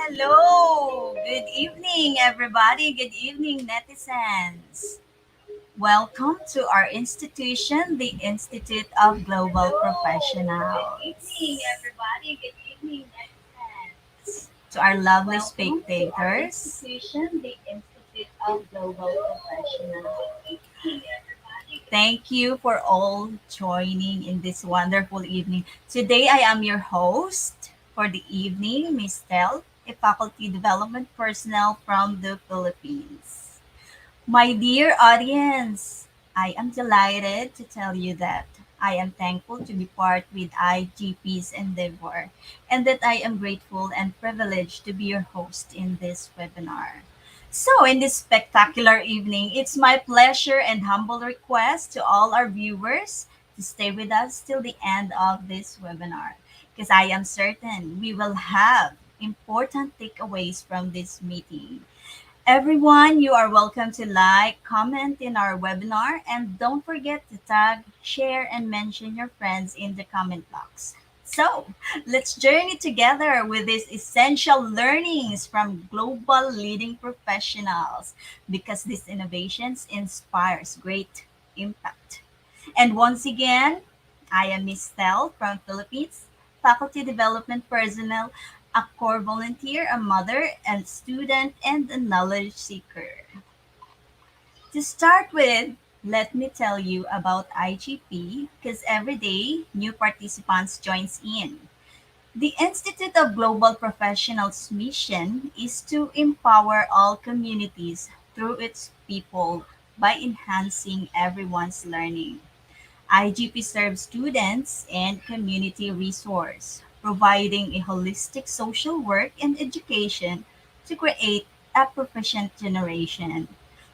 Hello! Good evening, everybody. Good evening, netizens. Welcome to our institution, the Institute of Global Professionals. Good evening, everybody. Good evening, netizens. To our lovely spectators. To our institution, the Institute of Global Professionals. Good evening, everybody. Thank you for all joining in this wonderful evening. Today, I am your host for the evening, Miss Tel, a faculty development personnel from the Philippines. My dear audience, I am delighted to tell you that I am thankful to be part with IGP's endeavor and that I am grateful and privileged to be your host in this webinar. So, in this spectacular evening, it's my pleasure and humble request to all our viewers to stay with us till the end of this webinar because I am certain we will have important takeaways from this meeting. Everyone, you are welcome to like, comment in our webinar, and don't forget to tag, share, and mention your friends in the comment box. So, let's journey together with these essential learnings from global leading professionals because these innovations inspires great impact. And once again, I am Miss Tel from Philippines, faculty development personnel, a core volunteer, a mother and student, and a knowledge seeker. To start with, let me tell you about IGP because every day new participants joins in. The Institute of Global Professionals mission is to empower all communities through its people by enhancing everyone's learning. IGP serves students and community resource, providing a holistic social work and education to create a proficient generation.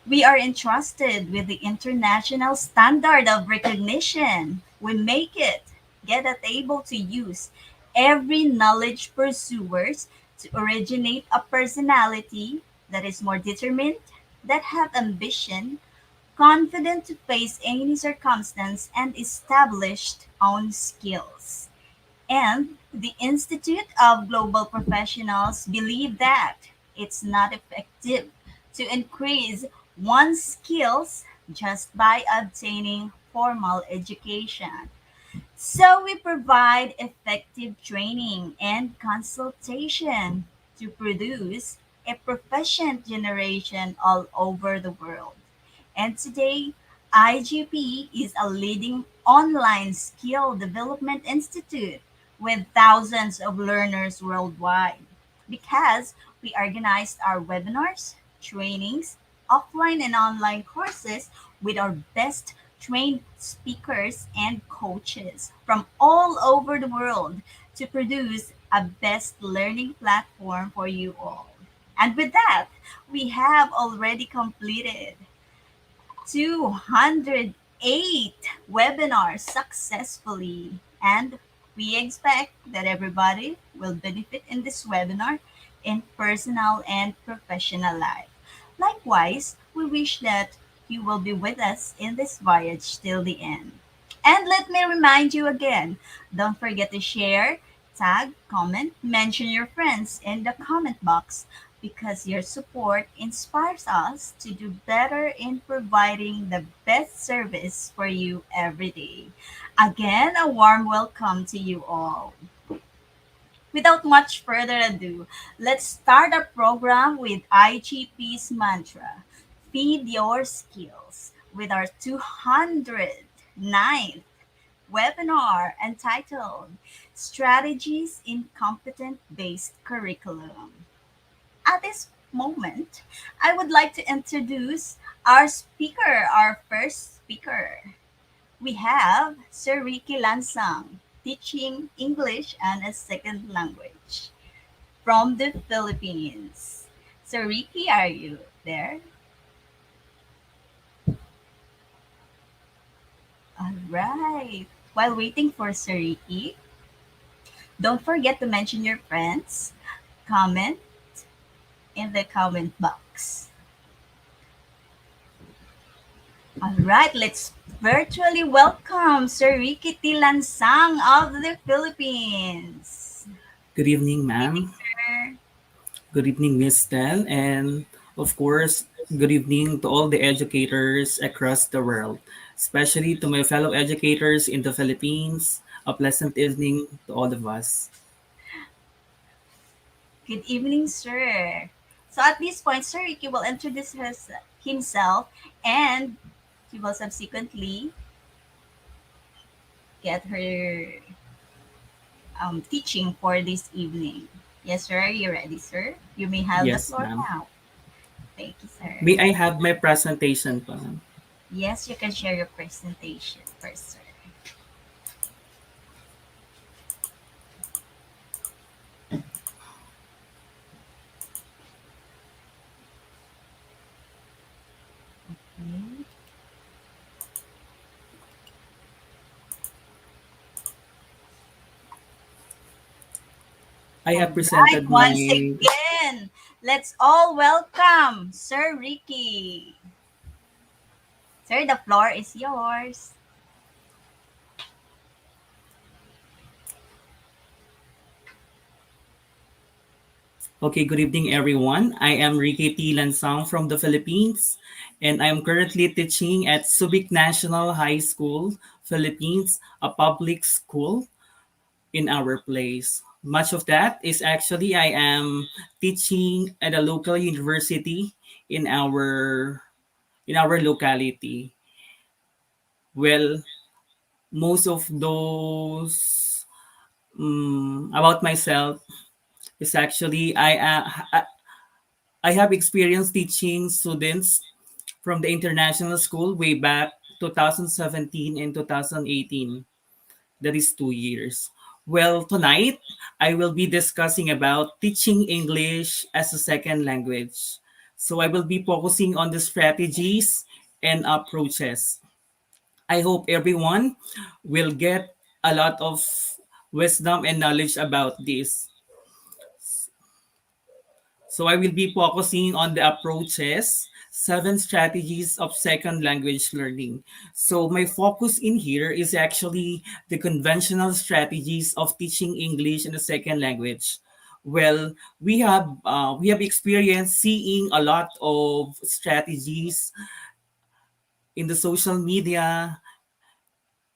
We are entrusted with the international standard of recognition. We make it, get it able to use every knowledge pursuers to originate a personality that is more determined, that have ambition, confident to face any circumstance, and established own skills. And the Institute of Global Professionals believe that it's not effective to increase one's skills just by obtaining formal education. So we provide effective training and consultation to produce a proficient generation all over the world. And today, IGP is a leading online skill development institute with thousands of learners worldwide because we organized our webinars, trainings, offline and online courses with our best trained speakers and coaches from all over the world to produce a best learning platform for you all. And with that, we have already completed 208 webinars successfully. And we expect that everybody will benefit in this webinar in personal and professional life. Likewise, we wish that you will be with us in this voyage till the end. And let me remind you again, don't forget to share, tag, comment, mention your friends in the comment box because your support inspires us to do better in providing the best service for you every day. Again, a warm welcome to you all. Without much further ado, let's start our program with IGP's mantra Feed Your Skills with our 209th webinar entitled Strategies in Competent-Based Curriculum. At this moment, I would like to introduce our speaker, our first speaker. We have Sir Ricky Lansang, teaching English and a second language from the Philippines. Sir Ricky, are you there? All right. While waiting for Sir Ricky, don't forget to mention your friends, comment in the comment box. All right, let's virtually welcome Sir Ricky Tilansang of the Philippines. Good evening, Good evening, ma'am. sir. Good evening, Miss Tel, and of course, good evening to all the educators across the world, especially to my fellow educators in the Philippines. A pleasant evening to all of us. Good evening, sir. So at this point, Sir Ricky will introduce himself and he will subsequently get her teaching for this evening. Yes, sir. You ready, sir? You may have the Yes, floor ma'am. now. Thank you, sir. May I have my presentation pa? Yes, you can share your presentation first, sir. Okay. I All have right. presented Once my. again, let's all welcome Sir Ricky. Sir, the floor is yours. Okay, good evening, everyone. I am Ricky T. Lansang from the Philippines, and I am currently teaching at Subic National High School, Philippines, a public school in our place. Much of that is actually I am teaching at a local university in our locality. Well, most of those about myself is actually I have experience teaching students from the international school way back 2017 and 2018. That is 2 years. Well, tonight I will be discussing about teaching English as a second language. So I will be focusing on the strategies and approaches. I hope everyone will get a lot of wisdom and knowledge about this. So I will be focusing on the approaches, 7 strategies of second language learning. So my focus in here is actually the conventional strategies of teaching English in a second language. Well, we have experienced seeing a lot of strategies in the social media,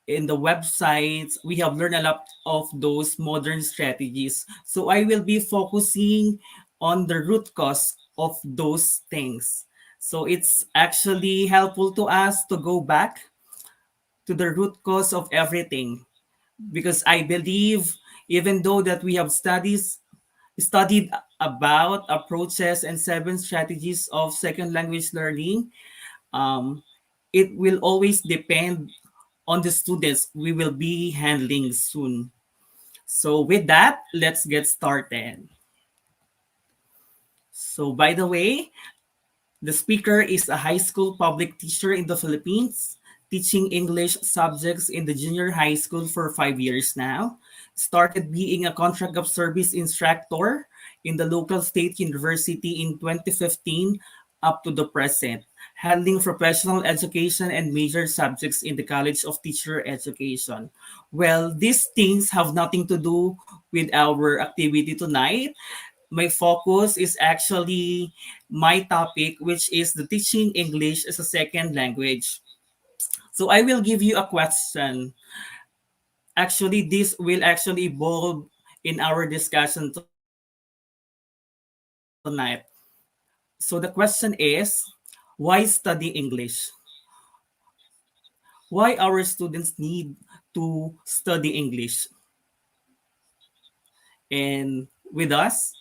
in the websites. We have learned a lot of those modern strategies. So I will be focusing on the root cause of those things. So it's actually helpful to us to go back to the root cause of everything, because I believe even though that we have studied about approaches and 7 strategies of second language learning, um, it will always depend on the students we will be handling soon. So with that, let's get started. So by the way, the speaker is a high school public teacher in the Philippines, teaching English subjects in the junior high school for 5 years now. Started being a contract of service instructor in the local state university in 2015 up to the present, handling professional education and major subjects in the College of Teacher Education. Well, these things have nothing to do with our activity tonight. My focus is actually my topic, which is the teaching English as a second language. So I will give you a question. Actually, this will actually evolve in our discussion tonight. So the question is, why study English? Why our students need to study English? And with us,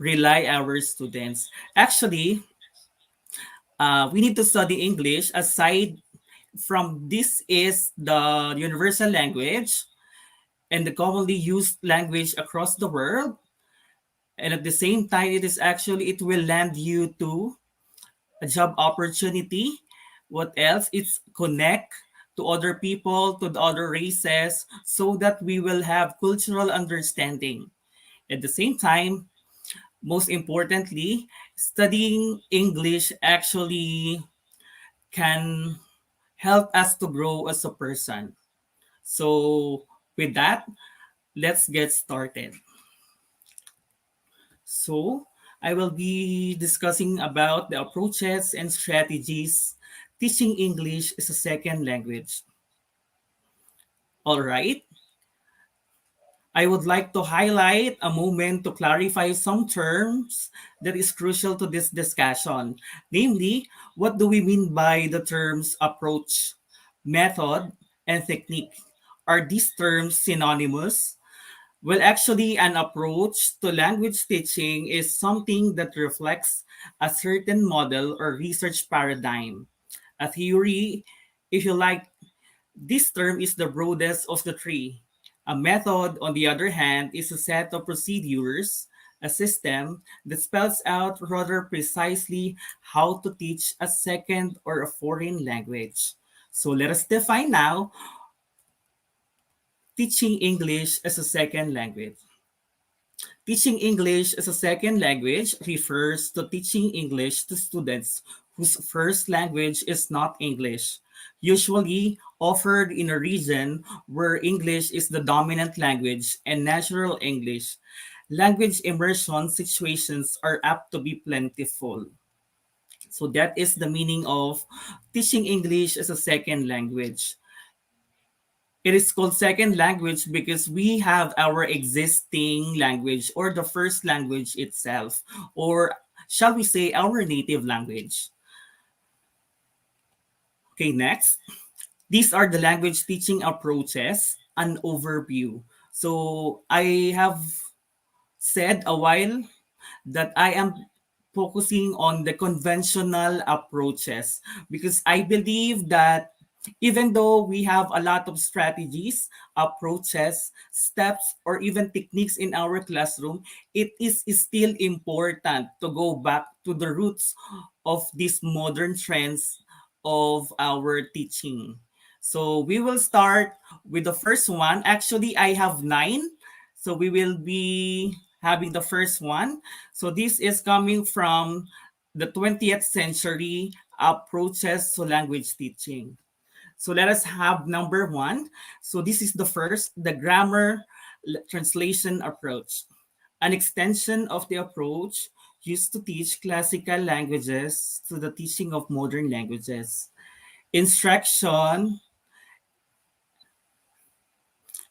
rely our students. Actually, we need to study English aside from this is the universal language and the commonly used language across the world. And at the same time, it will land you to a job opportunity. What else? It's connect to other people, to the other races, so that we will have cultural understanding. At the same time, most importantly, studying English actually can help us to grow as a person. So, with that, let's get started. So, I will be discussing about the approaches and strategies teaching English as a second language. All right, I would like to highlight a moment to clarify some terms that is crucial to this discussion. Namely, what do we mean by the terms approach, method, and technique? Are these terms synonymous? Well, actually, an approach to language teaching is something that reflects a certain model or research paradigm. A theory, if you like, this term is the broadest of the three. A method, on the other hand, is a set of procedures, a system that spells out rather precisely how to teach a second or a foreign language. So let us define now teaching English as a second language. Teaching English as a second language refers to teaching English to students whose first language is not English, usually offered in a region where English is the dominant language and natural English. Language immersion situations are apt to be plentiful. So that is the meaning of teaching English as a second language. It is called second language because we have our existing language or the first language itself, or shall we say our native language. Okay, next. These are the language teaching approaches, an overview. So I have said a while that I am focusing on the conventional approaches because I believe that even though we have a lot of strategies, approaches, steps, or even techniques in our classroom, it is still important to go back to the roots of these modern trends of our teaching. So we will start with the first one. Actually, I have nine. So we will be having the first one. So this is coming from the 20th century approaches to language teaching. So let us have number one. So this is the first, the grammar translation approach. An extension of the approach used to teach classical languages to the teaching of modern languages. Instruction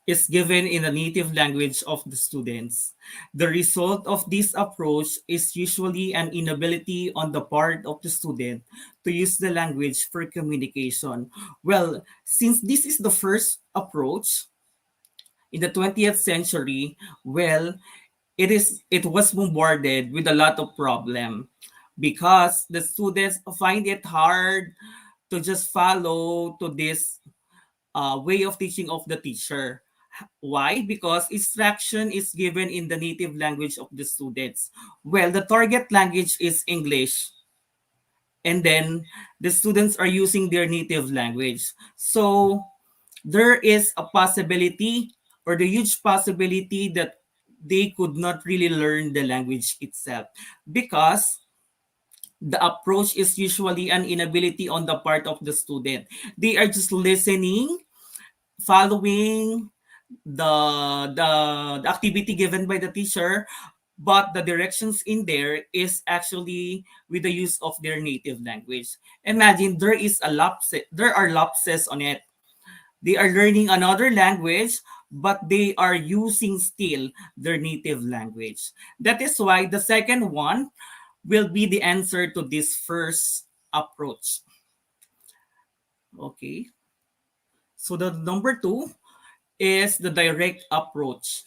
is given in the native language of the students. The result of this approach is usually an inability on the part of the student to use the language for communication. Well, since this is the first approach in the 20th century, well, it was bombarded with a lot of problem because the students find it hard to just follow to this way of teaching of the teacher. Why? Because instruction is given in the native language of the students. Well, the target language is English, and then the students are using their native language. So there is a possibility or the huge possibility that they could not really learn the language itself because the approach is usually an inability on the part of the student. They are just listening, following the the activity given by the teacher, but the directions in there is actually with the use of their native language. Imagine there are lapses on it. They are learning another language, but they are using still their native language. That is why the second one will be the answer to this first approach. Okay, so the number two is the direct approach.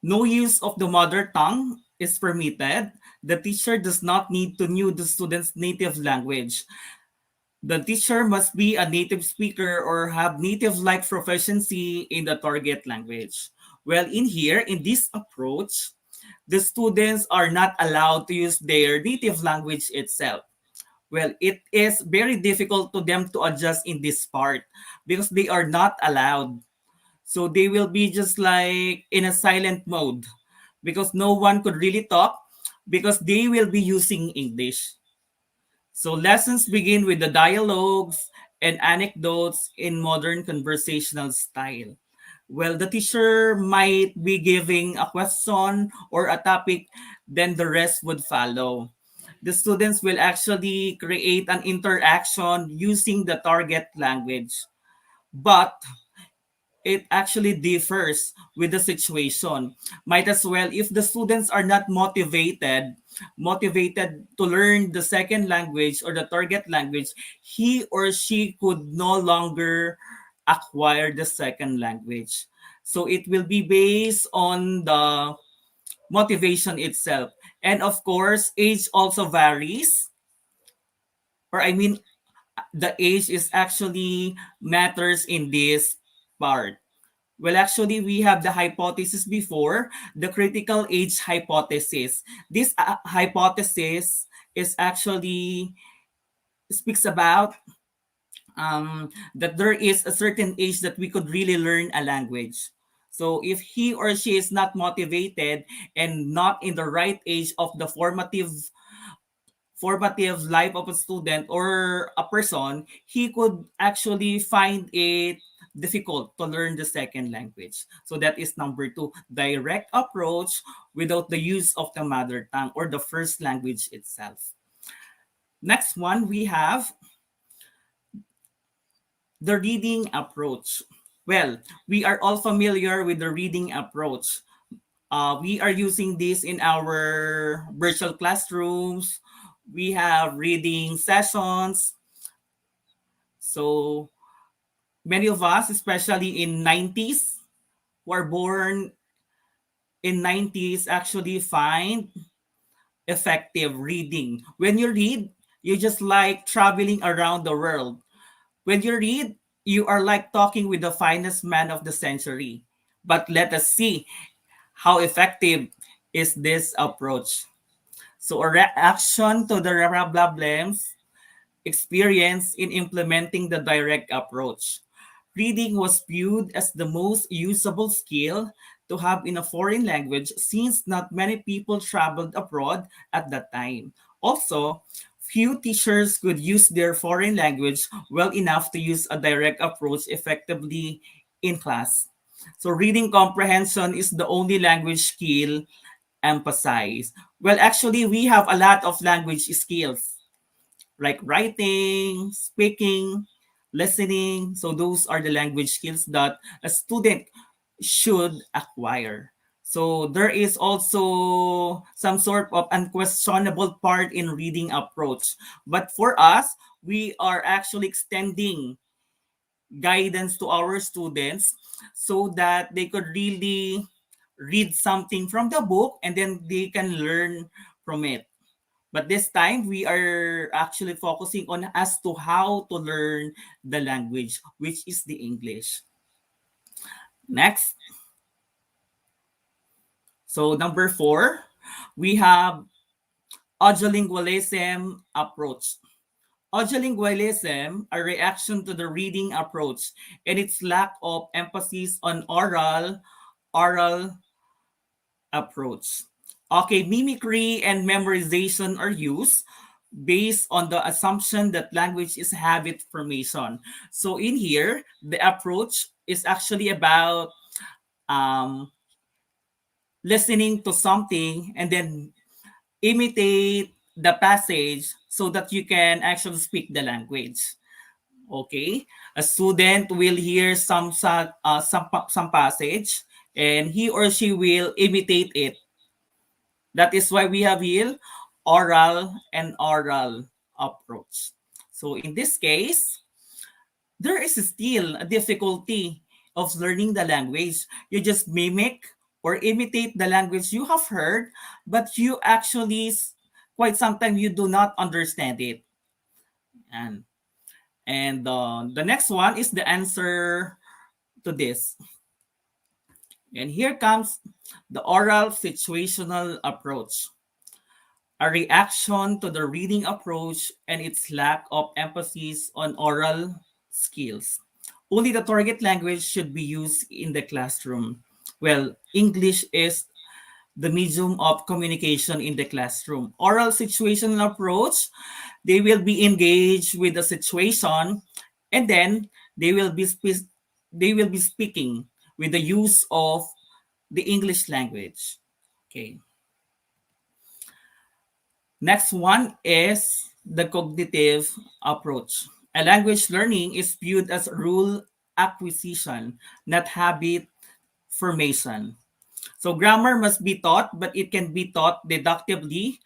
No use of the mother tongue is permitted. The teacher does not need to know the student's native language. The teacher must be a native speaker or have native-like proficiency in the target language. Well, in here, in this approach, the students are not allowed to use their native language itself. Well, it is very difficult to them to adjust in this part because they are not allowed. So they will be just like in a silent mode because no one could really talk because they will be using English. So lessons begin with the dialogues and anecdotes in modern conversational style. Well, the teacher might be giving a question or a topic, then the rest would follow. The students will actually create an interaction using the target language. But it actually differs with the situation. Might as well, if the students are not motivated to learn the second language or the target language, he or she could no longer acquire the second language. So it will be based on the motivation itself. And of course, age also varies. Or I mean, the age is actually matters in this part. Well, actually, we have the hypothesis before, the critical age hypothesis. This hypothesis is actually speaks about that there is a certain age that we could really learn a language. So if he or she is not motivated and not in the right age of the formative life of a student or a person, he could actually find it difficult to learn the second language. So that is number two, direct approach without the use of the mother tongue or the first language itself. Next one, we have the reading approach. Well, we are all familiar with the reading approach. We are using this in our virtual classrooms. We have reading sessions. So many of us, especially in 90s, who are born in 90s, actually find effective reading. When you read, you just like traveling around the world. When you read, you are like talking with the finest man of the century. But let us see how effective is this approach. So a reaction to the problems experience in implementing the direct approach. Reading was viewed as the most usable skill to have in a foreign language since not many people traveled abroad at that time. Also, few teachers could use their foreign language well enough to use a direct approach effectively in class. So, reading comprehension is the only language skill emphasized. Well, actually, we have a lot of language skills like writing, speaking, listening. So those are the language skills that a student should acquire. So there is also some sort of unquestionable part in reading approach. But for us, we are actually extending guidance to our students so that they could really read something from the book and then they can learn from it. But this time, we are actually focusing on as to how to learn the language, which is the English. Next. So number four, we have audiolingualism approach. Audiolingualism, a reaction to the reading approach and its lack of emphasis on oral approach. Okay, mimicry and memorization are used based on the assumption that language is habit formation. So in here, the approach is actually about um, listening to something and then imitate the passage so that you can actually speak the language. Okay, a student will hear some passage and he or she will imitate it. That is why we have here oral approach. So in this case, there is still a difficulty of learning the language. You just mimic or imitate the language you have heard, but you actually quite sometimes you do not understand it. And the next one is the answer to this. And here comes the oral situational approach, a reaction to the reading approach and its lack of emphasis on oral skills. Only the target language should be used in the classroom. Well, English is the medium of communication in the classroom. Oral situational approach, they will be engaged with the situation and then they will be speaking with the use of the English language. Okay. Next one is the cognitive approach. A language learning is viewed as rule acquisition, not habit formation. So grammar must be taught, but it can be taught deductively,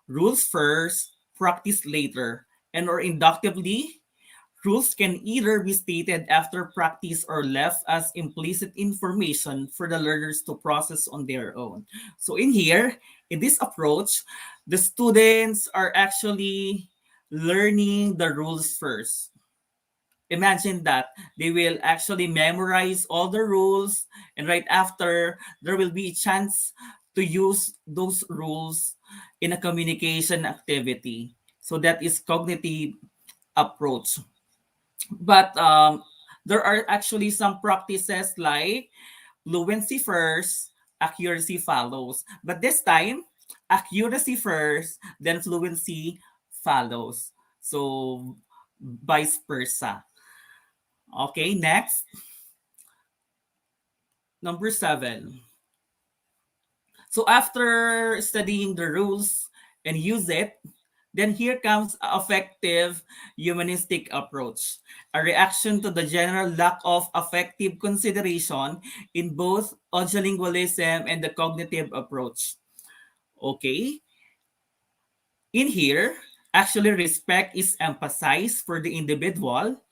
rules first, practice later, and or inductively. Rules can either be stated after practice or left as implicit information for the learners to process on their own. So in here, in this approach, the students are actually learning the rules first. Imagine that they will actually memorize all the rules, and right after there will be a chance to use those rules in a communication activity. So that is cognitive approach. But there are actually some practices like fluency first, accuracy follows. But this time, accuracy first, then fluency follows. So vice versa. Okay, next, number 7. So after studying the rules and use it, then here comes effective humanistic approach, a reaction to the general lack of affective consideration in both audiolingualism and the cognitive approach. Okay, in here, actually respect is emphasized for the individual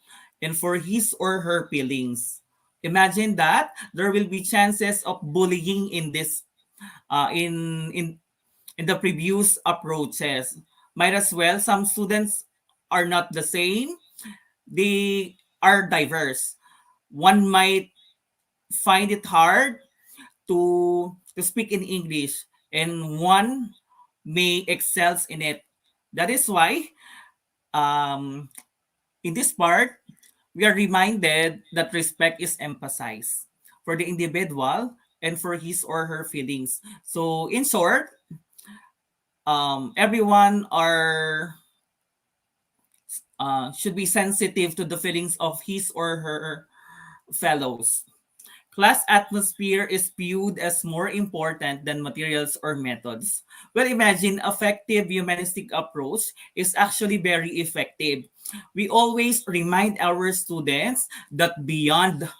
and for his or her feelings. Imagine that there will be chances of bullying in this uh, in in in the previous approaches. Might as well, some students are not the same. They are diverse. One might find it hard to speak in English, and one may excels in it. That is why um, in this part, we are reminded that respect is emphasized for the individual and for his or her feelings. So in short, everyone are should be sensitive to the feelings of his or her fellows. Class atmosphere is viewed as more important than materials or methods. Well, imagine effective humanistic approach is actually very effective. We always remind our students that beyond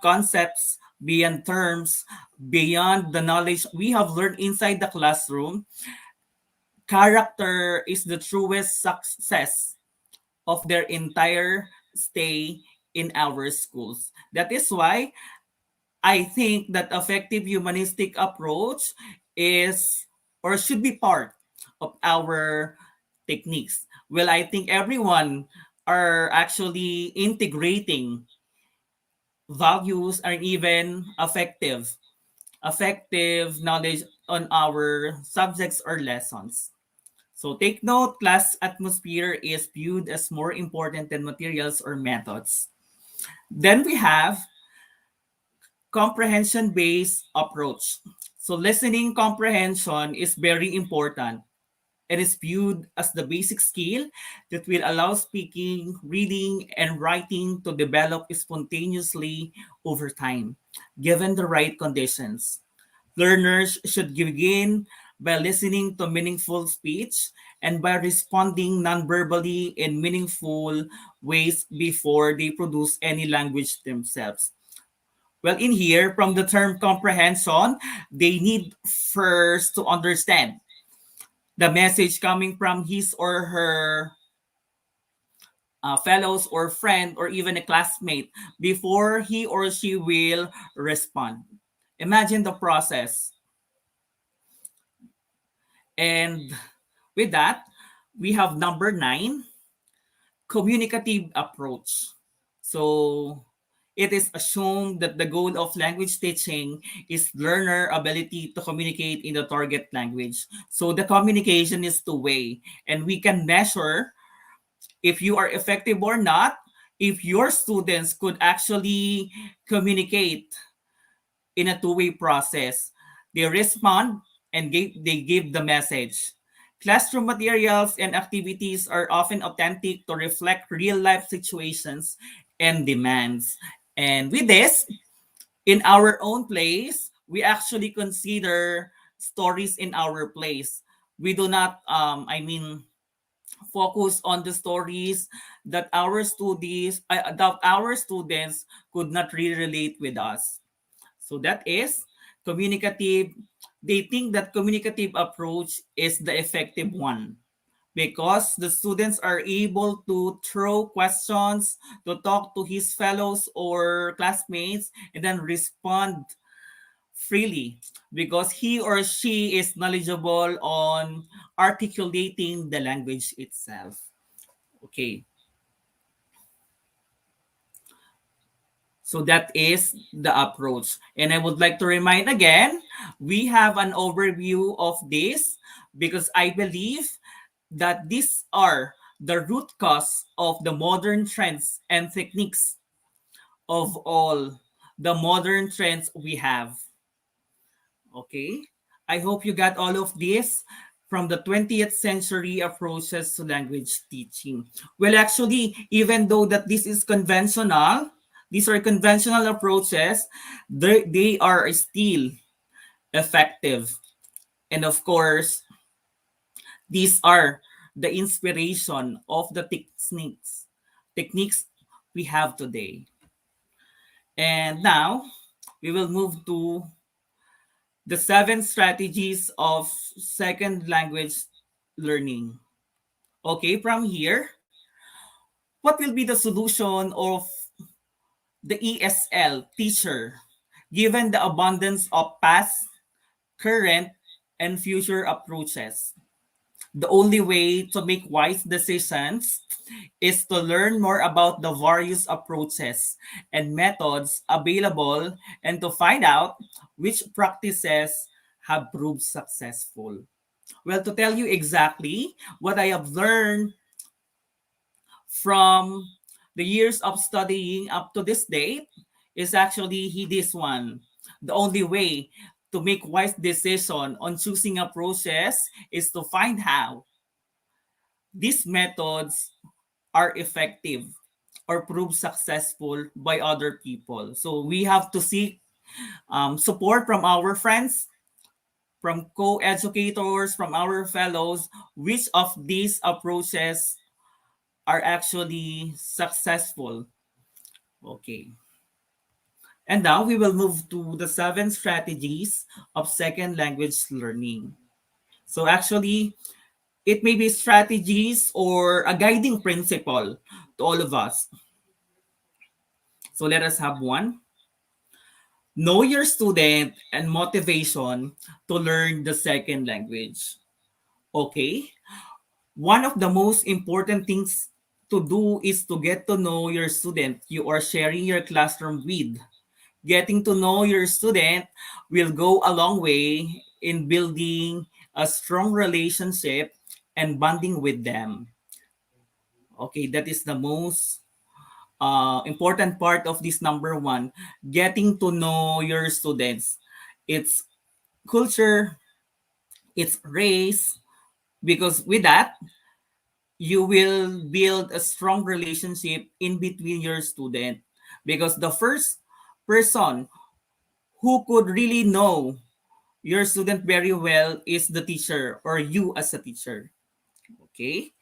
concepts, beyond terms, beyond the knowledge we have learned inside the classroom, character is the truest success of their entire stay in our schools. That is why I think that effective humanistic approach is or should be part of our techniques. Well, I think everyone are actually integrating values and even effective knowledge on our subjects or lessons. So take note, class atmosphere is viewed as more important than materials or methods. Then we have comprehension-based approach. So listening comprehension is very important. It is viewed as the basic skill that will allow speaking, reading, and writing to develop spontaneously over time, given the right conditions. Learners should begin by listening to meaningful speech and by responding non-verbally in meaningful ways before they produce any language themselves. Well, in here, from the term comprehension, they need first to understand the message coming from his or her fellows or friend or even a classmate before he or she will respond. Imagine the process. And with that, we have number 9, communicative approach. So it is assumed that the goal of language teaching is learner ability to communicate in the target language. So the communication is two-way, and we can measure if you are effective or not if your students could actually communicate in a two-way process. They respond and they give the message. Classroom materials and activities are often authentic to reflect real life situations and demands. And with this, In our own place, we actually consider stories in our place. We do not, focus on the stories that our students could not really relate with us. So that is communicative. They think that communicative approach is the effective one because the students are able to throw questions, to talk to his fellows or classmates, and then respond freely because he or she is knowledgeable on articulating the language itself. Okay, so that is the approach. And I would like to remind again, we have an overview of this because I believe that these are the root cause of the modern trends and techniques of all the modern trends we have. Okay? I hope you got all of this from the 20th century approaches to language teaching. Well, actually, even though that this is conventional, these are conventional approaches, they are still effective. And of course, these are the inspiration of the techniques we have today. And now we will move to the 7 strategies of second language learning. Okay, from here, what will be the solution of the ESL teacher given the abundance of past, current, and future approaches? The only way to make wise decisions is to learn more about the various approaches and methods available and to find out which practices have proved successful. Well, to tell you exactly what I have learned from the years of studying up to this date is actually this one. The only way to make wise decision on choosing a process is to find how these methods are effective or prove successful by other people. So we have to seek support from our friends, from co-educators, from our fellows, which of these approaches are actually successful. Okay. And now we will move to the 7 strategies of second language learning. So actually, it may be strategies or a guiding principle to all of us. So let us have one. Know your student and motivation to learn the second language. Okay? One of the most important things to do is to get to know your student you are sharing your classroom with. Getting to know your student will go a long way in building a strong relationship and bonding with them. Okay, that is the most important part of this number one, getting to know your students. It's culture, it's race, because with that, you will build a strong relationship in between your student. Because the first person who could really know your student very well is the teacher or you as a teacher. Okay?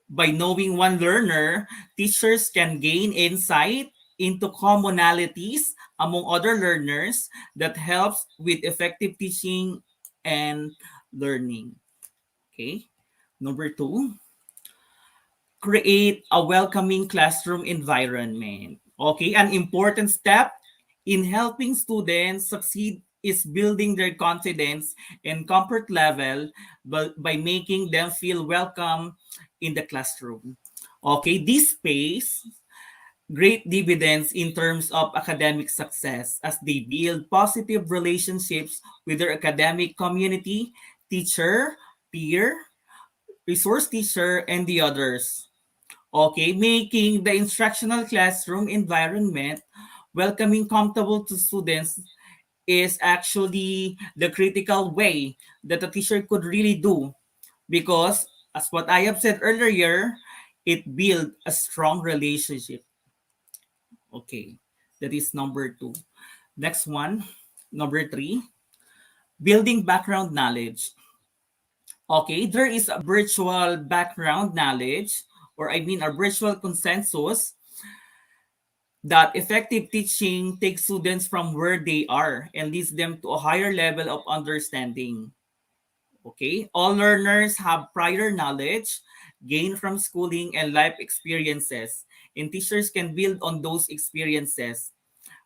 By knowing one learner, teachers can gain insight into commonalities among other learners that helps with effective teaching and learning. Okay? Number two, create a welcoming classroom environment. Okay, an important step in helping students succeed is building their confidence and comfort level by making them feel welcome in the classroom. Okay, this pays great dividends in terms of academic success as they build positive relationships with their academic community, teacher, peer, resource teacher, and the others. Okay, making the instructional classroom environment welcoming, comfortable to students is actually the critical way that a teacher could really do because, as what I have said earlier, it builds a strong relationship. Okay, that is number two. Next one, number three, building background knowledge. Okay, there is a virtual background knowledge, or I mean a virtual consensus that effective teaching takes students from where they are and leads them to a higher level of understanding. Okay, all learners have prior knowledge gained from schooling and life experiences, and teachers can build on those experiences.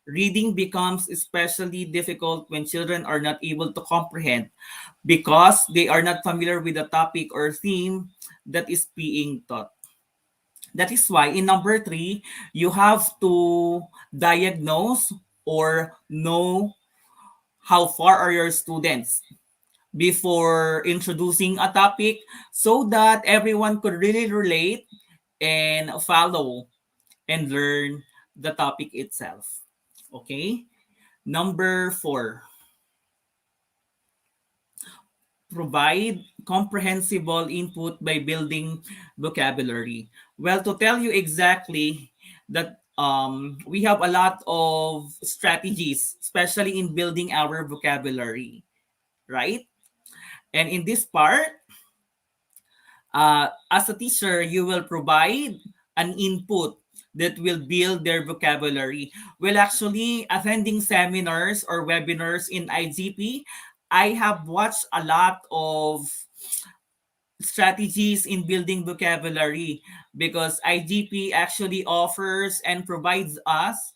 Reading becomes especially difficult when children are not able to comprehend because they are not familiar with the topic or theme that is being taught. That is why in number three, you have to diagnose or know how far are your students before introducing a topic so that everyone could really relate and follow and learn the topic itself. Okay? Number four, provide comprehensible input by building vocabulary. Well, to tell you exactly that we have a lot of strategies, especially in building our vocabulary, right? And in this part, as a teacher, you will provide an input that will build their vocabulary. Well, actually, attending seminars or webinars in IGP, I have watched a lot of strategies in building vocabulary because IGP actually offers and provides us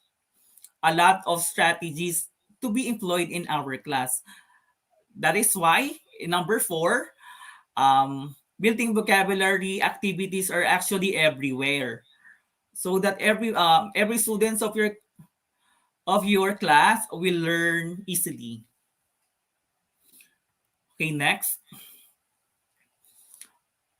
a lot of strategies to be employed in our class. That is why, in number four, building vocabulary activities are actually everywhere, so that every students of your class will learn easily. Okay, next.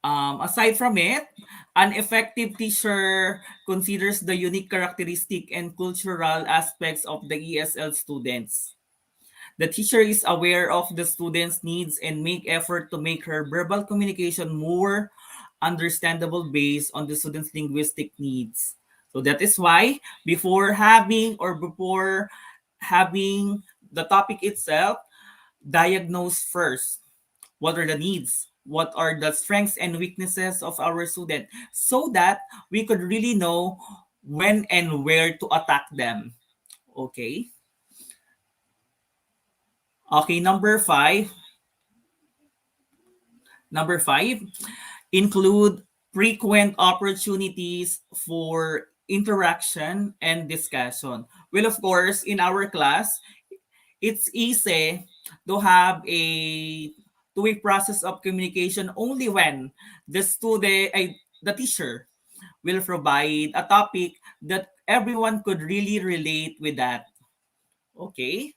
Aside from it, an effective teacher considers the unique characteristic and cultural aspects of the ESL students. The teacher is aware of the student's needs and make effort to make her verbal communication more understandable based on the student's linguistic needs. So that is why before having the topic itself, diagnose first what are the needs, what are the strengths and weaknesses of our student, so that we could really know when and where to attack them. Okay. Okay, number five, include frequent opportunities for interaction and discussion. Well, of course, in our class, it's easy to have a two-way process of communication only when the teacher will provide a topic that everyone could really relate with that. Okay?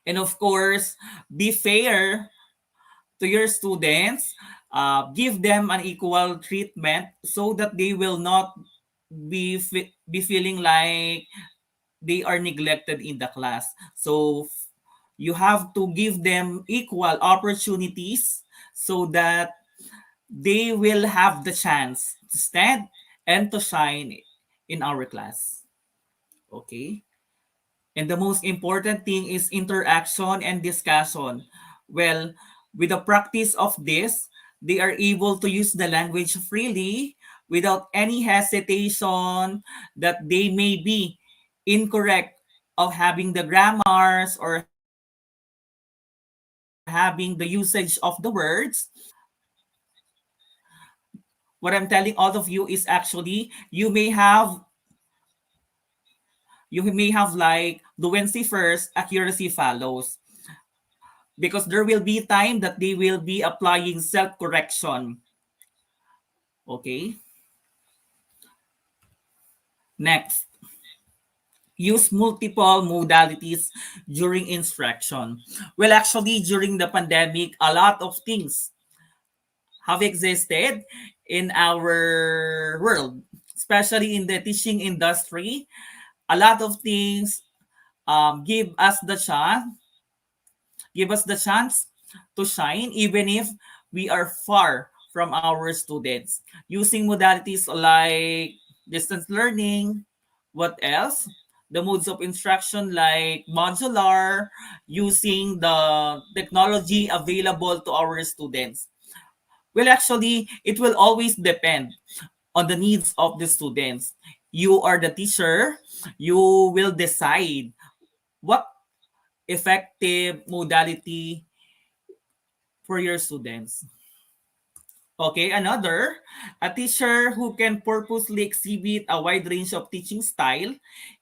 And of course, be fair to your students, give them an equal treatment so that they will not be feeling like they are neglected in the class. So you have to give them equal opportunities so that they will have the chance to stand and to shine in our class. Okay? And the most important thing is interaction and discussion. Well, with the practice of this, they are able to use the language freely without any hesitation that they may be incorrect of having the grammars or having the usage of the words. What I'm telling all of you is actually you may have like fluency first, accuracy follows. Because there will be time that they will be applying self-correction. Okay? Next, use multiple modalities during instruction. Well, actually, during the pandemic, a lot of things have existed in our world, especially in the teaching industry. A lot of things give us the chance to shine even if we are far from our students. Using modalities like distance learning, what else? the modes of instruction like modular, using the technology available to our students. Well, actually, it will always depend on the needs of the students. You are the teacher, you will decide what effective modality for your students. Okay, another, a teacher who can purposely exhibit a wide range of teaching style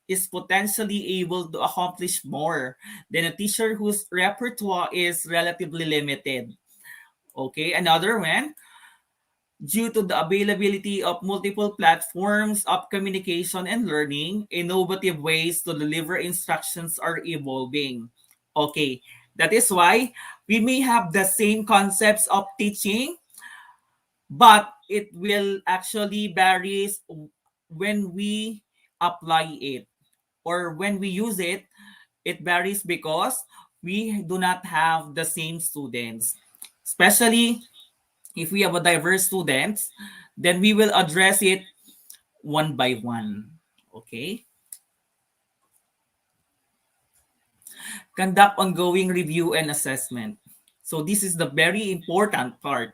is potentially able to accomplish more than a teacher whose repertoire is relatively limited. Okay, another one, due to the availability of multiple platforms of communication and learning, innovative ways to deliver instructions are evolving. Okay, that is why we may have the same concepts of teaching, but it will actually varies when we apply it or when we use it. It varies because we do not have the same students, especially if we have a diverse students, then we will address it one by one. Okay, conduct ongoing review and assessment. So this is the very important part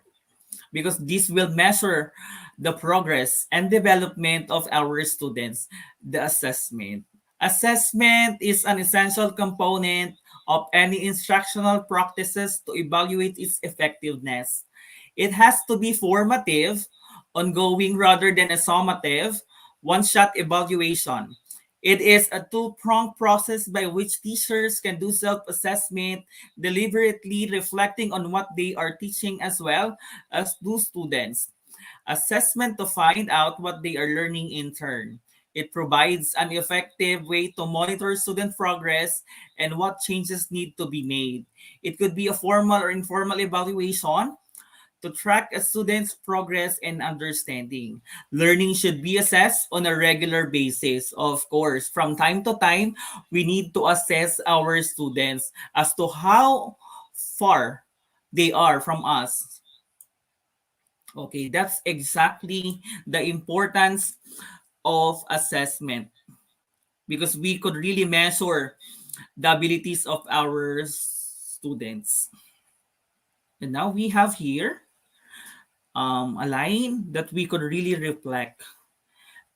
because this will measure the progress and development of our students. The assessment. Assessment is an essential component of any instructional practices to evaluate its effectiveness. It has to be formative, ongoing rather than a summative, one-shot evaluation. It is a two-pronged process by which teachers can do self-assessment, deliberately reflecting on what they are teaching as well as do students. Assessment to find out what they are learning in turn. It provides an effective way to monitor student progress and what changes need to be made. It could be a formal or informal evaluation to track a student's progress and understanding. Learning should be assessed on a regular basis. Of course, from time to time, we need to assess our students as to how far they are from us. Okay, that's exactly the importance of assessment because we could really measure the abilities of our students. And now we have here a line that we could really reflect.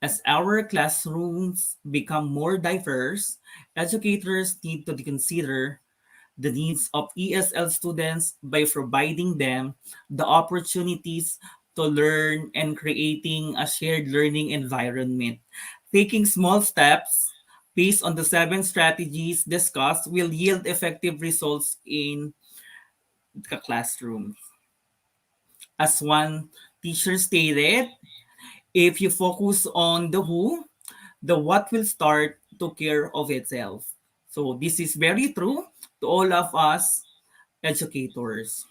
As our classrooms become more diverse, educators need to consider the needs of ESL students by providing them the opportunities to learn and creating a shared learning environment. Taking small steps based on the seven strategies discussed will yield effective results in the classroom. As one teacher stated, if you focus on the who, the what will start to care of itself. So this is very true to all of us educators.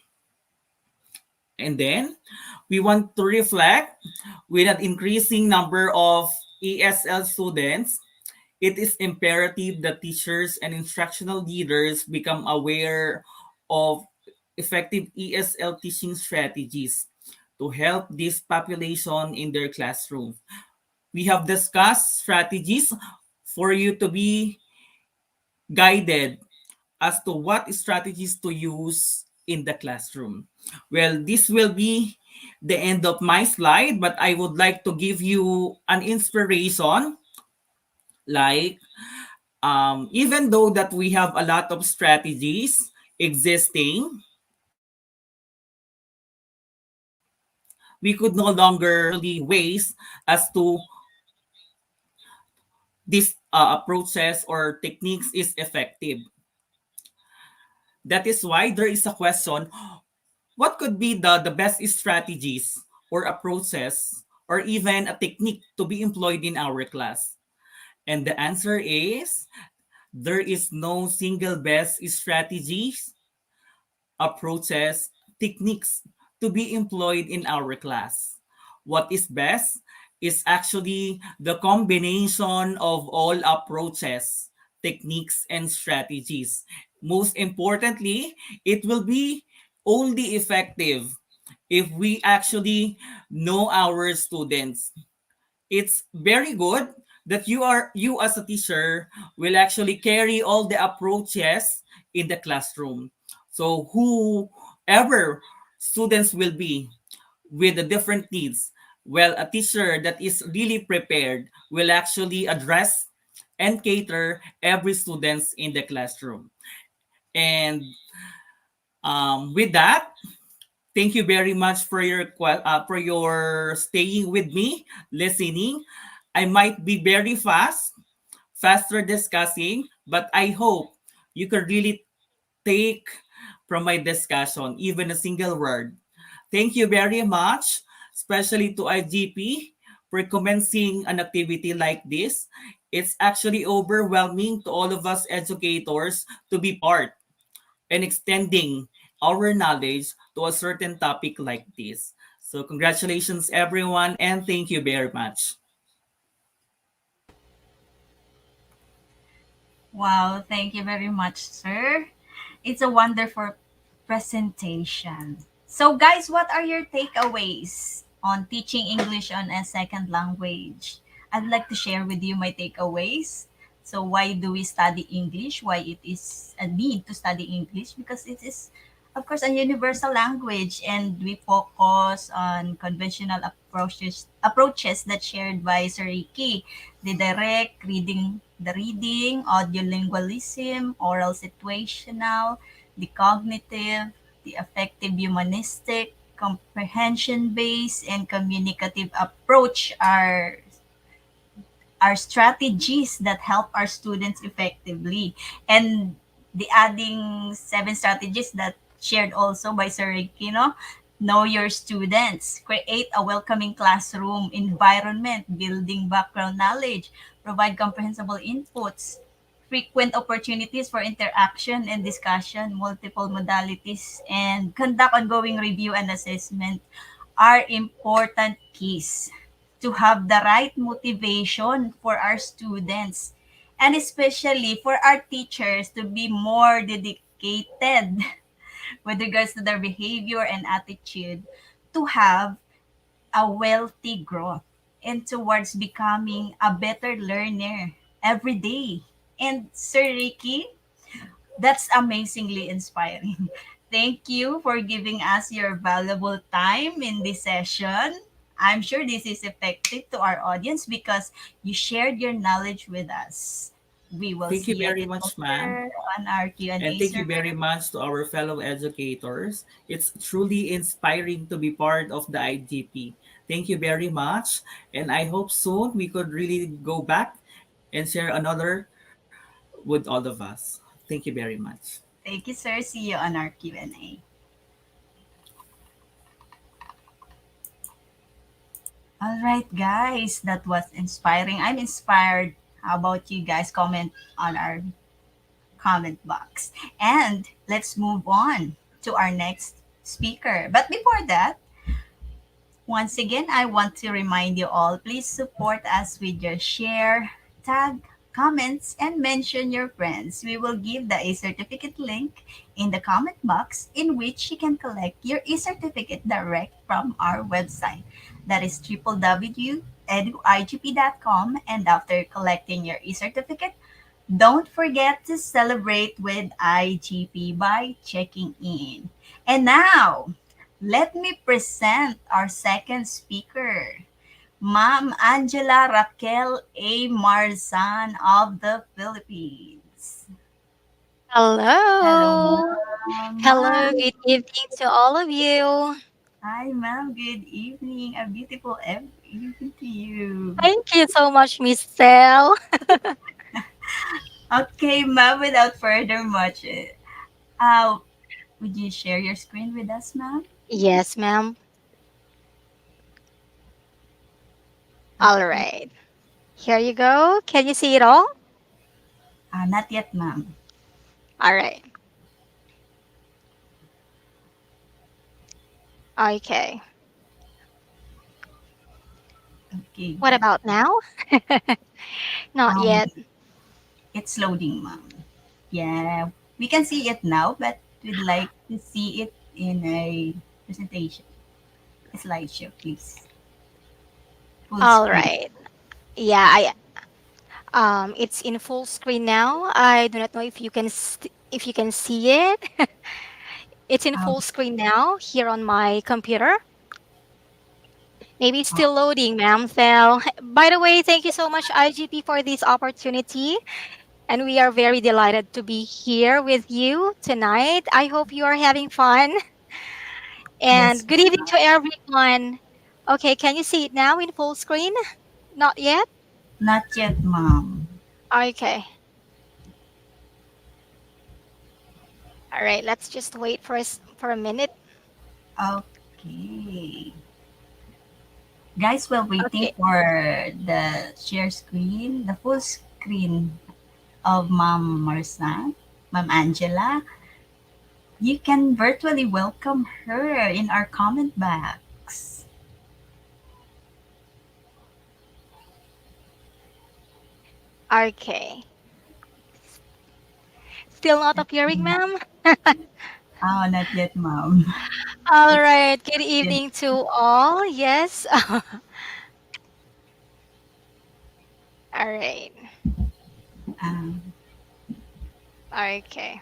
And then we want to reflect with an increasing number of ESL students. It is imperative that teachers and instructional leaders become aware of effective ESL teaching strategies to help this population in their classroom. We have discussed strategies for you to be guided as to what strategies to use in the classroom. Well, this will be the end of my slide, but I would like to give you an inspiration like even though that we have a lot of strategies existing, we could no longer ways as to this approaches or techniques is effective. That is why there is a question, what could be the best strategies or approaches or even a technique to be employed in our class? And the answer is there is no single best strategies, approaches, techniques to be employed in our class. What is best is actually the combination of all approaches, techniques, and strategies. Most importantly, it will be only effective if we actually know our students. It's very good that you as a teacher will actually carry all the approaches in the classroom. So whoever students will be with the different needs, well, a teacher that is really prepared will actually address and cater every students in the classroom. And with that, thank you very much for for your staying with me, listening. I might be very faster discussing, but I hope you could really take from my discussion even a single word. Thank you very much, especially to IGP for commencing an activity like this. It's actually overwhelming to all of us educators to be part and extending our knowledge to a certain topic like this. So congratulations everyone and thank you very much. Wow, thank you very much, sir. It's a wonderful presentation. So, guys, what are your takeaways on teaching English on a second language? I'd like to share with you my takeaways. So, why do we study English? Why it is a need to study English? Because it is, of course, a universal language, and we focus on conventional approaches that shared by Sir Ricky, the direct reading, the reading, audiolingualism, oral situational, the cognitive, the affective humanistic, comprehension based, and communicative approach are strategies that help our students effectively. And the adding seven strategies that shared also by Sir Ricky, know your students, create a welcoming classroom environment, building background knowledge, provide comprehensible inputs, frequent opportunities for interaction and discussion, multiple modalities, and conduct ongoing review and assessment are important keys to have the right motivation for our students, and especially for our teachers to be more dedicated with regards to their behavior and attitude to have a wealthy growth and towards becoming a better learner every day. And Sir Ricky, that's amazingly inspiring. Thank you for giving us your valuable time in this session. I'm sure this is effective to our audience because you shared your knowledge with us. We will Thank you see you very again much, ma'am. later on our And Q&A, thank sir. you very much to our fellow educators. It's truly inspiring to be part of the IGP. Thank you very much. And I hope soon we could really go back and share another with all of us. Thank you very much. Thank you, sir. See you on our Q&A. All right, guys. That was inspiring. I'm inspired. How about you guys? Comment on our comment box. And let's move on to our next speaker. But before that, once again, I want to remind you all, please support us with your share, tag, comments, and mention your friends. We will give the e-certificate link in the comment box in which you can collect your e-certificate direct from our website. That is www.eduigp.com. And after collecting your e-certificate, don't forget to celebrate with IGP by checking in. And now, let me present our second speaker, Ma'am Angela Raquel A. Marzan of the Philippines. Hello, Hello. ma'am. Hello. Good evening to all of you. Hi, ma'am. Good evening. A beautiful evening to you. Thank you so much, Miss Sel. Okay, ma'am, without further much, uh, would you share your screen with us, ma'am? Yes, ma'am. All Okay. right. Here you go. Can you see it all? Not yet, ma'am. All right. Okay. Okay, What good. about now? Not Um, yet. it's loading, ma'am. Yeah, we can see it now, but we'd like to see it in a presentation, a slideshow, please. Full All screen. right. Yeah, It's in full screen now. I do not know if you can if you can see it. It's in Um, full screen now here on my computer. Maybe it's oh, still loading, ma'am. So, by the way, thank you so much, IGP, for this opportunity. And we are very delighted to be here with you tonight. I hope you are having fun. yes, And good evening to everyone. Okay, can you see it now in full screen? Not yet? not yet, ma'am. Okay. All right, let's just wait for for a minute. Okay. Guys, while waiting Okay. for the share screen, the full screen of Ma'am Marsan, Ma'am Angela, you can virtually welcome her in our comment box. Okay. Still not appearing, ma'am? Oh, not yet, Ma'am. All It's right. Good still, evening to all. Yes. All right. um, Okay.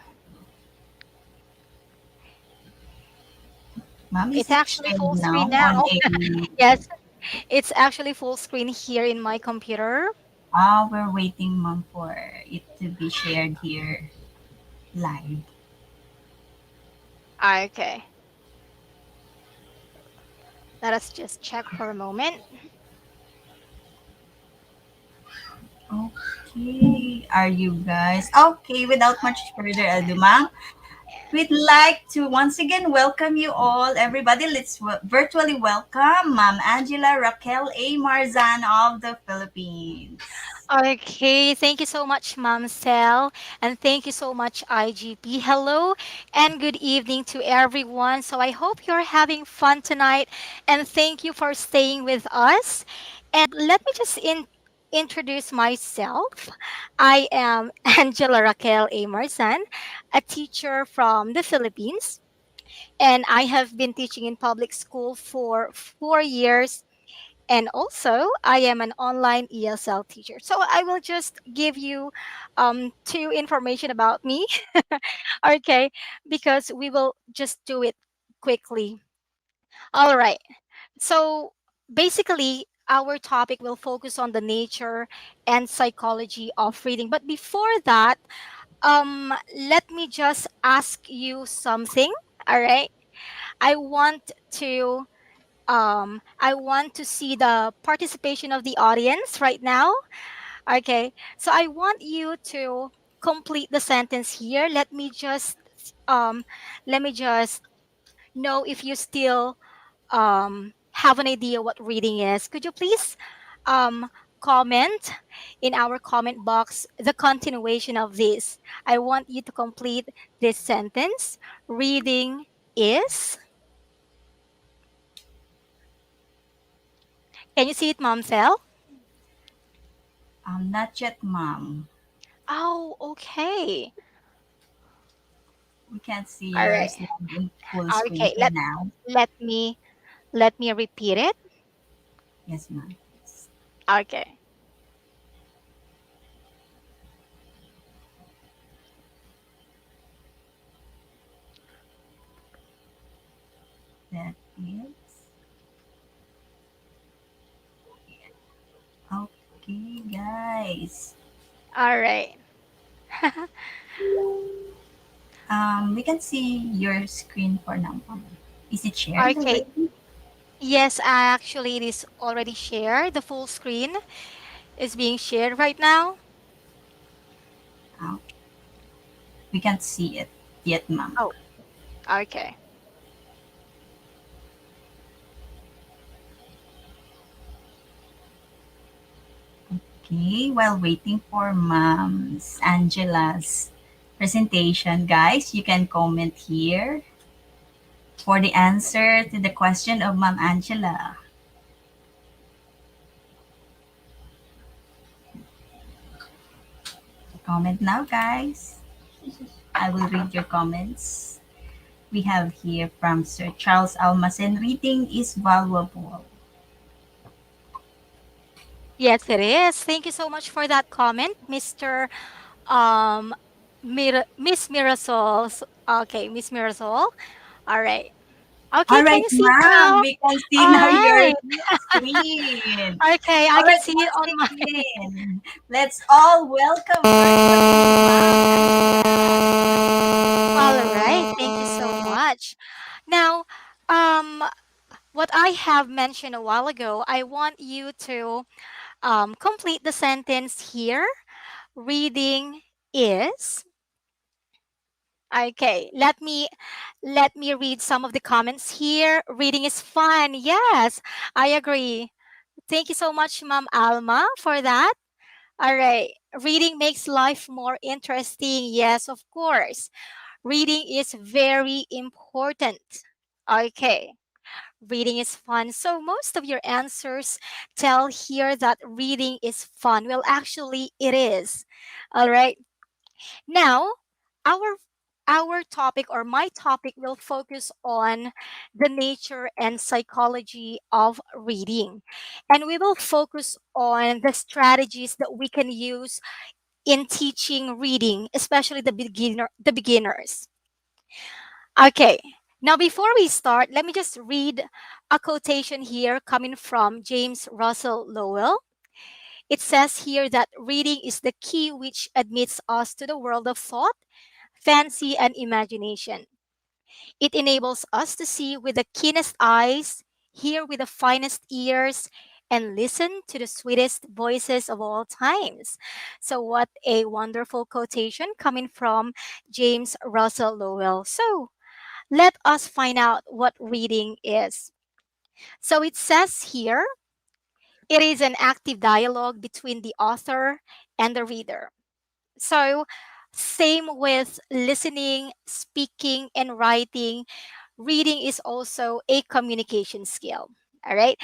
Ma'am, is It's it actually shared full now screen on now. a... Yes, it's actually full screen here in my computer. We're waiting, Ma'am, for it to be shared here live. Okay. Let us just check for a moment. Okay, are you guys okay? Without much further ado, Ma'am, we'd like to once again welcome you all, everybody. Let's virtually welcome Ma'am Angela Raquel A. Marzan of the Philippines. Okay, thank you so much, Ma'am Sel, and thank you so much, IGP. Hello and good evening to everyone. So I hope you're having fun tonight, and thank you for staying with us. And let me just introduce myself. I am Angela Raquel A. Marzan, a teacher from the Philippines, and I have been teaching in public school for 4 years, and also I am an online ESL teacher. So I will just give you two information about me. Okay, because we will just do it quickly. All right. So basically, our topic will focus on the nature and psychology of reading. But before that, let me just ask you something. All right. I want to I want to see the participation of the audience right now. Okay. So I want you to complete the sentence here. Um let me just know if you still have an idea what reading is. Could you please um comment in our comment box the continuation of this? I want you to complete this sentence. Reading is, can you see it, Mom Cell? Not yet, Ma'am. Oh, okay. We can't see All your right. slide in full screen Okay. for now. Let me let me repeat it. Yes, ma'am. Okay. That is okay, guys. All right. We can see your screen for now, Ma'am. Is it shared Okay. already? Yes, actually it is already shared. The full screen is being shared right now. Uh, we can't see it yet, Ma'am. Oh, okay. Okay, while waiting for Mom's Angela's presentation, guys, you can comment here for the answer to the question of Ma'am Angela. Comment now, guys. I will read your comments. We have here from Sir Charles Almasen, reading is valuable. Yes, it is. Thank you so much for that comment, Mr. Um, Miss Mirasol. Okay, Miss Mirasol. All right. Okay, All can right, you see it ma'am, now? we can see All now your right. screen. Okay, I All can right, see it once on my. again, let's all welcome virtually Ma'am All right. Ansel. Thank you so much. Now, um, what I have mentioned a while ago, I want you to complete the sentence here. Reading is. Okay, let me read some of the comments here. Reading is fun. Yes, I agree. Thank you so much, Ma'am Alma, for that. All right. Reading makes life more interesting. Yes, of course. Reading is very important. Okay. Reading is fun. So most of your answers tell here that reading is fun. Well, actually, it is. All right. Now, our our topic or my topic will focus on the nature and psychology of reading. And we will focus on the strategies that we can use in teaching reading, especially the beginners. Okay. Now before we start, let me just read a quotation here coming from James Russell Lowell. It says here that reading is the key which admits us to the world of thought, fancy, and imagination. It enables us to see with the keenest eyes, hear with the finest ears, and listen to the sweetest voices of all times. So, what a wonderful quotation coming from James Russell Lowell. So, let us find out what reading is. So, it says here it is an active dialogue between the author and the reader. So, same with listening, speaking, and writing. Reading is also a communication skill. All right.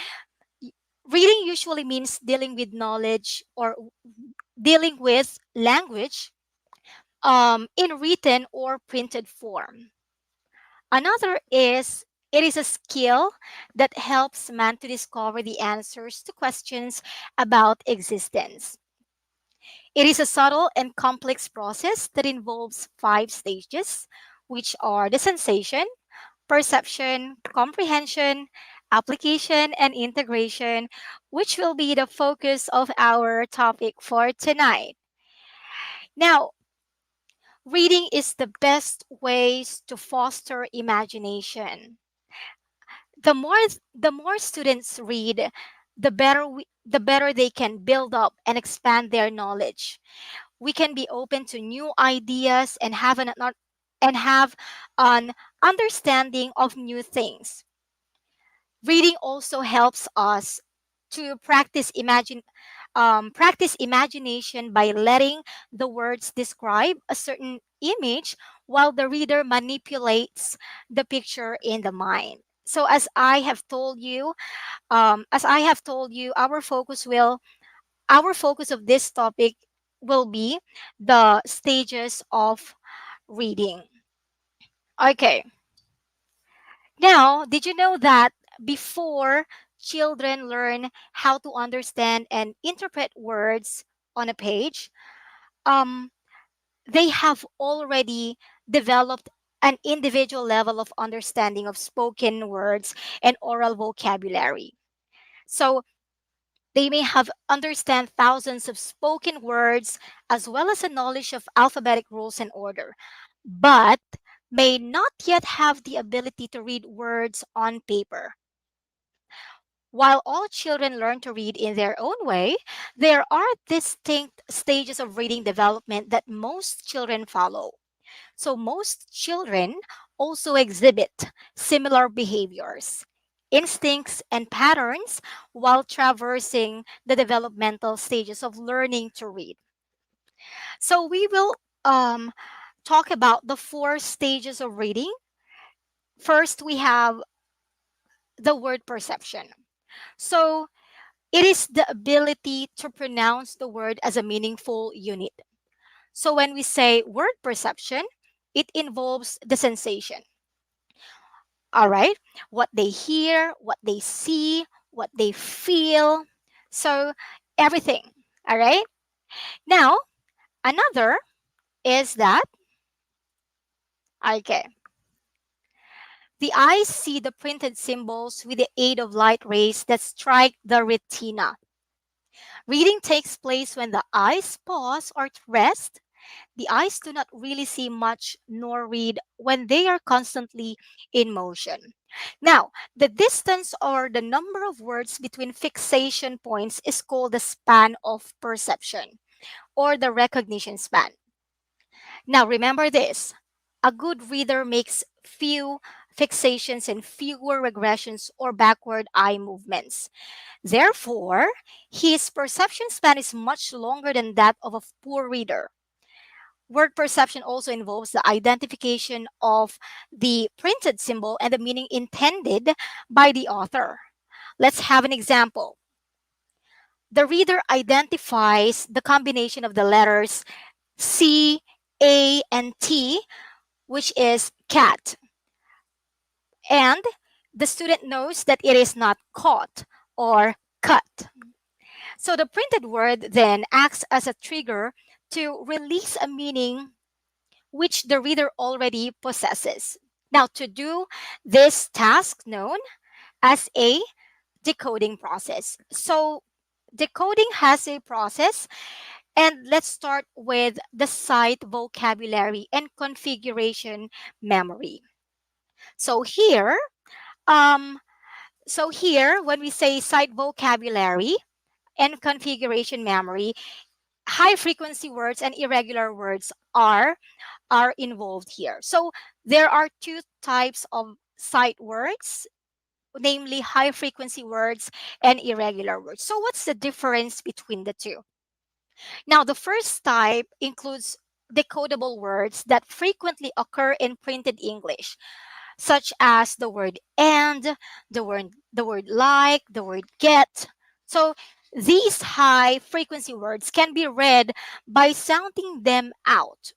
Y- Reading usually means dealing with knowledge or dealing with language in written or printed form. Another is it is a skill that helps man to discover the answers to questions about existence. It is a subtle and complex process that involves five stages, which are the sensation, perception, comprehension, application, and integration, which will be the focus of our topic for tonight. Now, reading is the best ways to foster imagination. The more students read, the better they can build up and expand their knowledge. We can be open to new ideas and have an understanding of new things. Reading also helps us to practice imagination by letting the words describe a certain image while the reader manipulates the picture in the mind. So as I have told you, our focus of this topic will be the stages of reading. Okay. Now, did you know that before children learn how to understand and interpret words on a page, um, they have already developed an individual level of understanding of spoken words and oral vocabulary. So they may have understand thousands of spoken words as well as a knowledge of alphabetic rules and order, but may not yet have the ability to read words on paper. While all children learn to read in their own way, there are distinct stages of reading development that most children follow. So, most children also exhibit similar behaviors, instincts, and patterns while traversing the developmental stages of learning to read. So, we will talk about the four stages of reading. First, we have the word perception. So, it is the ability to pronounce the word as a meaningful unit. So when we say word perception, it involves the sensation. All right? What they hear, what they see, what they feel. So everything. All right. Now, another is that, okay, the eyes see the printed symbols with the aid of light rays that strike the retina. Reading takes place when the eyes pause or rest. The eyes do not really see much nor read when they are constantly in motion. Now, the distance or the number of words between fixation points is called the span of perception or the recognition span. Now, remember this, a good reader makes few fixations and fewer regressions or backward eye movements. Therefore, his perception span is much longer than that of a poor reader. Word perception also involves the identification of the printed symbol and the meaning intended by the author. Let's have an example. The reader identifies the combination of the letters C, A, and T, which is cat, and the student knows that it is not caught or cut. So the printed word then acts as a trigger to release a meaning which the reader already possesses. Now, to do this task known as a decoding process. So, decoding has a process, and let's start with the sight vocabulary and configuration memory. So here, um, when we say sight vocabulary and configuration memory, high frequency words and irregular words are involved here. So there are two types of sight words, namely high frequency words and irregular words. So what's the difference between the two? Now, the first type includes decodable words that frequently occur in printed English, such as the word and, the word like, the word get. So these high frequency words can be read by sounding them out,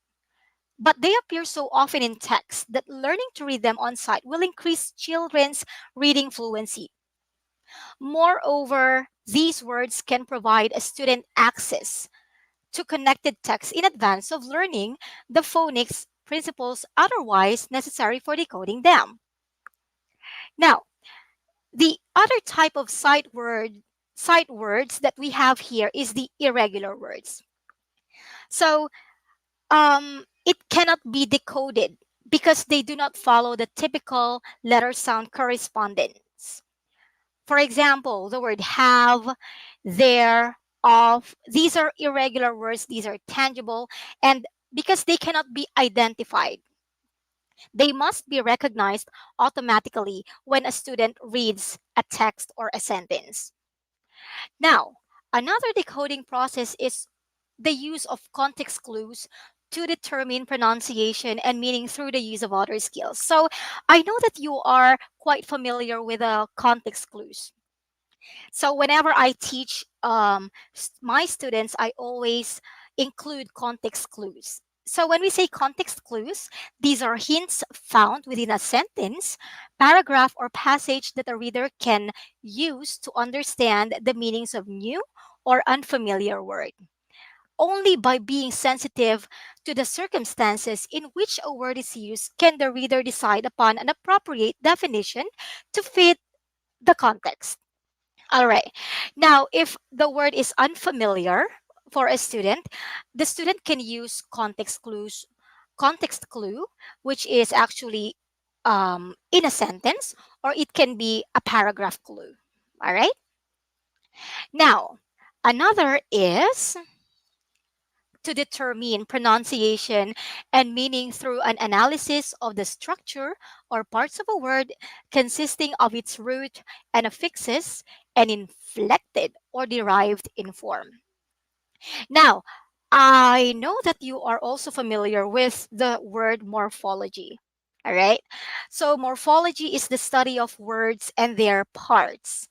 but they appear so often in text that learning to read them on sight will increase children's reading fluency. Moreover, these words can provide a student access to connected text in advance of learning the phonics principles otherwise necessary for decoding them. Now, the other type of sight words that we have here is the irregular words. So it cannot be decoded because they do not follow the typical letter sound correspondence. For example, the word have, there, of, these are irregular words, these are tangible, and because they cannot be identified, they must be recognized automatically when a student reads a text or a sentence. Now, another decoding process is the use of context clues to determine pronunciation and meaning through the use of other skills. So I know that you are quite familiar with the context clues. So whenever I teach my students, I always include context clues. So when we say context clues, these are hints found within a sentence, paragraph, or passage that a reader can use to understand the meanings of new or unfamiliar word. Only by being sensitive to the circumstances in which a word is used can the reader decide upon an appropriate definition to fit the context. All right. Now, if the word is unfamiliar for a student, the student can use context clue, which is actually in a sentence, or it can be a paragraph clue. All right. Now, another is to determine pronunciation and meaning through an analysis of the structure or parts of a word consisting of its root and affixes and inflected or derived in form. Now, I know that you are also familiar with the word morphology. All right. So, morphology is the study of words and their parts.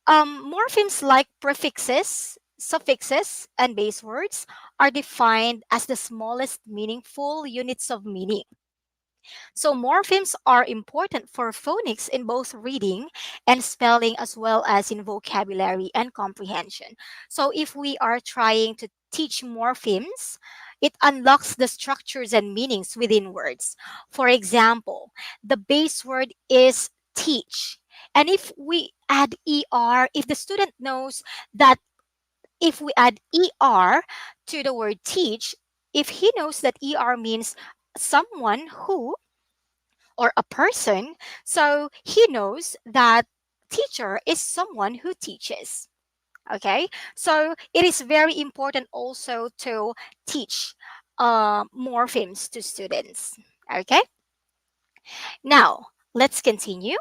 Morphemes like prefixes, suffixes, and base words are defined as the smallest meaningful units of meaning. So morphemes are important for phonics in both reading and spelling as well as in vocabulary and comprehension. So if we are trying to teach morphemes, it unlocks the structures and meanings within words. For example, the base word is teach. And if we add ER, if the student knows that if we add ER to the word teach, if he knows that ER means someone who or a person, so he knows that teacher is someone who teaches. Okay, so it is very important also to teach morphemes to students. Okay, now let's continue.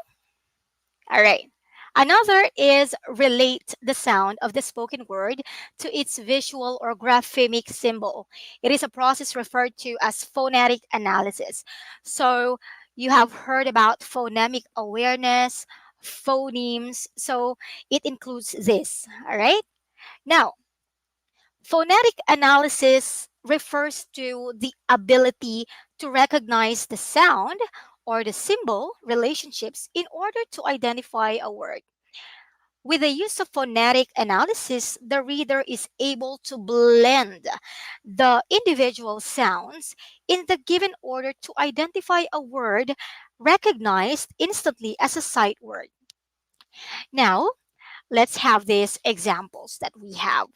All right. Another is relate the sound of the spoken word to its visual or graphemic symbol. It is a process referred to as phonetic analysis. So you have heard about phonemic awareness, phonemes. So it includes this. All right. Now, phonetic analysis refers to the ability to recognize the sound or the symbol relationships in order to identify a word. With the use of phonetic analysis, the reader is able to blend the individual sounds in the given order to identify a word recognized instantly as a sight word. Now, let's have these examples that we have.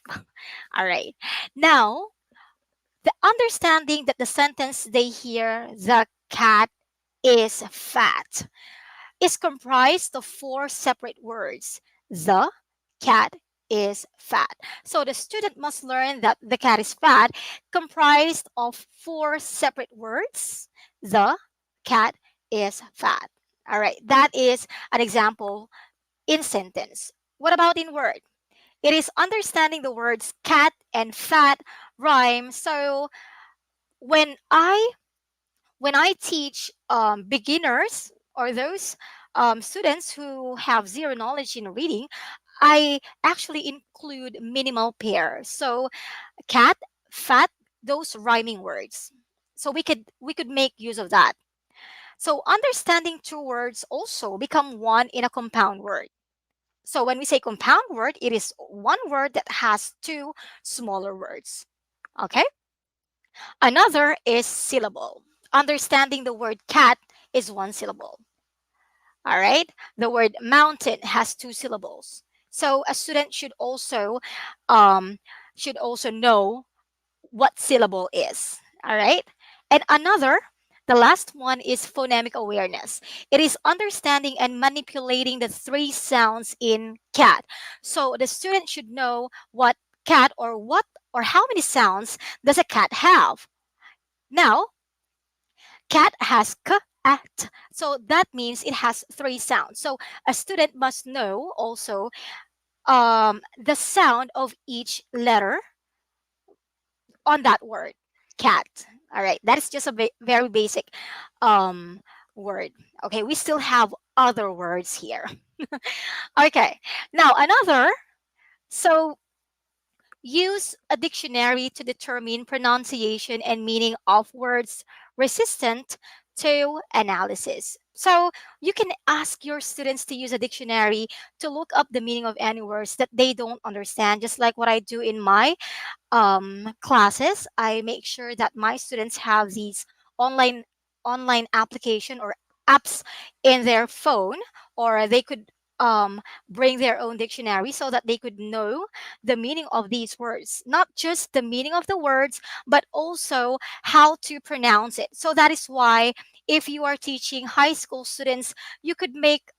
All right. Now, the understanding that the sentence they hear, the cat is fat, is comprised of four separate words. The cat is fat. So the student must learn that the cat is fat comprised of four separate words. The cat is fat. All right, that is an example in sentence. What about in word? It is understanding the words cat and fat rhyme. So when I when I teach beginners or those students who have zero knowledge in reading, I actually include minimal pairs. So cat, fat, those rhyming words. So we could make use of that. So understanding two words also become one in a compound word. So when we say compound word, it is one word that has two smaller words. Okay? Another is syllable. Understanding the word cat is one syllable. All right. The word mountain has two syllables. So a student um, should also know what syllable is. All right. And another, the last one is phonemic awareness. It is understanding and manipulating the three sounds in cat. So the student should know what or how many sounds does a cat have. Now, cat has k, at. So that means it has three sounds. So a student must know also the sound of each letter on that word, cat. All right, that is just a very basic um, word. Okay, we still have other words here. Okay, now another. So use a dictionary to determine pronunciation and meaning of words resistant to analysis. So you can ask your students to use a dictionary to look up the meaning of any words that they don't understand, just like what I do in my classes. I make sure that my students have these online online application or apps in their phone, or they could bring their own dictionary so that they could know the meaning of these words, not just the meaning of the words but also how to pronounce it. So that is why if you are teaching high school students, you could make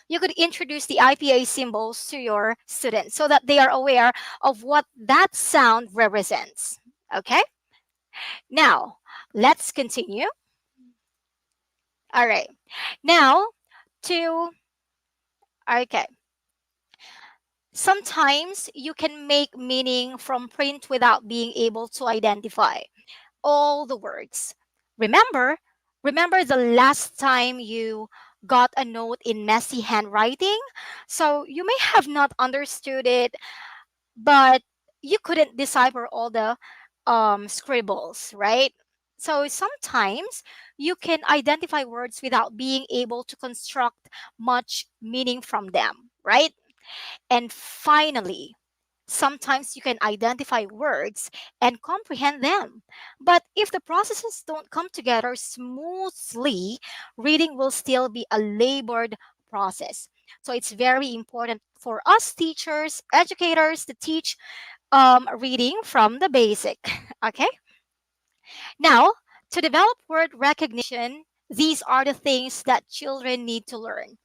you could introduce the IPA symbols to your students so that they are aware of what that sound represents. Okay? Now, let's continue. All right. Now, to, okay. Sometimes you can make meaning from print without being able to identify all the words. Remember, remember the last time you got a note in messy handwriting? So you may have not understood it, but you couldn't decipher all the scribbles, right? So sometimes you can identify words without being able to construct much meaning from them, right? And finally, sometimes you can identify words and comprehend them. But if the processes don't come together smoothly, reading will still be a labored process. So it's very important for us teachers, educators to teach reading from the basic. Okay? Now, to develop word recognition, these are the things that children need to learn.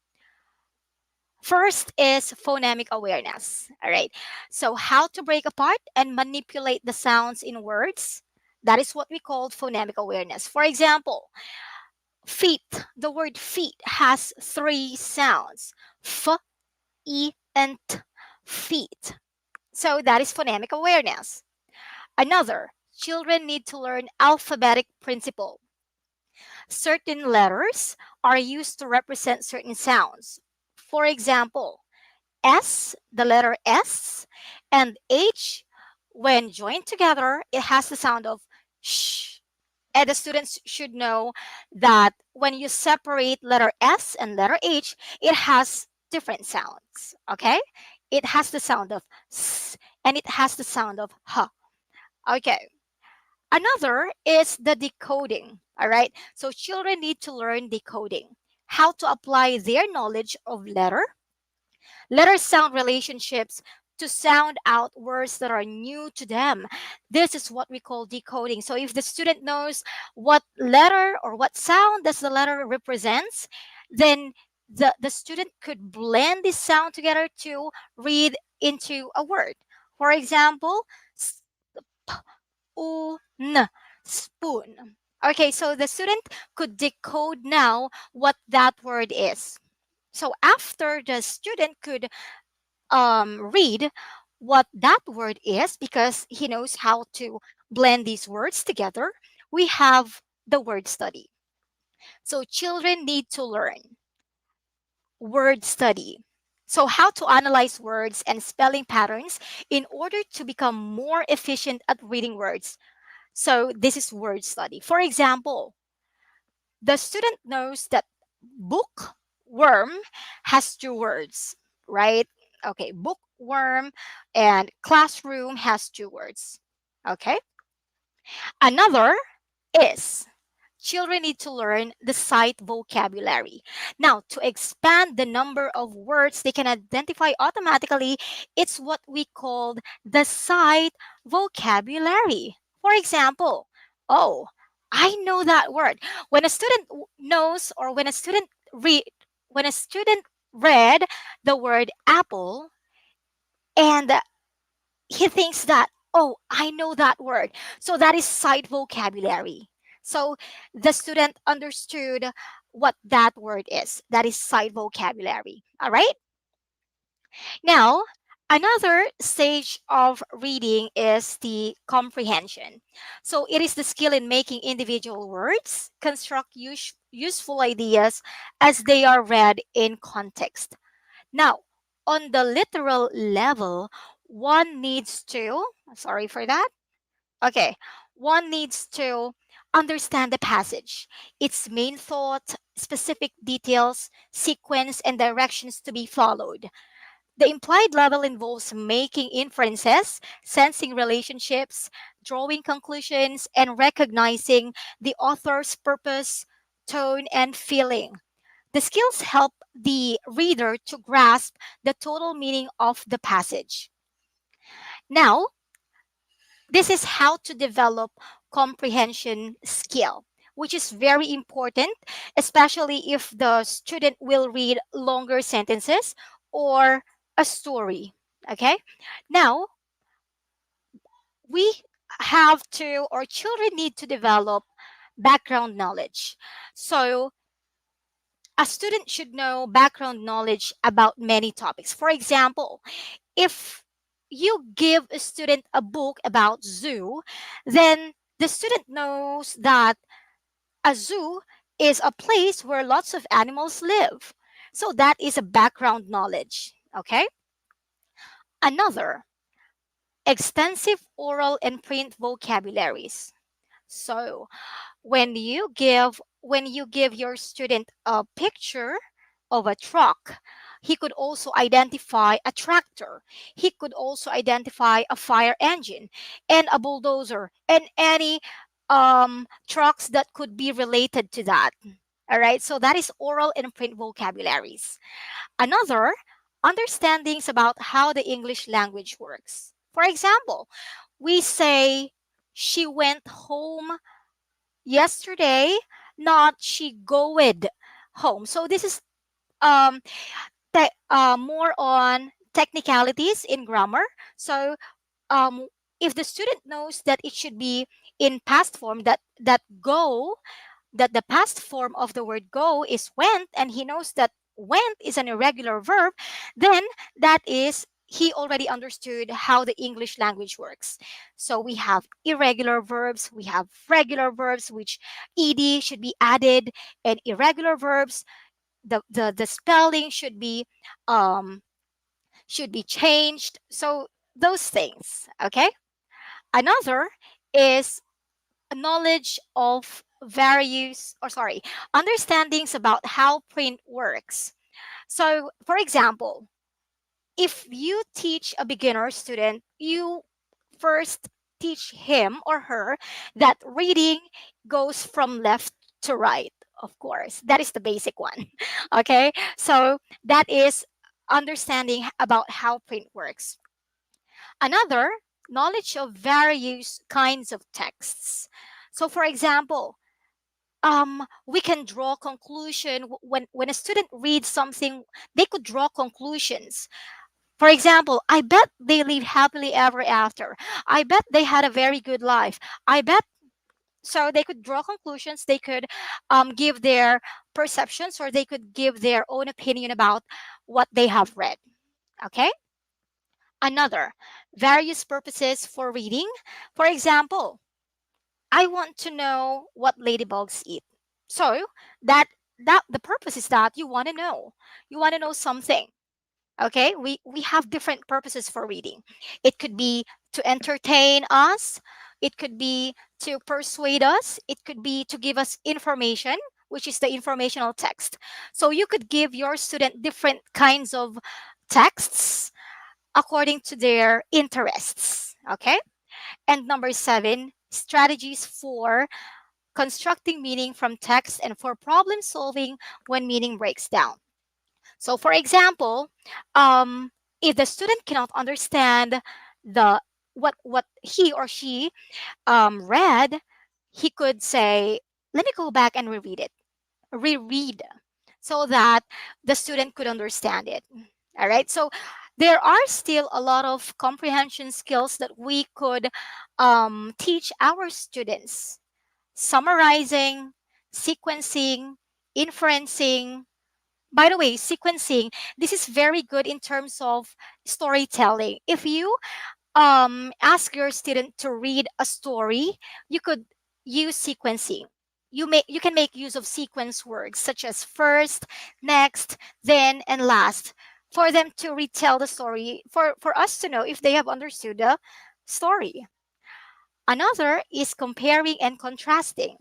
First is phonemic awareness. All right. So, how to break apart and manipulate the sounds in words. That is what we call phonemic awareness. For example, feet. The word feet has three sounds: f, e, and t. Feet. So, that is phonemic awareness. Another, children need to learn alphabetic principle. Certain letters are used to represent certain sounds. For example, S, the letter S, and H, when joined together, it has the sound of sh. And the students should know that when you separate letter S and letter H, it has different sounds. Okay? It has the sound of s and it has the sound of h. Okay. Another is the decoding. All right. So children need to learn decoding, how to apply their knowledge of letter sound relationships to sound out words that are new to them. This is what we call decoding. So if the student knows what letter or what sound does the letter represents, then the student could blend this sound together to read into a word. For example, spoon, spoon. Okay, so the student could decode now what that word is. So after the student could read what that word is because he knows how to blend these words together, we have the word study. So children need to learn word study. So, how to analyze words and spelling patterns in order to become more efficient at reading words. So, this is word study. For example, the student knows that bookworm has two words, right? Okay, bookworm and classroom has two words. Okay. Another is children need to learn the sight vocabulary. Now, to expand the number of words they can identify automatically, it's what we call the sight vocabulary. For example, oh, I know that word. When a student knows or when a student read the word apple and he thinks that, oh, I know that word. So that is sight vocabulary. So the student understood what that word is. That is sight vocabulary. All right. Now, another stage of reading is the comprehension. So it is the skill in making individual words construct useful ideas as they are read in context. Now, on the literal level, one needs to, sorry for that. Okay, one needs to understand the passage, its main thought, specific details, sequence, and directions to be followed. The implied level involves making inferences, sensing relationships, drawing conclusions, and recognizing the author's purpose, tone, and feeling. The skills help the reader to grasp the total meaning of the passage. Now, this is how to develop comprehension skill, which is very important, especially if the student will read longer sentences or a story. Okay? Now, we have to, or children need to develop background knowledge. So, a student should know background knowledge about many topics. For example, if you give a student a book about zoo, then the student knows that a zoo is a place where lots of animals live. So that is a background knowledge. Okay. Another, extensive oral and print vocabularies. So when you give your student a picture of a truck, he could also identify a tractor, he could also identify a fire engine and a bulldozer and any trucks that could be related to that. All right, so that is oral and print vocabularies. Another, understandings about how the English language works. For example, we say she went home yesterday, not she goed home. So this is um more on technicalities in grammar. So um if the student knows that it should be in past form, that the past form of the word go is went, and he knows that went is an irregular verb, then that is he already understood how the English language works. So we have irregular verbs, we have regular verbs, which ed should be added, and irregular verbs, the spelling um should be changed. So those things, okay? Another is knowledge of various, or sorry, understandings about how print works. So for example, if you teach a beginner student, you first teach him or her that reading goes from left to right. Of course, that is the basic one. Okay, so that is understanding about how print works. Another, knowledge of various kinds of texts. So for example, we can draw conclusion when a student reads something, they could draw conclusions. For example, I bet they live happily ever after, I bet they had a very good life, I bet. So they could draw conclusions, they could give their perceptions, or they could give their own opinion about what they have read. Okay. Another, various purposes for reading. For example, I want to know what ladybugs eat. So that that the purpose is that you want to know. You want to know something. Okay? We have different purposes for reading. It could be to entertain us, it could be to persuade us, it could be to give us information, which is the informational text. So you could give your student different kinds of texts according to their interests. Okay? And number 7, strategies for constructing meaning from text and for problem solving when meaning breaks down. So, for example, if the student cannot understand the what he or she read, he could say, "Let me go back and reread, so that the student could understand it." All right. So there are still a lot of comprehension skills that we could teach our students: summarizing, sequencing, inferencing. By the way, sequencing, this is very good in terms of storytelling. If you ask your student to read a story, you could use sequencing. You can make use of sequence words such as first, next, then, and last, for them to retell the story, for us to know if they have understood the story. Another is comparing and contrasting,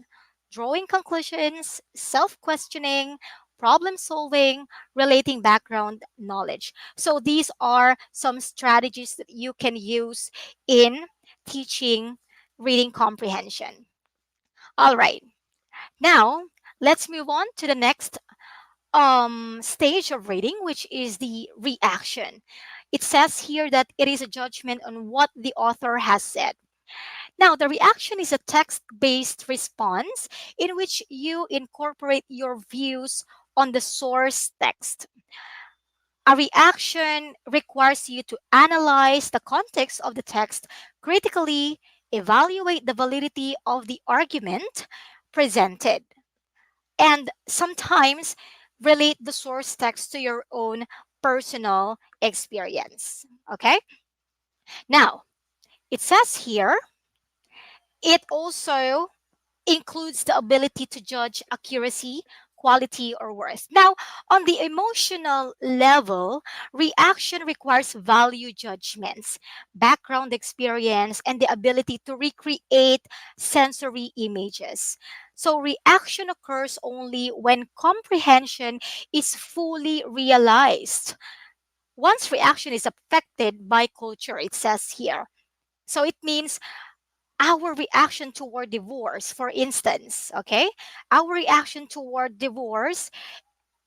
drawing conclusions, self questioning, problem solving, relating background knowledge. So these are some strategies that you can use in teaching reading comprehension. All right. Now, let's move on to the next stage of reading, which is the reaction. It says here that it is a judgment on what the author has said. Now, the reaction is a text based response in which you incorporate your views on the source text. A reaction requires you to analyze the context of the text critically, evaluate the validity of the argument presented, and sometimes relate the source text to your own personal experience. Okay? Now, it says here, it also includes the ability to judge accuracy, quality or worth. Now, on the emotional level, reaction requires value judgments, background experience, and the ability to recreate sensory images. So, reaction occurs only when comprehension is fully realized. Once reaction is affected by culture, it says here. So, it means our reaction toward divorce, for instance, okay? Our reaction toward divorce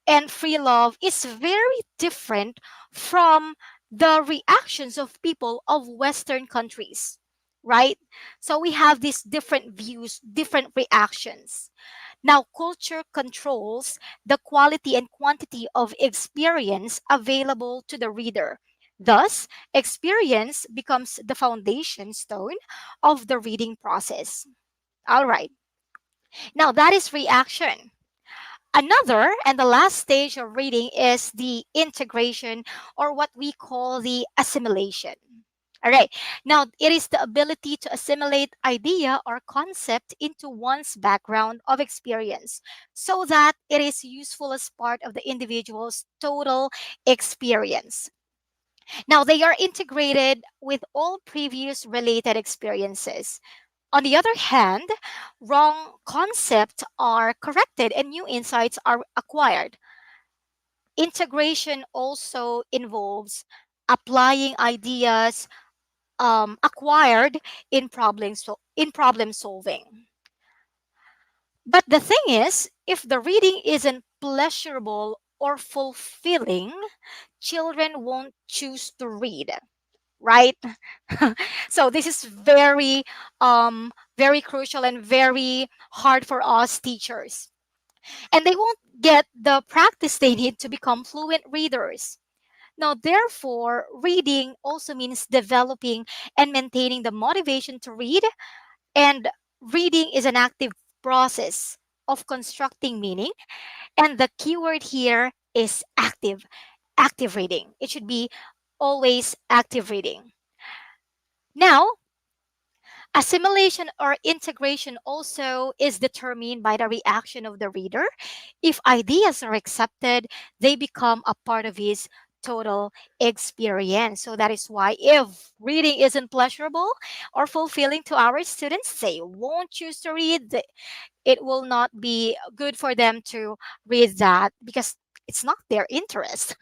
and free love is very different from the reactions of people of Western countries, right? So we have these different views, different reactions. Now, culture controls the quality and quantity of experience available to the reader. Thus, experience becomes the foundation stone of the reading process. All right. Now, that is reaction. Another and the last stage of reading is the integration, or what we call the assimilation. All right. Now, it is the ability to assimilate idea or concept into one's background of experience so that it is useful as part of the individual's total experience. Now, they are integrated with all previous related experiences. On the other hand, wrong concepts are corrected and new insights are acquired. Integration also involves applying ideas acquired in problem solving. But the thing is, if the reading isn't pleasurable or fulfilling, children won't choose to read, right? So this is very crucial and very hard for us teachers. And they won't get the practice they need to become fluent readers. Now, therefore, reading also means developing and maintaining the motivation to read, and reading is an active process of constructing meaning. And the keyword here is active reading. It should be always active reading. Now, assimilation or integration also is determined by the reaction of the reader. If ideas are accepted, they become a part of his total experience. So that is why if reading isn't pleasurable or fulfilling to our students, they won't choose to read. It will not be good for them to read that because it's not their interest.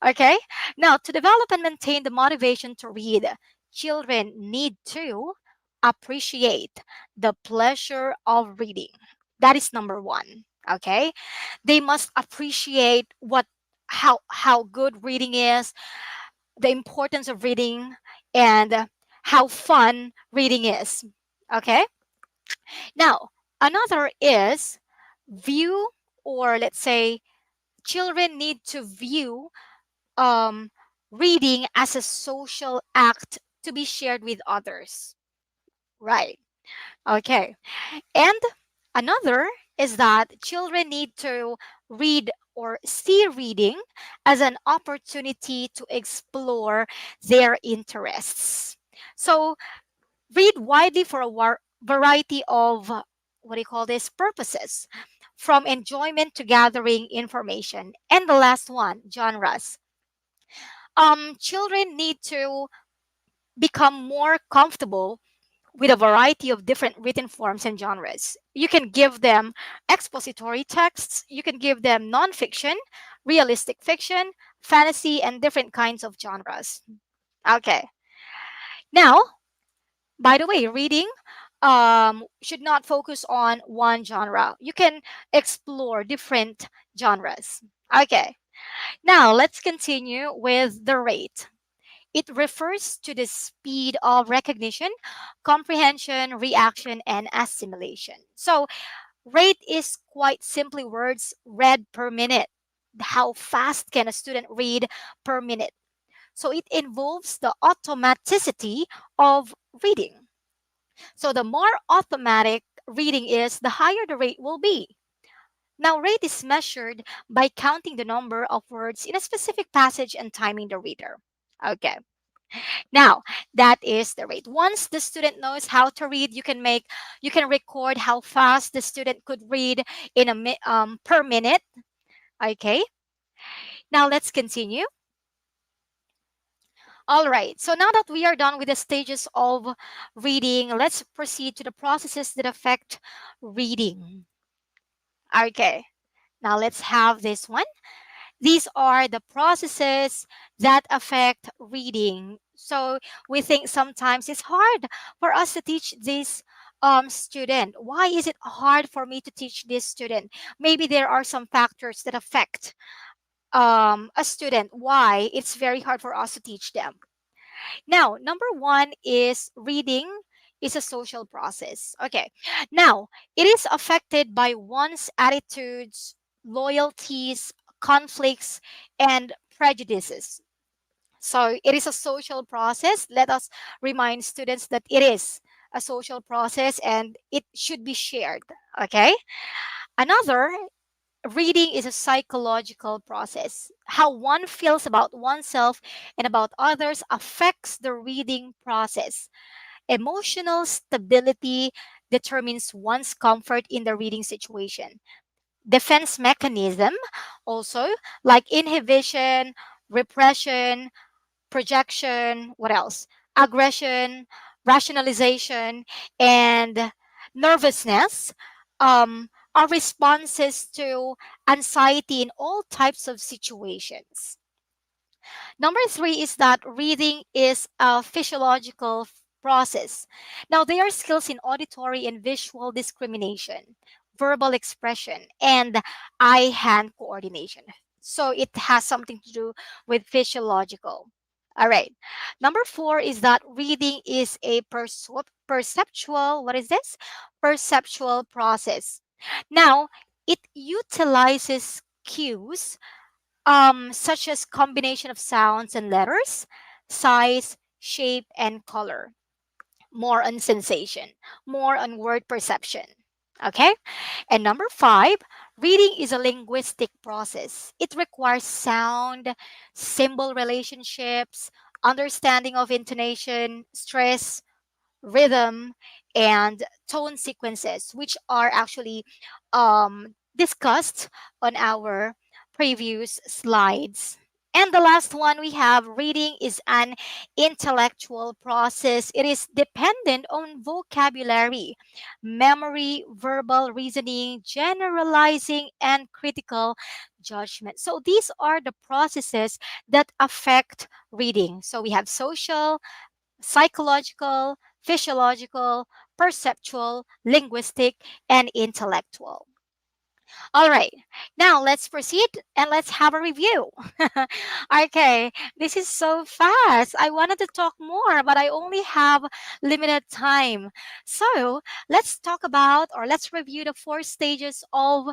Okay? Now, to develop and maintain the motivation to read, children need to appreciate the pleasure of reading. That is number one. Okay? They must appreciate how good reading is, the importance of reading, and how fun reading is. Okay? Now, another is view, or let's say children need to view um, reading as a social act to be shared with others. Right. Okay. And another is that children need to read or see reading as an opportunity to explore their interests. So read widely for a variety of what do you call this purposes, from enjoyment to gathering information. And the last one, genres. Children need to become more comfortable with a variety of different written forms and genres. You can give them expository texts, you can give them nonfiction, realistic fiction, fantasy, and different kinds of genres. Okay. Now, by the way, reading should not focus on one genre. You can explore different genres. Okay. Now, let's continue with the rate. It refers to the speed of recognition, comprehension, reaction, and assimilation. So, rate is quite simply words read per minute. How fast can a student read per minute? So, it involves the automaticity of reading. So, the more automatic reading is, the higher the rate will be. Now, rate is measured by counting the number of words in a specific passage and timing the reader. Okay. Now, that is the rate. Once the student knows how to read, you can record how fast the student could read in per minute. Okay. Now let's continue. All right. So now that we are done with the stages of reading, let's proceed to the processes that affect reading. Okay. Now let's have this one. These are the processes that affect reading. So we think sometimes it's hard for us to teach this student. Why is it hard for me to teach this student? Maybe there are some factors that affect a student. Why it's very hard for us to teach them. Now, number one is reading is a social process. Okay. Now, it is affected by one's attitudes, loyalties, conflicts, and prejudices. So, it is a social process. Let us remind students that it is a social process and it should be shared. Okay. Another, reading is a psychological process. How one feels about oneself and about others affects the reading process. Emotional stability determines one's comfort in the reading situation. Defense mechanism, also, like inhibition, repression, projection, what else? Aggression, rationalization, and nervousness are responses to anxiety in all types of situations. Number three is that reading is a physiological process. Now, they are skills in auditory and visual discrimination, verbal expression, and eye hand coordination. So, it has something to do with physiological. All right. Number four is that reading is a perceptual, what is this? Perceptual process. Now, it utilizes cues such as combination of sounds and letters, size, shape, and color. More on sensation, more on word perception. Okay? And number five, reading is a linguistic process. It requires sound, symbol relationships, understanding of intonation, stress, rhythm, and tone sequences, which are actually discussed on our previous slides. And the last one we have, reading is an intellectual process. It is dependent on vocabulary, memory, verbal reasoning, generalizing, and critical judgment. So these are the processes that affect reading. So we have social, psychological, physiological, perceptual, linguistic, and intellectual. All right, now let's proceed and let's have a review. Okay, this is so fast. I wanted to talk more, but I only have limited time. So let's talk about or let's review the four stages of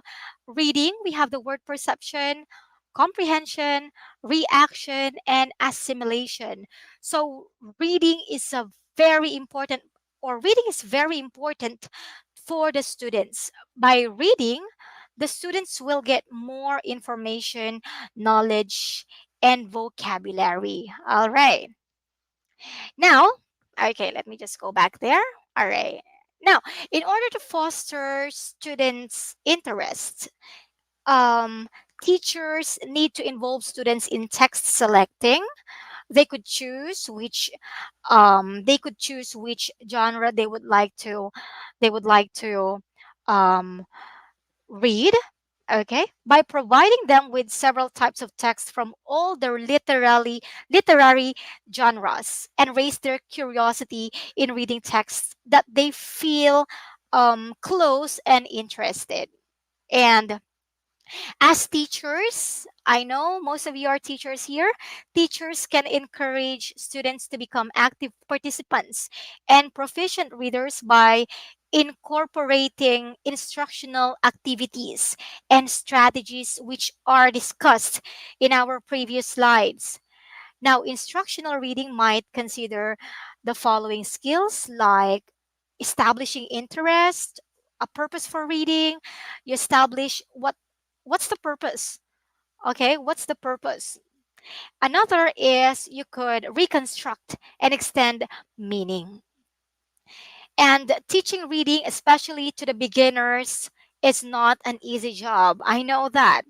reading. We have the word perception, comprehension, reaction, and assimilation. So reading is a very important reading is very important for the students. By reading, the students will get more information, knowledge, and vocabulary. All right. Now, okay, let me just go back there. All right. Now, in order to foster students' interest, um, teachers need to involve students in text selecting. They could choose which genre they would like to um, read. Okay, by providing them with several types of text from all their literary genres and raise their curiosity in reading texts that they feel close and interested. And as teachers, I know most of you are teachers here. Teachers can encourage students to become active participants and proficient readers by incorporating instructional activities and strategies which are discussed in our previous slides. Now, instructional reading might consider the following skills like establishing interest, a purpose for reading. You establish what's the purpose? Okay, what's the purpose? Another is you could reconstruct and extend meaning. And teaching reading, especially to the beginners, is not an easy job. I know that.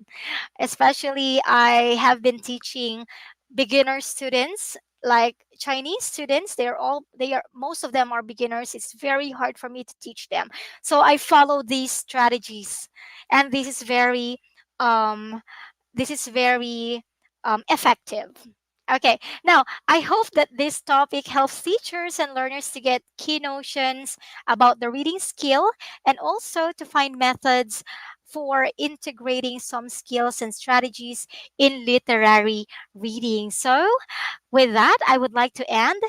Especially, I have been teaching beginner students like Chinese students. They are most of them are beginners. It's very hard for me to teach them. So I follow these strategies, and um this is very effective. Okay, now I hope that this topic helps teachers and learners to get key notions about the reading skill and also to find methods for integrating some skills and strategies in literary reading. So, with that, I would like to end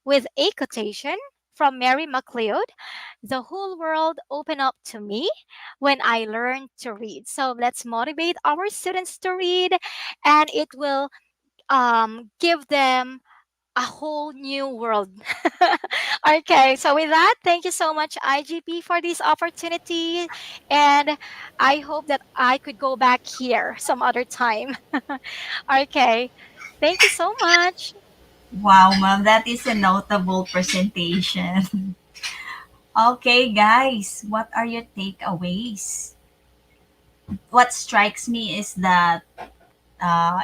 with a quotation from Mary MacLeod. The whole world opened up to me when I learned to read. So let's motivate our students to read, and it will give them a whole new world. Okay, so with that, thank you so much, IGP, for this opportunity. And I hope that I could go back here some other time. Okay, thank you so much. Wow, ma'am, that is a notable presentation. Okay, guys, what are your takeaways? What strikes me is that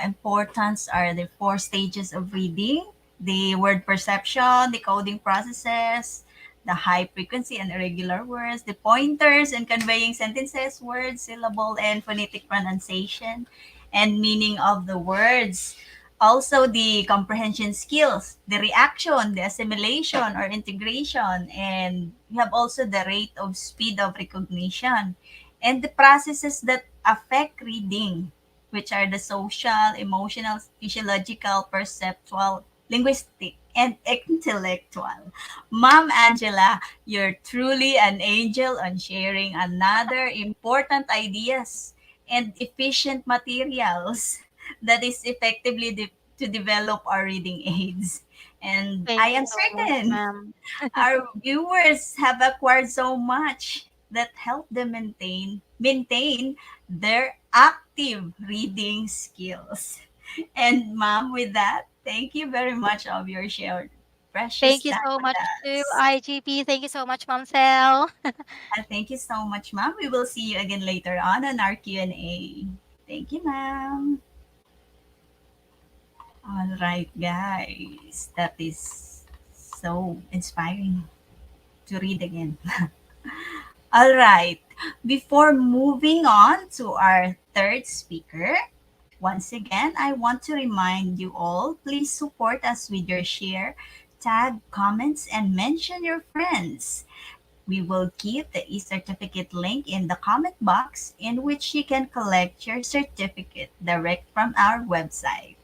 importance are the four stages of reading: the word perception, the coding processes, the high frequency and irregular words, the pointers and conveying sentences, words, syllable, and phonetic pronunciation, and meaning of the words. Also, the comprehension skills, the reaction, the assimilation or integration, and we have also the rate of speed of recognition, and the processes that affect reading, which are the social, emotional, physiological, perceptual, linguistic, and intellectual. Ma'am Angela, you're truly an angel on sharing another important ideas and efficient materials that is effectively to develop our reading aids. And Thank I you am so much, certain ma'am. our viewers have acquired so much that help them maintain their active reading skills. And mom, with that, thank you very much of your shared precious Thank you time so with much to us. IGP. Thank you so much, Mom Sel. And thank you so much, ma'am. We will see you again later on our Q&A. Thank you, ma'am. All right, guys. That is so inspiring to read again. All right. Before moving on to our third speaker, once again, I want to remind you all, please support us with your share, tag, comments, and mention your friends. We will keep the e-certificate link in the comment box in which you can collect your certificate direct from our website,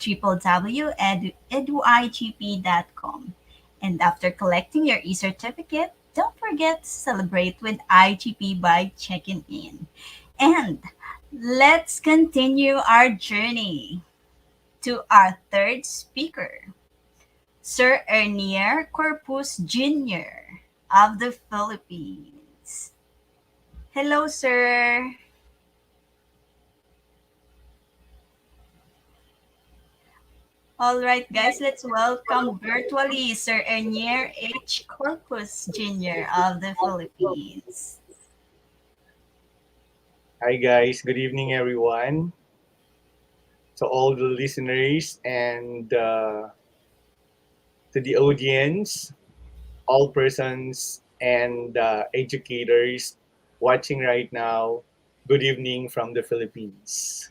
www.eduigp.com. And after collecting your e-certificate, don't forget to celebrate with IGP by checking in. And let's continue our journey to our third speaker, Sir Ernier Corpus Jr. of the Philippines. Hello, sir. All right, guys, let's welcome virtually Sir Ernier H. Corpus Jr. of the Philippines. Hi guys, good evening everyone. To all the listeners and to the audience, all persons and educators watching right now. Good evening from the Philippines.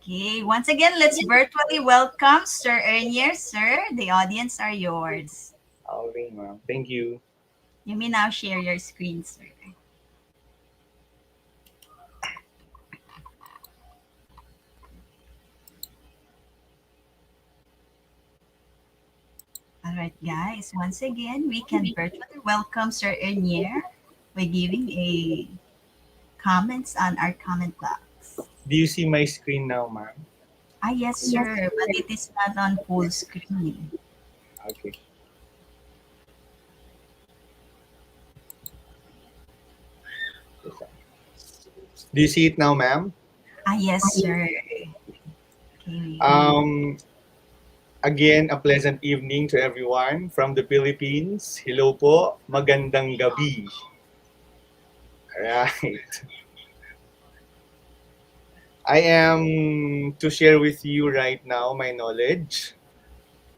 Okay, once again, let's virtually welcome Sir Ernier. Sir, the audience are yours. Okay, ma'am. Thank you. You may now share your screen, sir. All right, guys. Once again, we can virtually welcome Sir Ernier by giving a comments on our comment box. Do you see my screen now, ma'am? Ah, yes, sir, but it is not on full screen. Okay. Do you see it now, ma'am? Ah, yes, sir. Okay. Um, Again, a pleasant evening to everyone from the Philippines. Hello po, magandang gabi. Right. I am to share with you right now my knowledge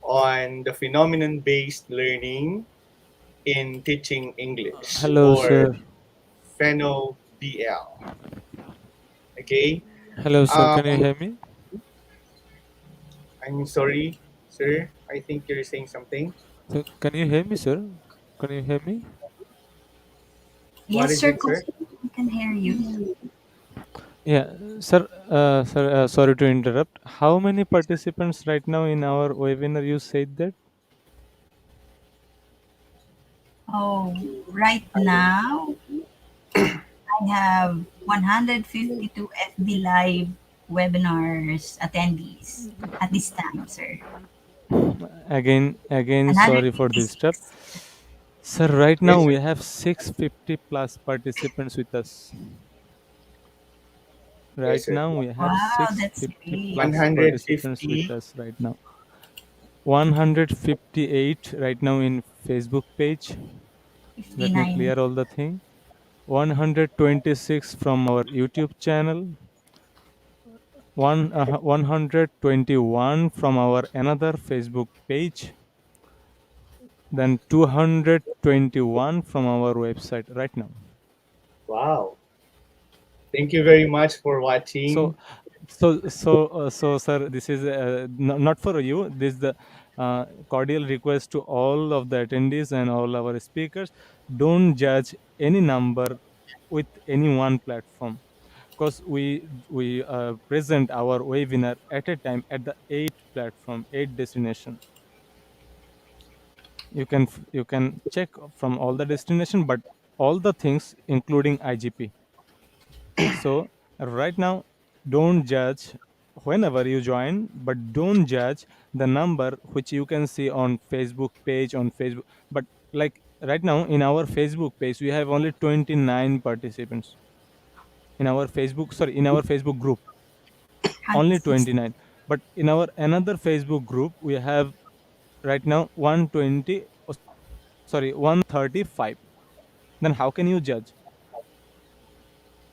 on the phenomenon-based learning in teaching English Hello, or sir. Pheno BL. Okay. Hello, sir. Um, Can you hear me? I'm sorry, sir. I think you're saying something. So, can you hear me, sir? Can you hear me? What Yes, is sir. it, sir? I can hear you. Yeah, sir. Sir, sorry to interrupt. How many participants right now in our webinar? You said that. Oh, right now I have 152 FB Live webinars attendees at this time, sir. Again, sorry for this step, 156. sir. Right Yes, now sir. we have 650 plus participants with us. Yes, Right sir. now we have Wow, that's 650 great. plus participants with 150. us right now. 158 right now in Facebook page. Let me 59. clear all the thing. 126 from our YouTube channel, 121 from our another Facebook page, then 221 from our website right now. Wow. Thank you very much for So, watching. so, sir, this is not for you. This is the cordial request to all of the attendees and all our speakers. Don't judge any number with any one platform, because we present our webinar at a time at the 8 platform, 8 destination. You can check from all the destination, but all the things including IGP. So right now, don't judge whenever you join, but don't judge the number which you can see on Facebook page on Facebook. But like right now in our Facebook page, we have only 29 participants in our Facebook. Sorry, in our Facebook group, only 160. 29. But in our another Facebook group, we have right now 120. Oh, sorry, 135. Then how can you judge?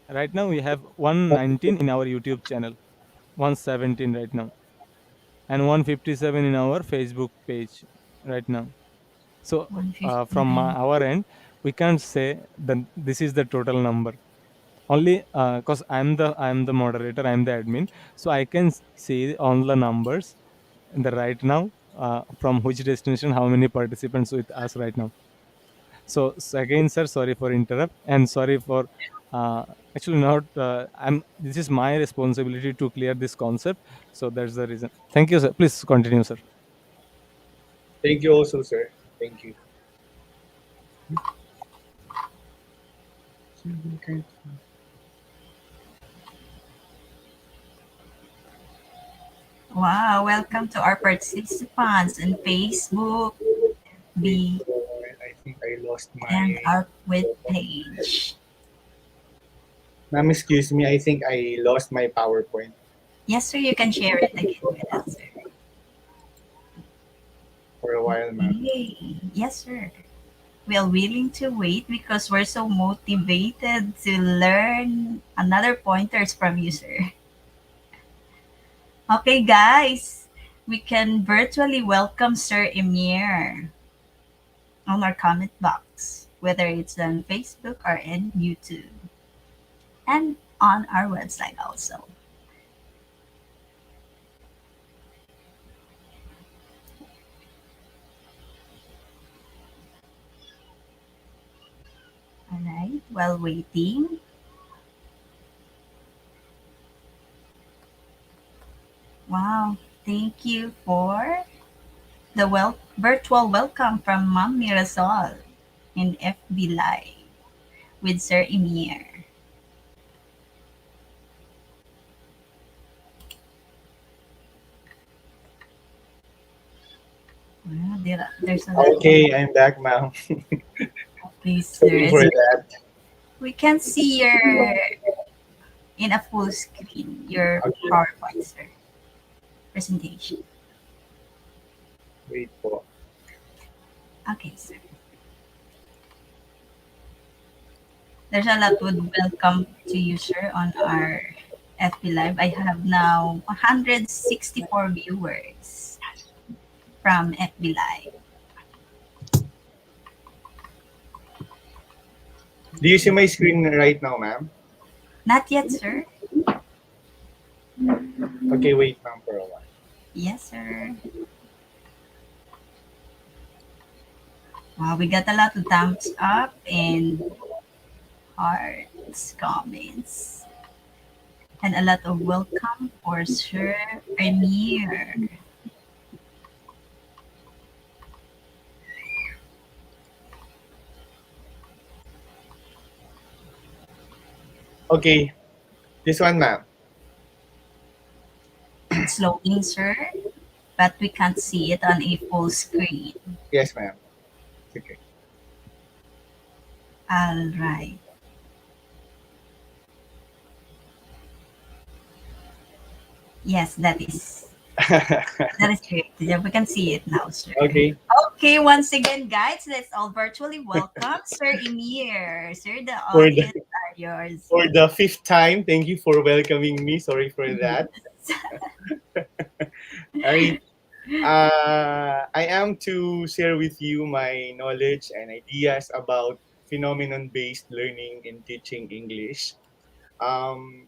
Right now we have 119 in our YouTube channel, 117 right now, and 157 in our Facebook page right now. So from 159. our end, we can't say that this is the total number. Only because I'm the moderator, I'm the admin, so I can see all the numbers in the right now, from which destination, how many participants with us right now. So again, sir, sorry for interrupt and sorry for uh, actually not. I'm. This is my responsibility to clear this concept. So that's the reason. Thank you, sir. Please continue, sir. Thank you also, sir. Thank you. Wow, welcome to our participants in Facebook, Wait B, for, I think I lost and my. our web page. Ma'am, excuse me. I think I lost my PowerPoint Yes, sir, you can share it again with us, sir. for a while, ma'am. Okay. Yes, sir. We are willing to wait because we're so motivated to learn another pointers from you, sir. Okay, guys, we can virtually welcome Sir Emir on our comment box, whether it's on Facebook or in YouTube, and on our website also. All right, while waiting, wow, thank you for the virtual welcome from Mom Mirasol in FB Live with Sir Emir. Wow, there's a lot of Okay, I'm back, ma'am. please, Sorry sir. for that. We can see your in a full screen your Okay. PowerPoint, sir. presentation. Wait po. Okay, sir. There's a lot would welcome to you, sir, on our FB Live. I have now 164 viewers from FB Live. Do you see my screen right now, ma'am? Not yet, sir. Okay, wait, ma'am, for a while. Yes, sir. Wow, we got a lot of thumbs up and hearts, comments, and a lot of welcome for Sir Premier. Okay, this one, ma'am. It's loading, sir, but we can't see it on a full screen. Yes, ma'am. Okay. All right. Yes, that is great. Yeah, we can see it now, sir. Okay. Okay, once again, guys, let's all virtually welcome Sir Emir. Sir, the For the audience are yours. for the fifth time, thank you for welcoming me. Sorry for that. Yes. All right. I am to share with you my knowledge and ideas about phenomenon-based learning in teaching English. Um,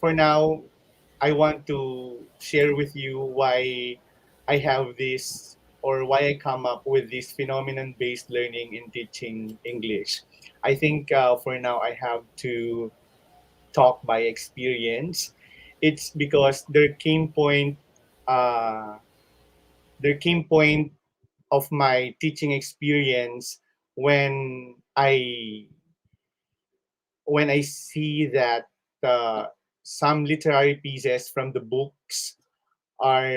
for now, I want to share with you why I have this or why I come up with this phenomenon-based learning in teaching English. I think for now I have to talk by experience. It's because uh, there came point of my teaching experience when I see that uh, some literary pieces from the books are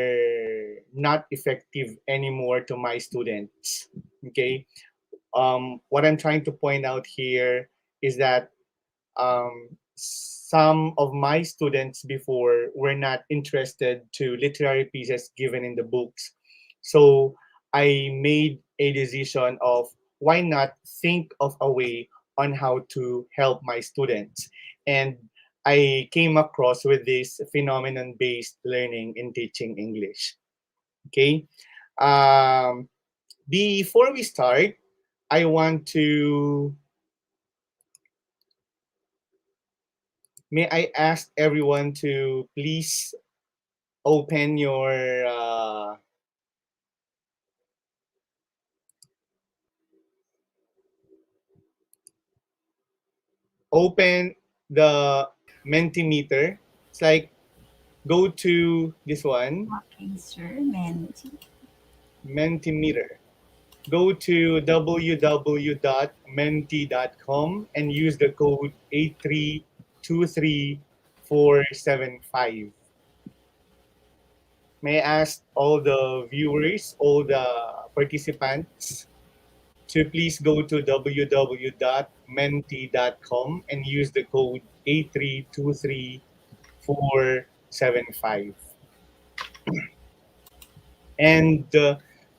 not effective anymore to my students. Okay, what I'm trying to point out here is that some of my students before were not interested to literary pieces given in the books. So I made a decision of why not think of a way on how to help my students. And I came across with this phenomenon based learning in teaching English. Okay. Um, Before we start, I want to may I ask everyone to please open your open the Mentimeter. It's like go to this one, Okay, sir. Menti. Mentimeter. Go to www.menti.com and use the code 8323475. May I ask all the viewers, all the participants to please go to www.menti.com and use the code 8323475. And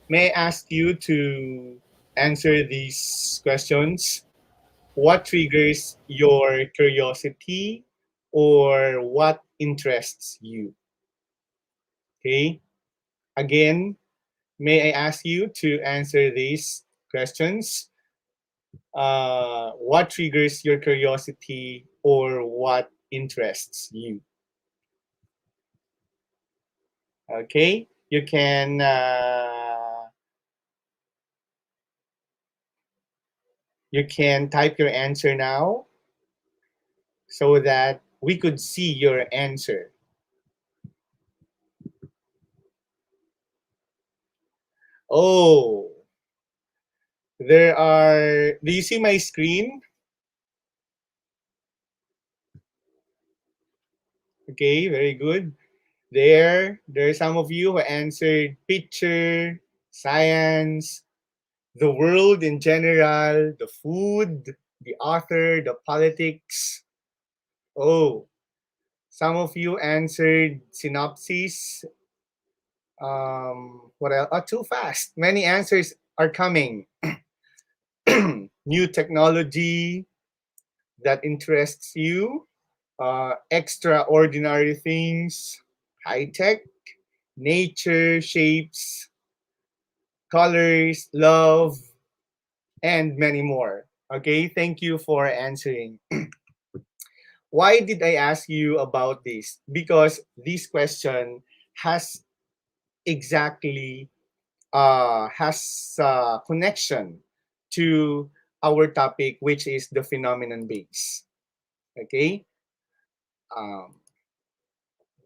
may I ask you to answer these questions? What triggers your curiosity or what interests you? Okay. Again, may I ask you to answer these questions? What triggers your curiosity or what interests you? Okay, you can type your answer now so that we could see your answer. Oh, there are. Do you see my screen? Okay, very good. There are some of you who answered picture, science, the world in general, the food, the author, the politics. Oh, some of you answered synopsis, What else? Oh, too fast. Many answers are coming. New technology that interests you, extraordinary things, high tech, nature, shapes, colors, love, and many more. Okay, thank you for answering. Why did I ask you about this? Because this question has exactly has connection to our topic, which is the phenomenon base. Okay, um,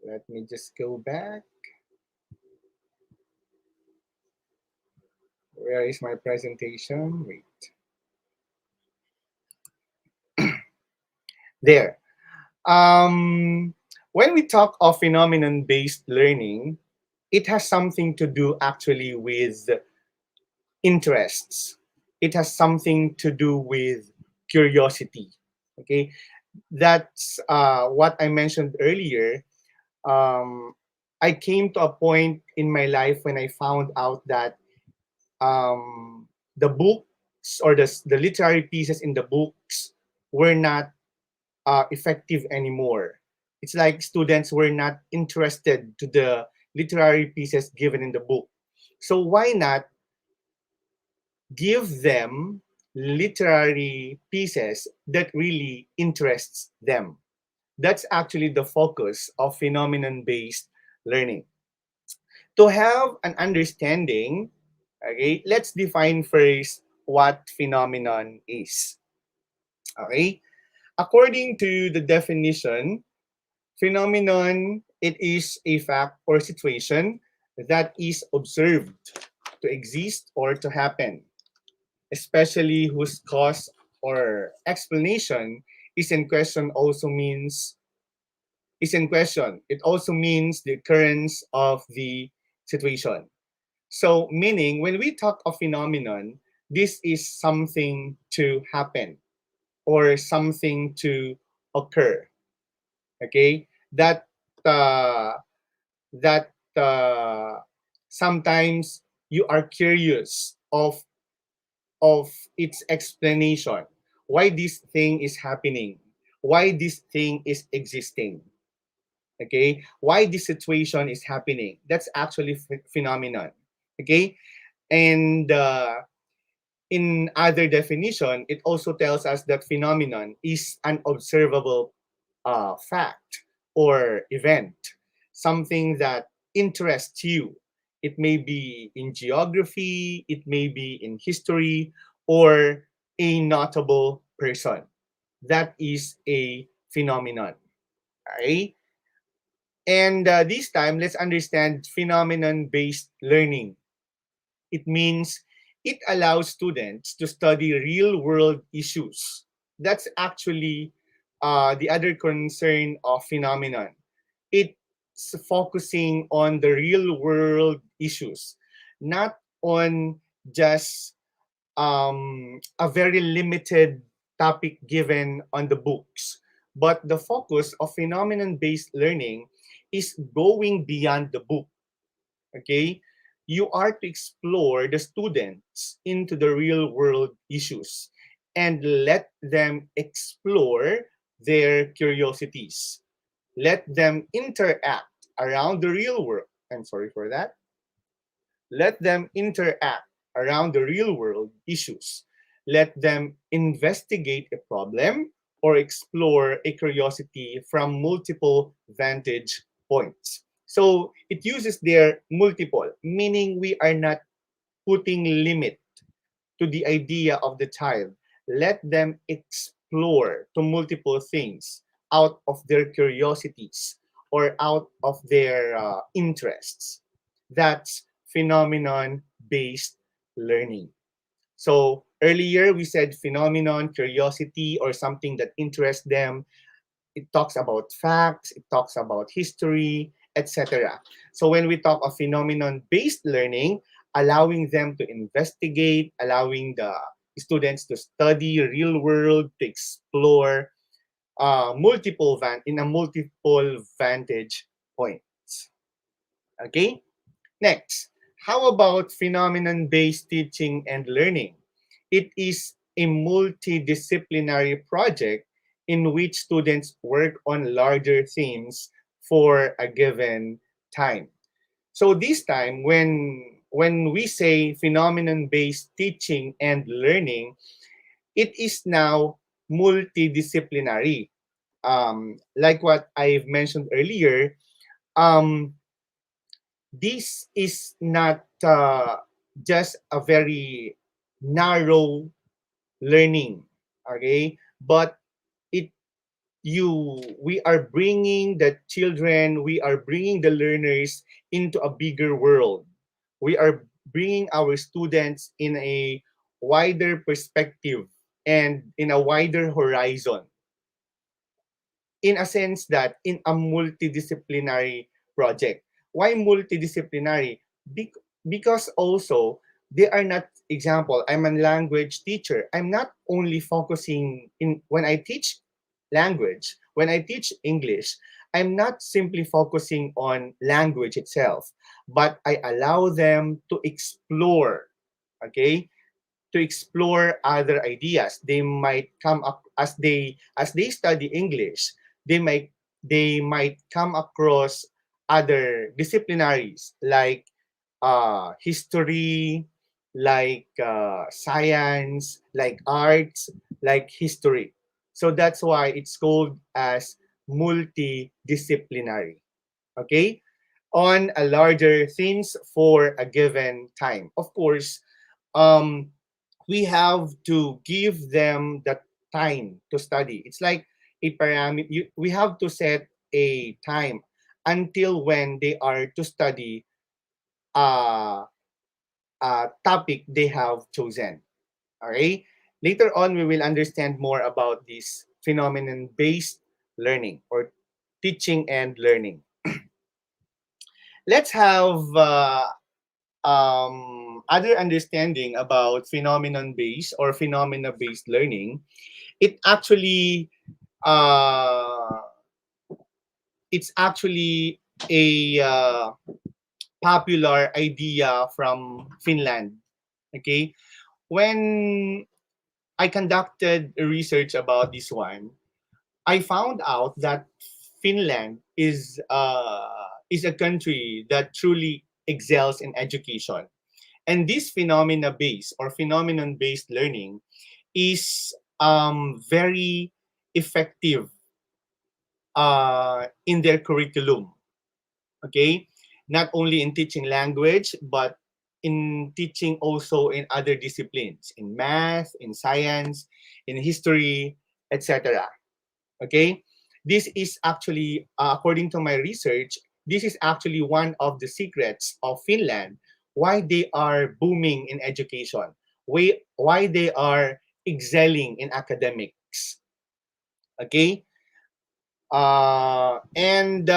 let me just go back. Where is my presentation? Wait, there. Um, when we talk of phenomenon based learning, it has something to do actually with interests. It has something to do with curiosity. Okay, that's what I mentioned earlier. Um, I came to a point in my life when I found out that the books or the literary pieces in the books were not effective anymore. It's like students were not interested to the literary pieces given in the book. So why not give them literary pieces that really interests them? That's actually the focus of phenomenon-based learning. To have an understanding, okay, let's define first what phenomenon is. Okay? According to the definition, phenomenon, it is a fact or situation that is observed to exist or to happen, especially whose cause or explanation is in question also means is in question. It also means the occurrence of the situation. So meaning when we talk of phenomenon, this is something to happen or something to occur. Okay? Uh, that sometimes you are curious of its explanation, why this thing is happening, why this thing is existing, okay, why this situation is happening. That's actually phenomenon. Okay, and in other definition, it also tells us that phenomenon is an observable fact or event, something that interests you. It may be in geography, it may be in history, or a notable person. That is a phenomenon. Okay? And this time, let's understand phenomenon based learning. It means it allows students to study real world issues. That's actually the other concern of phenomenon. It's focusing on the real world issues, not on just a very limited topic given on the books. But the focus of phenomenon based learning is going beyond the book. Okay, you are to explore the students into the real world issues and let them explore their curiosities, let them interact around the real world. I'm sorry for that. Let them interact around the real world issues. Let them investigate a problem or explore a curiosity from multiple vantage points. So it uses their multiple, meaning we are not putting limit to the idea of the child. Let them explore to multiple things out of their curiosities or out of their interests. That's phenomenon based learning. So earlier we said phenomenon, curiosity, or something that interests them. It talks about facts, it talks about history, etc. So when we talk of phenomenon-based learning, allowing them to investigate, allowing the students to study real world, to explore in a multiple vantage points. Okay? Next, how about phenomenon-based teaching and learning? It is a multidisciplinary project in which students work on larger themes for a given time. So this time, when we say phenomenon-based teaching and learning, it is now multidisciplinary. Like what I've mentioned earlier, um, this is not just a very narrow learning, okay? But it we are bringing the children, we are bringing the learners into a bigger world. We are bringing our students in a wider perspective and in a wider horizon, in a sense that in a multidisciplinary project. Why multidisciplinary? Because also they are not, example, I'm a language teacher. I'm not only focusing in when I teach language, when I teach English, I'm not simply focusing on language itself, but I allow them to explore, okay? To explore other ideas. They might come up as they study English, they might come across other disciplinaries like history, like science, like arts, like history. So that's why it's called as multidisciplinary. Okay? On a larger themes for a given time. Of course, um, we have to give them the time to study. It's like a parameter. We have to set a time until when they are to study uh, a topic they have chosen. Okay? Later on, we will understand more about this phenomenon-based learning or teaching and learning. Let's have other understanding about phenomenon-based or phenomena-based learning. It actually uh, it's actually a popular idea from Finland. Okay, when I conducted research about this one, I found out that Finland is a country that truly excels in education. And this phenomena based or phenomenon based learning is very effective in their curriculum. Okay, not only in teaching language, but in teaching also in other disciplines, in math, in science, in history, etc. Okay, this is actually, according to my research, this is actually one of the secrets of Finland, why they are booming in education, why they are excelling in academics. Okay, and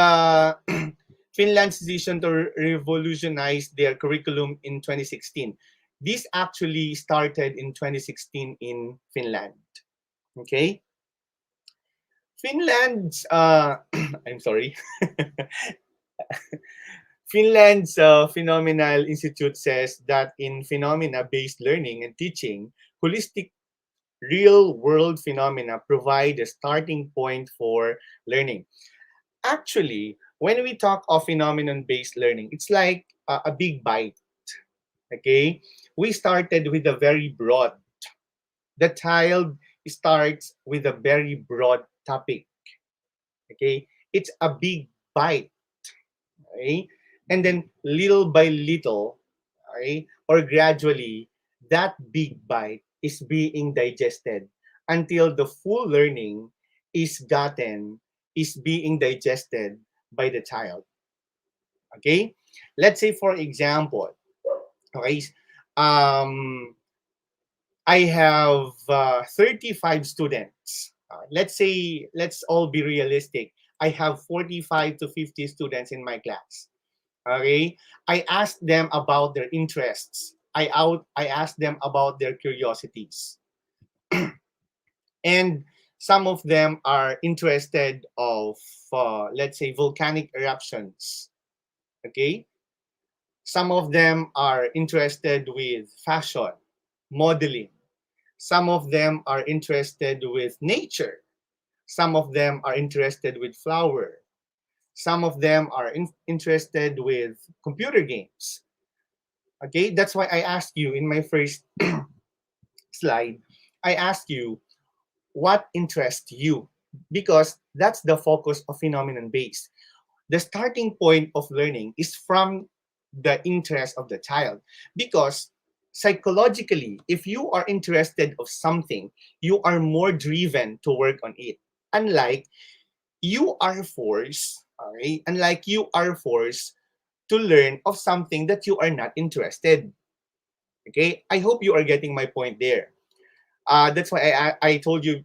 Finland's decision to revolutionize their curriculum in 2016. This actually started in 2016 in Finland. Okay, Finland's I'm sorry. Finland's Phenomenal Institute says that in phenomena-based learning and teaching, holistic real-world phenomena provide a starting point for learning. Actually, when we talk of phenomenon-based learning, it's like a big bite. Okay, we started with a very broad. The child starts with a very broad topic. Okay, it's a big bite. Okay, and then little by little, okay, or gradually, that big bite is being digested until the full learning is being digested by the child. Okay, let's say for example, okay, um, I have 35 students. Let's say, let's all be realistic. I have 45 to 50 students in my class. Okay, I ask them about their interests. I ask them about their curiosities, and some of them are interested of let's say volcanic eruptions. Okay, Some of them are interested with fashion, modeling. Some of them are interested with nature. Some of them are interested with flower. Some of them are interested with computer games. Okay, that's why I asked you in my first slide, I asked you what interests you, because that's the focus of phenomenon based. The starting point of learning is from the interest of the child, because psychologically, if you are interested of something, you are more driven to work on it, unlike you are forced to learn of something that you are not interested. Okay, I hope you are getting my point there. That's why I told you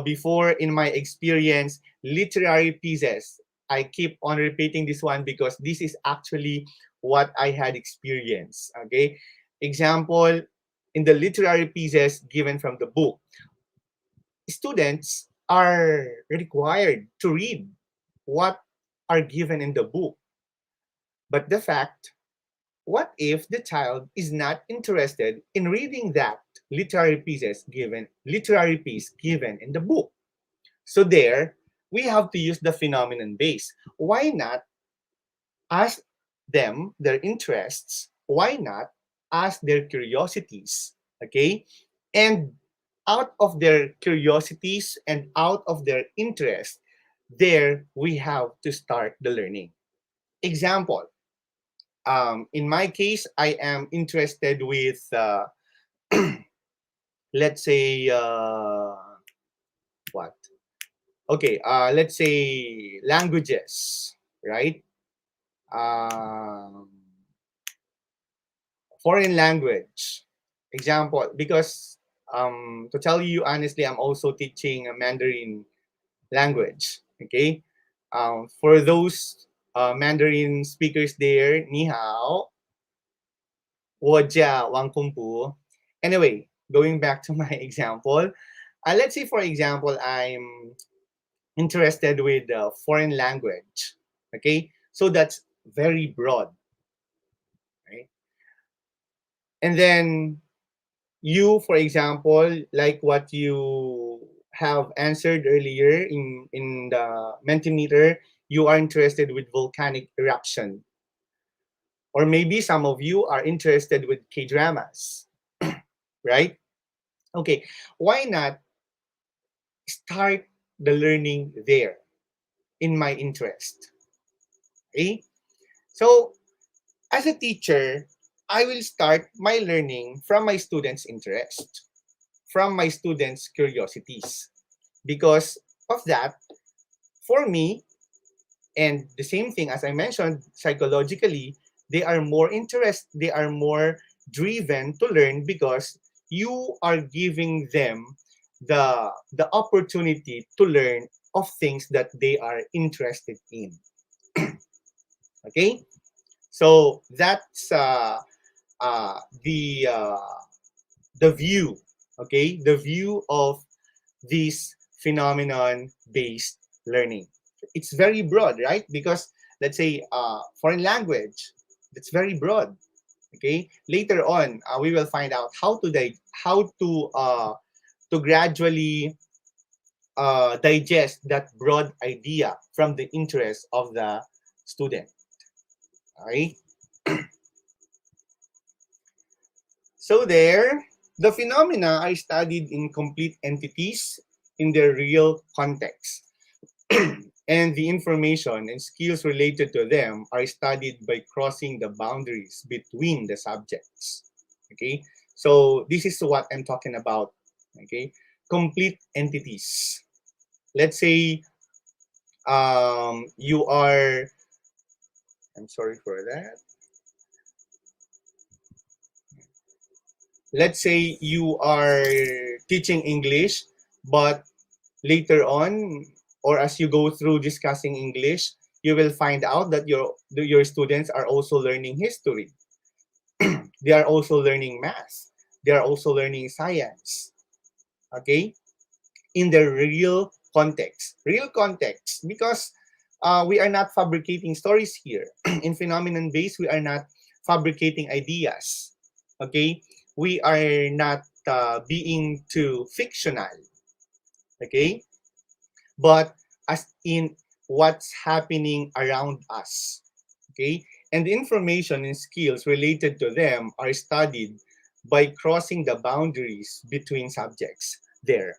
before, in my experience, literary pieces. I keep on repeating this one because this is actually what I had experienced. Okay, example, in the literary pieces given from the book, students are required to read what are given in the book. But the fact, what if the child is not interested in reading that literary piece given in the book? So there, we have to use the phenomenon base. Why not ask them their interests? Why not ask their curiosities? Okay? And out of their curiosities and out of their interest, there we have to start the learning. Example, in my case, I am interested with, let's say, what? Okay, let's say languages, right? Um, Foreign language. Example, because to tell you honestly, I'm also teaching a Mandarin language. Okay, for those Mandarin speakers there, ni hao, 我家 Wang Kung. Anyway, going back to my example, let's say for example, I'm interested with foreign language. Okay, so that's very broad, right? And then you, for example, like what you have answered earlier in the Mentimeter, you are interested with volcanic eruption, or maybe some of you are interested with K dramas, right? Okay, why not start the learning there in my interest? Okay, so as a teacher, I will start my learning from my students' interest, from my students' curiosities. Because of that, for me, and the same thing as I mentioned, psychologically, they are more driven to learn because you are giving them the opportunity to learn of things that they are interested in. Okay, so that's uh, the uh, the view. Okay, the view of this phenomenon based learning. It's very broad, right? Because let's say foreign language, that's very broad. Okay, later on we will find out how to gradually digest that broad idea from the interest of the student. All right. So there, the phenomena are studied in complete entities in their real context. And the information and skills related to them are studied by crossing the boundaries between the subjects. Okay, so this is what I'm talking about. Okay, complete entities. Let's say you are, I'm sorry for that. Let's say you are teaching English, but later on, or as you go through discussing English, you will find out that your students are also learning history. They are also learning math. They are also learning science. Okay, in the real context, because we are not fabricating stories here. In phenomenon based, we are not fabricating ideas. Okay, we are not being too fictional. Okay, but as in what's happening around us. Okay, and the information and skills related to them are studied by crossing the boundaries between subjects. There,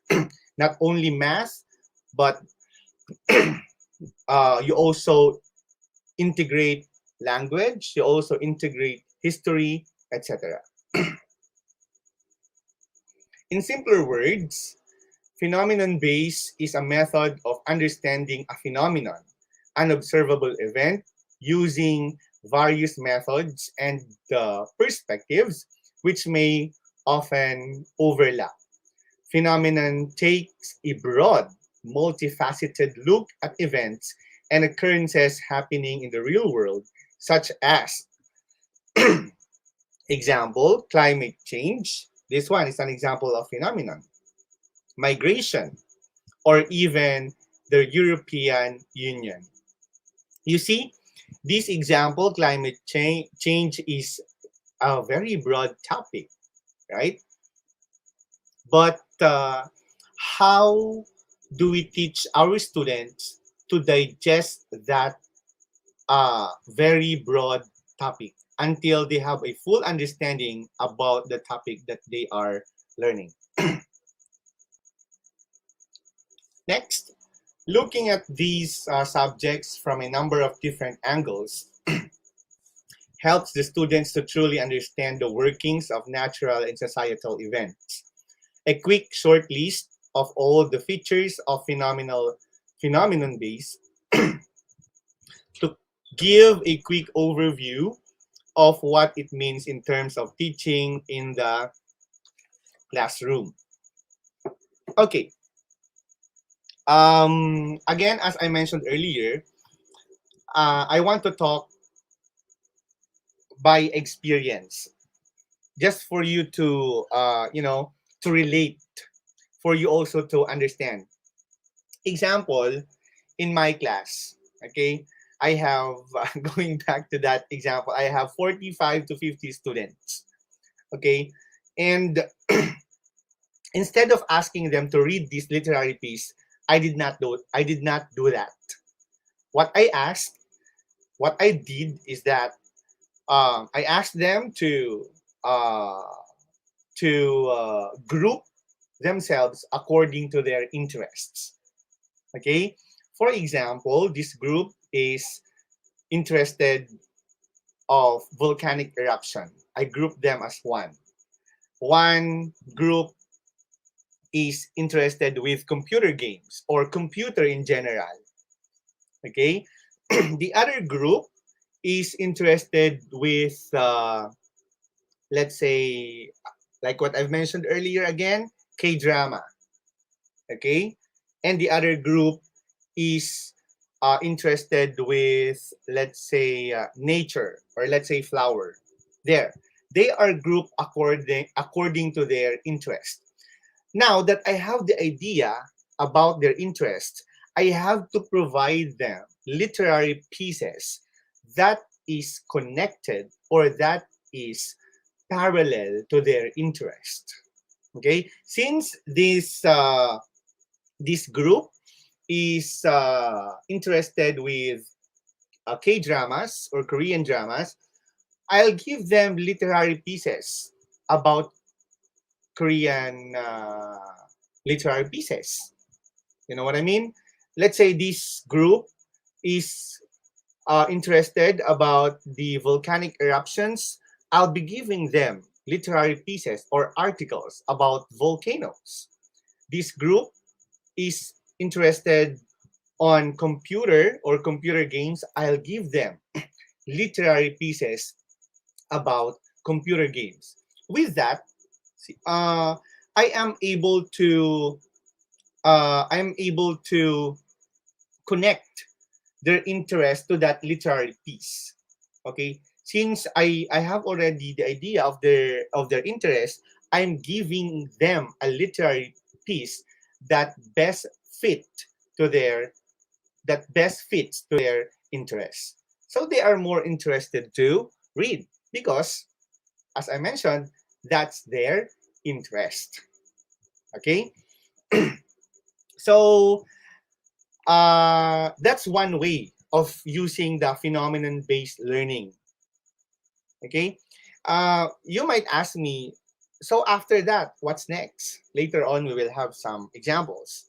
not only math, but you also integrate language, you also integrate history, etc. In simpler words, phenomenon based is a method of understanding a phenomenon, an observable event, using various methods and perspectives which may often overlap. Phenomenon takes a broad, multifaceted look at events and occurrences happening in the real world, such as example, climate change. This one is an example of phenomenon. Migration, or even the European Union. You see, this example, change is a very broad topic, right? But how do we teach our students to digest that very broad topic until they have a full understanding about the topic that they are learning? Next, looking at these subjects from a number of different angles helps the students to truly understand the workings of natural and societal events. A quick short list of all the features of phenomenon base to give a quick overview of what it means in terms of teaching in the classroom. Okay. Again, as I mentioned earlier, I want to talk by experience, just for you to, to relate, for you also to understand. Example, in my class, okay, I have, going back to that example, I have 45 to 50 students, okay, and instead of asking them to read this literary piece, I did not do that. What I asked, what I did is that I asked them uh, to group themselves according to their interests. Okay, for example, this group is interested of volcanic eruption. I group them as one. One group is interested with computer games or computer in general. Okay, the other group is interested with, let's say, like what I've mentioned earlier again, K drama. Okay, and the other group is interested with, let's say, nature, or let's say flower. There, they are grouped according to their interest. Now that I have the idea about their interest, I have to provide them literary pieces that is connected, or that is parallel to their interest. Okay, since this group is interested with K dramas or Korean dramas, I'll give them literary pieces about Korean literary pieces. You know what I mean? Let's say this group is interested about the volcanic eruptions. I'll be giving them literary pieces or articles about volcanoes. This group is interested on computer or computer games. I'll give them literary pieces about computer games. With that, uh, I am able to connect their interest to that literary piece. Okay, since I have already the idea of their interest, I'm giving them a literary piece that best fit to their that best fits to their interests. So they are more interested to read because, as I mentioned, that's their interest. Okay, so that's one way of using the phenomenon-based learning. Okay, you might ask me, so after that, what's next? Later on, we will have some examples.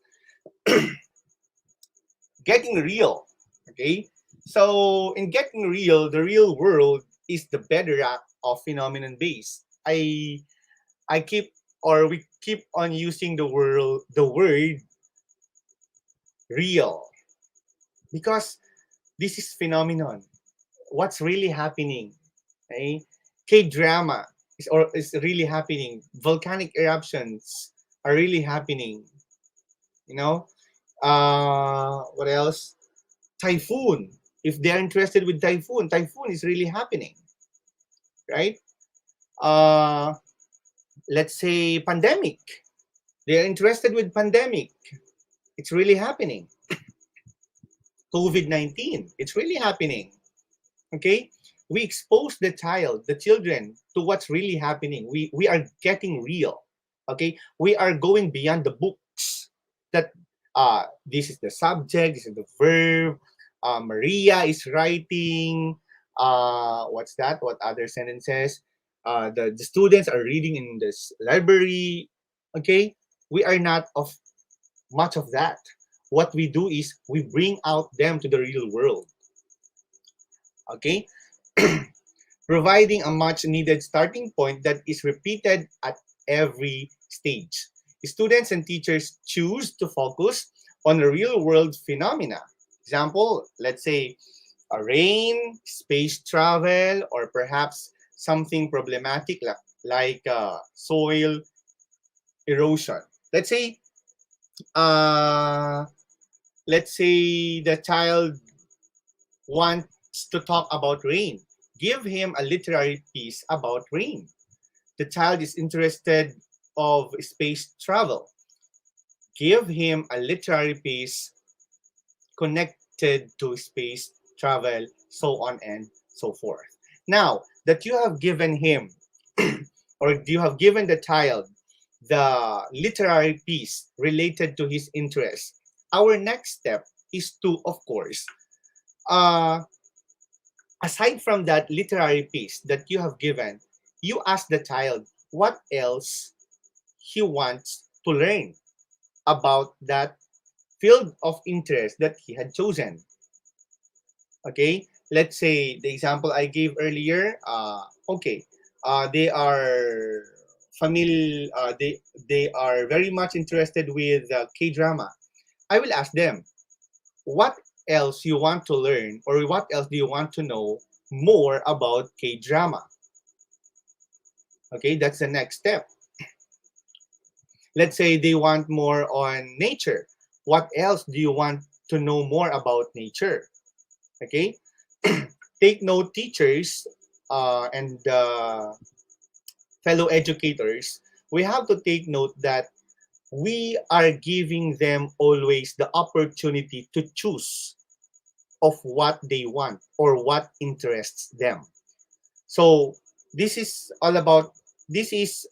Getting real. Okay, so in getting real, the real world is the bedrock of phenomenon-based. I keep or we keep on using the word real because this is phenomenon. What's really happening? Okay? K-drama is really happening. Volcanic eruptions are really happening. You know, what else? Typhoon. If they're interested with typhoon, typhoon is really happening, right? Uh, let's say pandemic. They're interested with pandemic. It's really happening. COVID-19. It's really happening. Okay, we expose the children to what's really happening. We are getting real. Okay, we are going beyond the books that this is the subject, this is the verb, Maria is writing, what's that, what other sentences, the students are reading in this library. Okay, we are not of much of that. What we do is we bring out them to the real world. Okay, providing a much needed starting point that is repeated at every stage. Students and teachers choose to focus on the real world phenomena. Example, let's say a rain, space travel, or perhaps something problematic like soil erosion. Let's say, uh, let's say the child wants to talk about rain. Give him a literary piece about rain. The child is interested of space travel. Give him a literary piece connected to space travel, so on and so forth. Now that you have given him or you have given the child the literary piece related to his interest, our next step is to, of course, uh, aside from that literary piece that you have given, you ask the child what else he wants to learn about that field of interest that he had chosen. Okay, let's say the example I gave earlier. Okay, they are they are very much interested with K drama. I will ask them, what else you want to learn or what else do you want to know more about K drama? Okay, that's the next step. Let's say they want more on nature. What else do you want to know more about nature? Okay, take note, teachers and fellow educators. We have to take note that we are giving them always the opportunity to choose of what they want or what interests them. So this is all about this is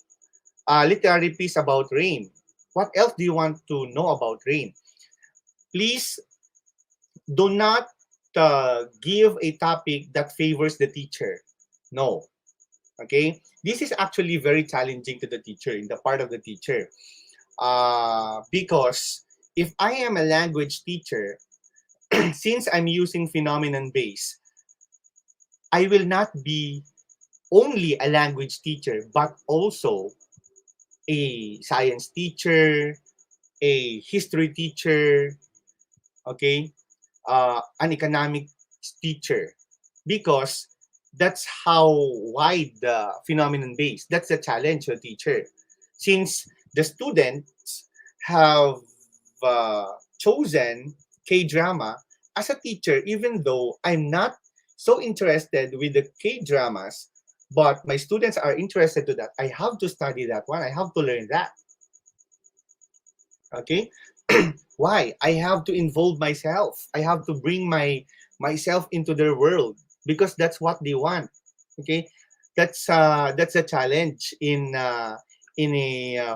a literary piece about rain. What else do you want to know about rain? Please do not give a topic that favors the teacher. No. Okay? This is actually very challenging to the teacher, in the part of the teacher. Because if I am a language teacher, since I'm using phenomenon based, I will not be only a language teacher, but also a science teacher, a history teacher, okay, an economics teacher, because that's how wide the phenomenon base. That's the challenge to a teacher, since the students have chosen K drama as a teacher, even though I'm not so interested with the K dramas, but my students are interested to that. I have to study that one. I have to learn that. Okay, why? I have to involve myself. I have to bring myself into their world because that's what they want. Okay, That's a challenge in a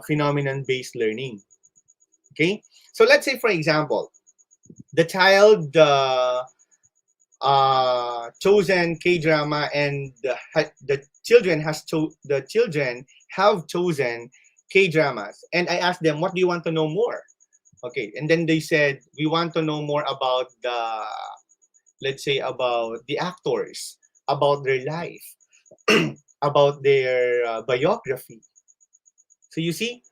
phenomenon based learning. Okay, so let's say for example, the child chosen K drama, and the children the children have chosen K dramas, and I asked them, what do you want to know more? Okay, and then they said, we want to know more about the, let's say, about the actors, about their life, about their biography. So you see,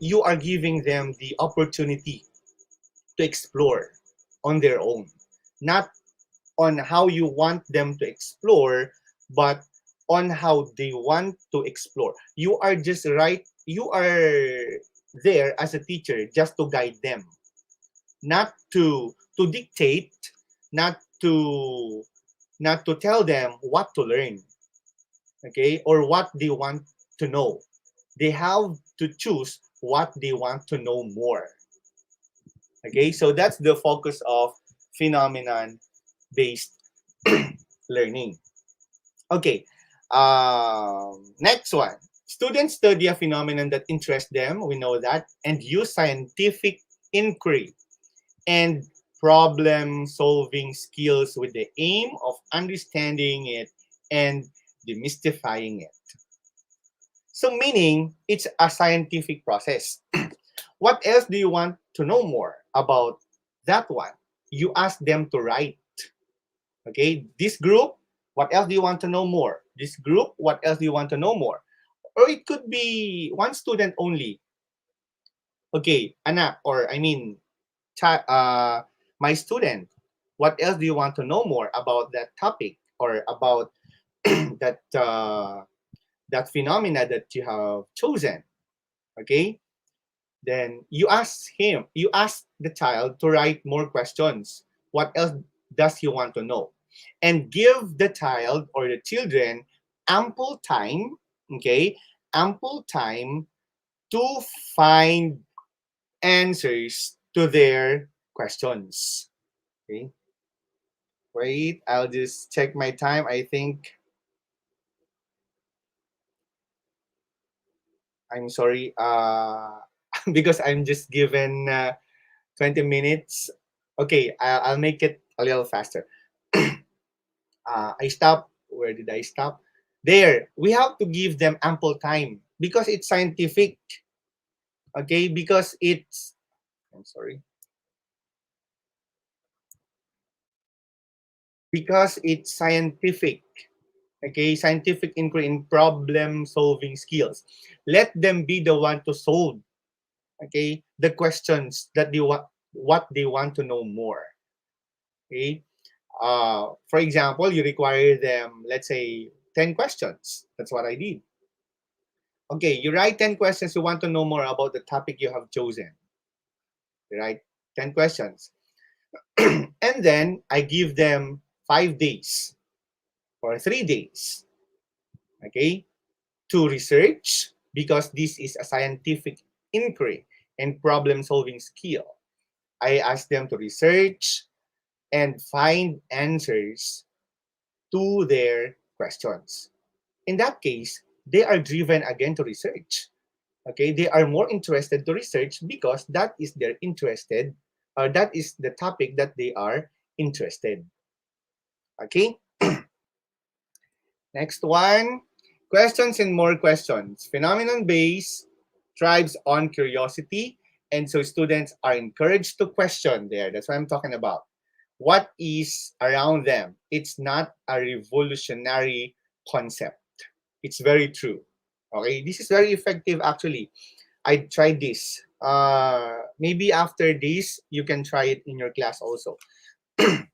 you are giving them the opportunity to explore on their own, not on how you want them to explore, but on how they want to explore. You are just right. You are there as a teacher just to guide them, not to dictate, not to not to tell them what to learn, okay, or what they want to know. They have to choose what they want to know more. Okay, so that's the focus of phenomenon based learning. Okay, next one. Students study a phenomenon that interests them, we know that, and use scientific inquiry and problem solving skills with the aim of understanding it and demystifying it. So, meaning it's a scientific process. What else do you want to know more about that one? You ask them to write. Okay, this group, what else do you want to know more? This group, what else do you want to know more? Or it could be one student only. Okay, anak, or I mean, my student, what else do you want to know more about that topic or about that that phenomena that you have chosen? Okay, then you ask the child to write more questions. What else does he want to know? And give the child or the children ample time, okay, ample time to find answers to their questions. Okay, wait, I'll just check my time. I think, I'm sorry, because I'm just given 20 minutes. Okay, I'll make it a little faster. I stop. Where did I stop? There. We have to give them ample time because it's scientific. Okay, because it's. I'm sorry. Because it's scientific. Okay, scientific inquiry in problem solving skills. Let them be the one to solve. Okay, the questions that they want, what they want to know more. Okay, for example, you require them, let's say, 10 questions. That's what I did. Okay, you write 10 questions you want to know more about the topic you have chosen. You write 10 questions. And then I give them 5 days or 3 days, okay, to research because this is a scientific inquiry and problem solving skill. I ask them to research and find answers to their questions. In that case, they are driven again to research. Okay, they are more interested to research because that is their interested, or that is the topic that they are interested. Okay, next one. Questions and more questions. Phenomenon based thrives on curiosity, and so students are encouraged to question there. That's what I'm talking about. What is around them? It's not a revolutionary concept. It's very true. Okay, this is very effective actually. I tried this. Maybe after this, you can try it in your class also. In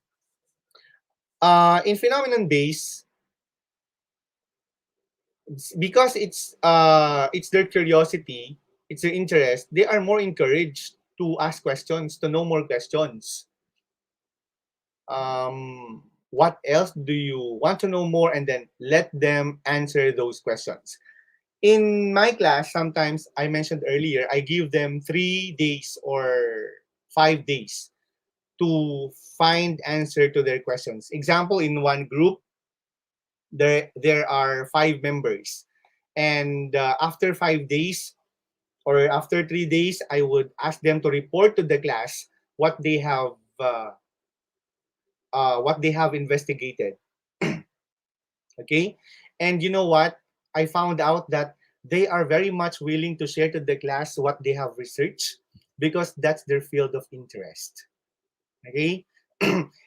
phenomenon base, because it's their curiosity, it's their interest. They are more encouraged to ask questions, to know more questions. What else do you want to know more, and then let them answer those questions. In my class, sometimes I mentioned earlier, I give them 3 days or 5 days to find answer to their questions. Example, in one group, there are 5 members, and after 5 days or after 3 days, I would ask them to report to the class what they have uh, what they have investigated. Okay, and you know what? I found out that they are very much willing to share to the class what they have researched because that's their field of interest. Okay.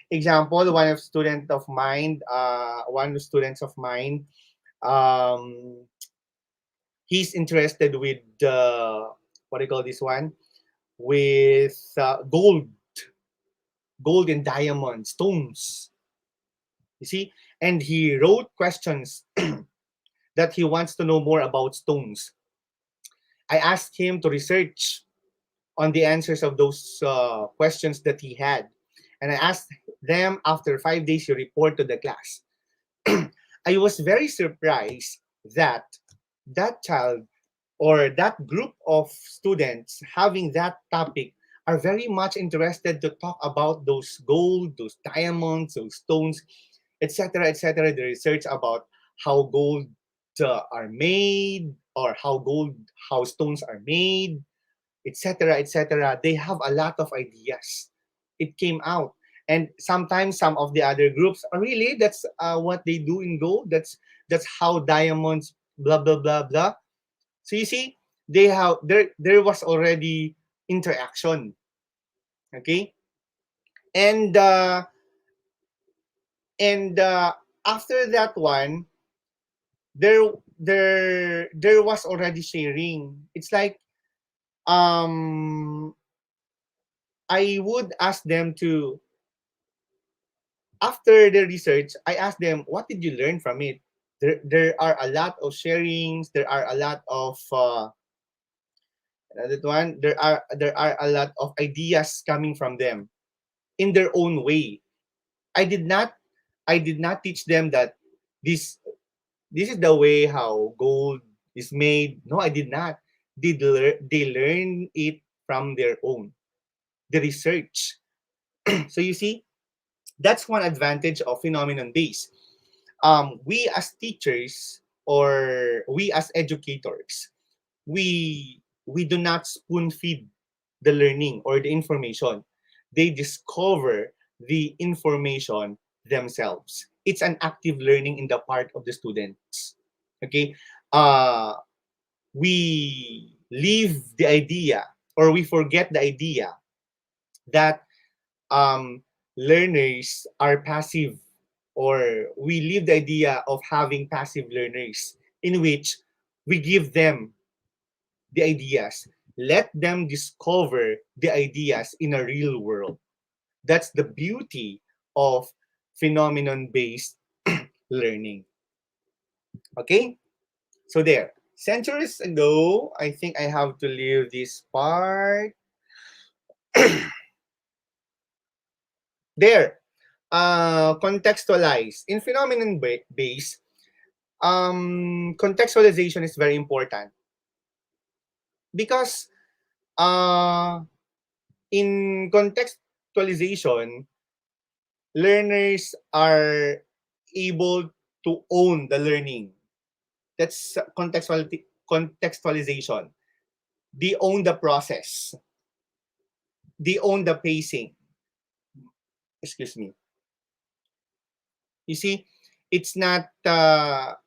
Example, one students of mine, um, he's interested with what do you call this one? With gold and diamond stones. You see, and he wrote questions that he wants to know more about stones. I asked him to research on the answers of those questions that he had, and I asked them after 5 days to report to the class. I was very surprised that that child or that group of students having that topic are very much interested to talk about those gold, those diamonds, those stones, etc., etc. The research about how gold are made, or how stones are made, etc., etc. They have a lot of ideas. It came out, and sometimes some of the other groups are really that's what they do in gold. That's how diamonds, blah blah blah blah. So you see, there was already interaction. Okay, and uh, and after that one, there there was already sharing. It's like um I would ask them to, after the research, I asked them, what did you learn from it? There are a lot of sharings. There are a lot of another one. There are a lot of ideas coming from them in their own way. I did not I did not teach them that this this is the way how gold is made. No, I did not. They learn it from their own. The research. So you see, that's one advantage of phenomenon based. We as teachers, or we as educators, we do not spoon feed the learning or the information. They discover the information themselves. It's an active learning in the part of the students. Okay, uh, we leave the idea, or we forget the idea that um, learners are passive, or we leave the idea of having passive learners in which we give them the ideas. Let them discover the ideas in a real world. That's the beauty of phenomenon based learning. Okay? So there. Centuries ago, I think I have to leave this part. There. Contextualize. In phenomenon based, contextualization is very important because uh, in contextualization, learners are able to own the learning. That's contextualization. They own the process. They own the pacing. Excuse me. You see, it's not the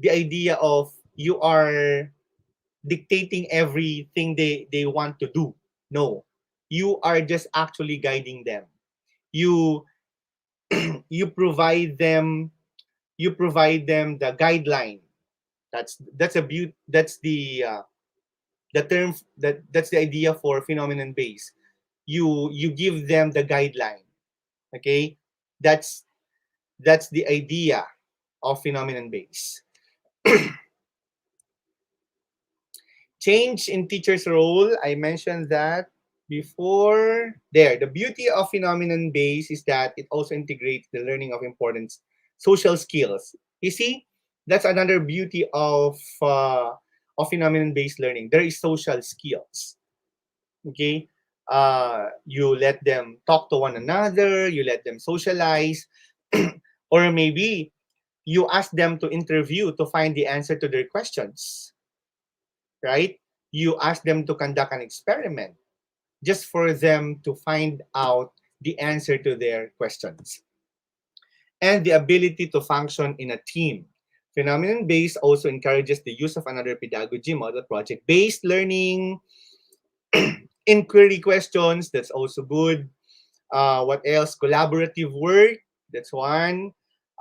idea of you are dictating everything they want to do. No, you are just actually guiding them. You you provide them the guideline. That's a the term that's the idea for phenomenon base. You give them the guideline. Okay, that's that's the idea of phenomenon base. Change in teacher's role, I mentioned that before. There, the beauty of phenomenon base is that it also integrates the learning of important social skills. You see, that's another beauty of phenomenon based learning. There is social skills. Okay, you let them talk to one another. You let them socialize. Or maybe you ask them to interview to find the answer to their questions, right? You ask them to conduct an experiment just for them to find out the answer to their questions. And the ability to function in a team. Phenomenon based also encourages the use of another pedagogy model, project based learning, inquiry questions, that's also good. What else? Collaborative work, that's one.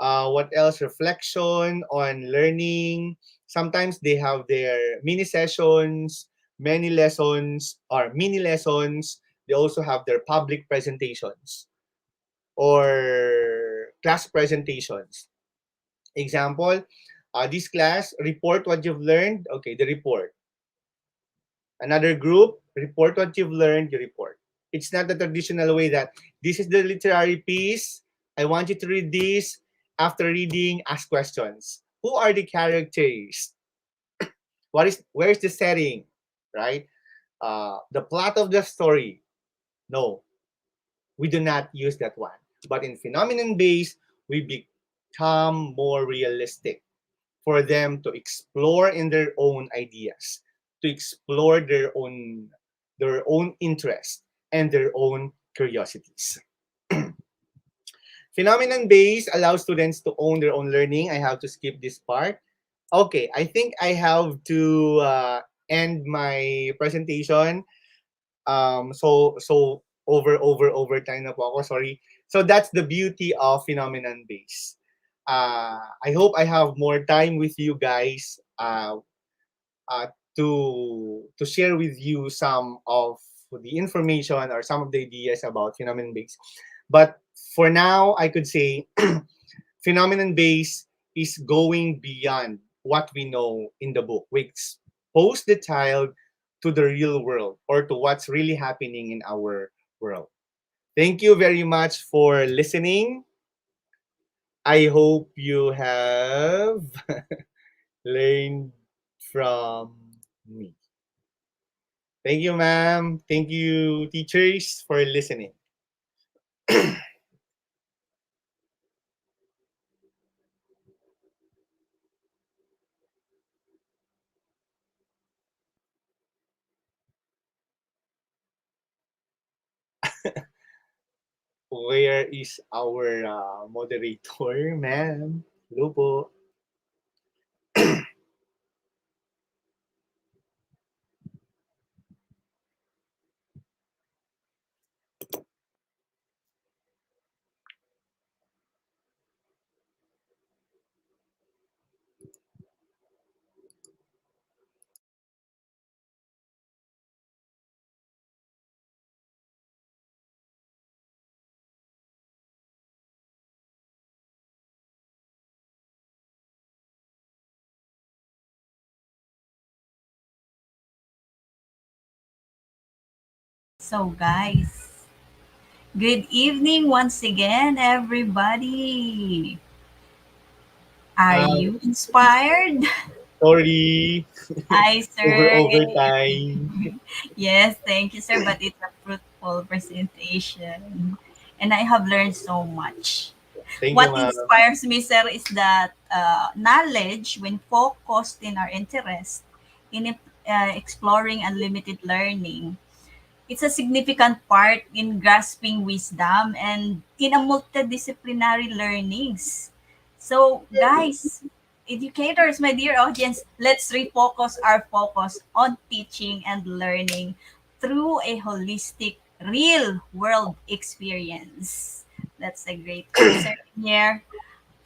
What else? Reflection on learning. Sometimes they have their mini sessions, many lessons, or mini lessons. They also have their public presentations or class presentations. Example, this class, report what you've learned. Okay, the report. Another group, report what you've learned, you report. It's not the traditional way that this is the literary piece. I want you to read this. After reading, ask questions. Who are the characters? Where's the setting? Right? The plot of the story. No, we do not use that one. But in phenomenon based, we become more realistic for them to explore in their own ideas, to explore their own interests and their own curiosities. Phenomenon based allows students to own their own learning. I have to skip this part. Okay, I think I have to end my presentation. So overtime na po ako. Sorry. So that's the beauty of phenomenon based. I hope I have more time with you guys uh, to share with you some of the information or some of the ideas about phenomenon based. But for now, I could say phenomenon based is going beyond what we know in the book. We expose the child to the real world or to what's really happening in our world. Thank you very much for listening. I hope you have learned from me. Thank you, ma'am. Thank you, teachers, for listening. Where is our moderator, ma'am? Hello po. So, guys, good evening once again, everybody. Are Um, you inspired? Sorry, Hi, sir. Good overtime. evening. Yes, thank you, sir. But it's a fruitful presentation. And I have learned so much. Thank you, What ma'am. inspires me, sir, is that knowledge, when focused in our interest in exploring unlimited learning, it's a significant part in grasping wisdom and in a multidisciplinary learnings. So, guys, educators, my dear audience, let's refocus our focus on teaching and learning through a holistic, real world experience. That's a great answer here.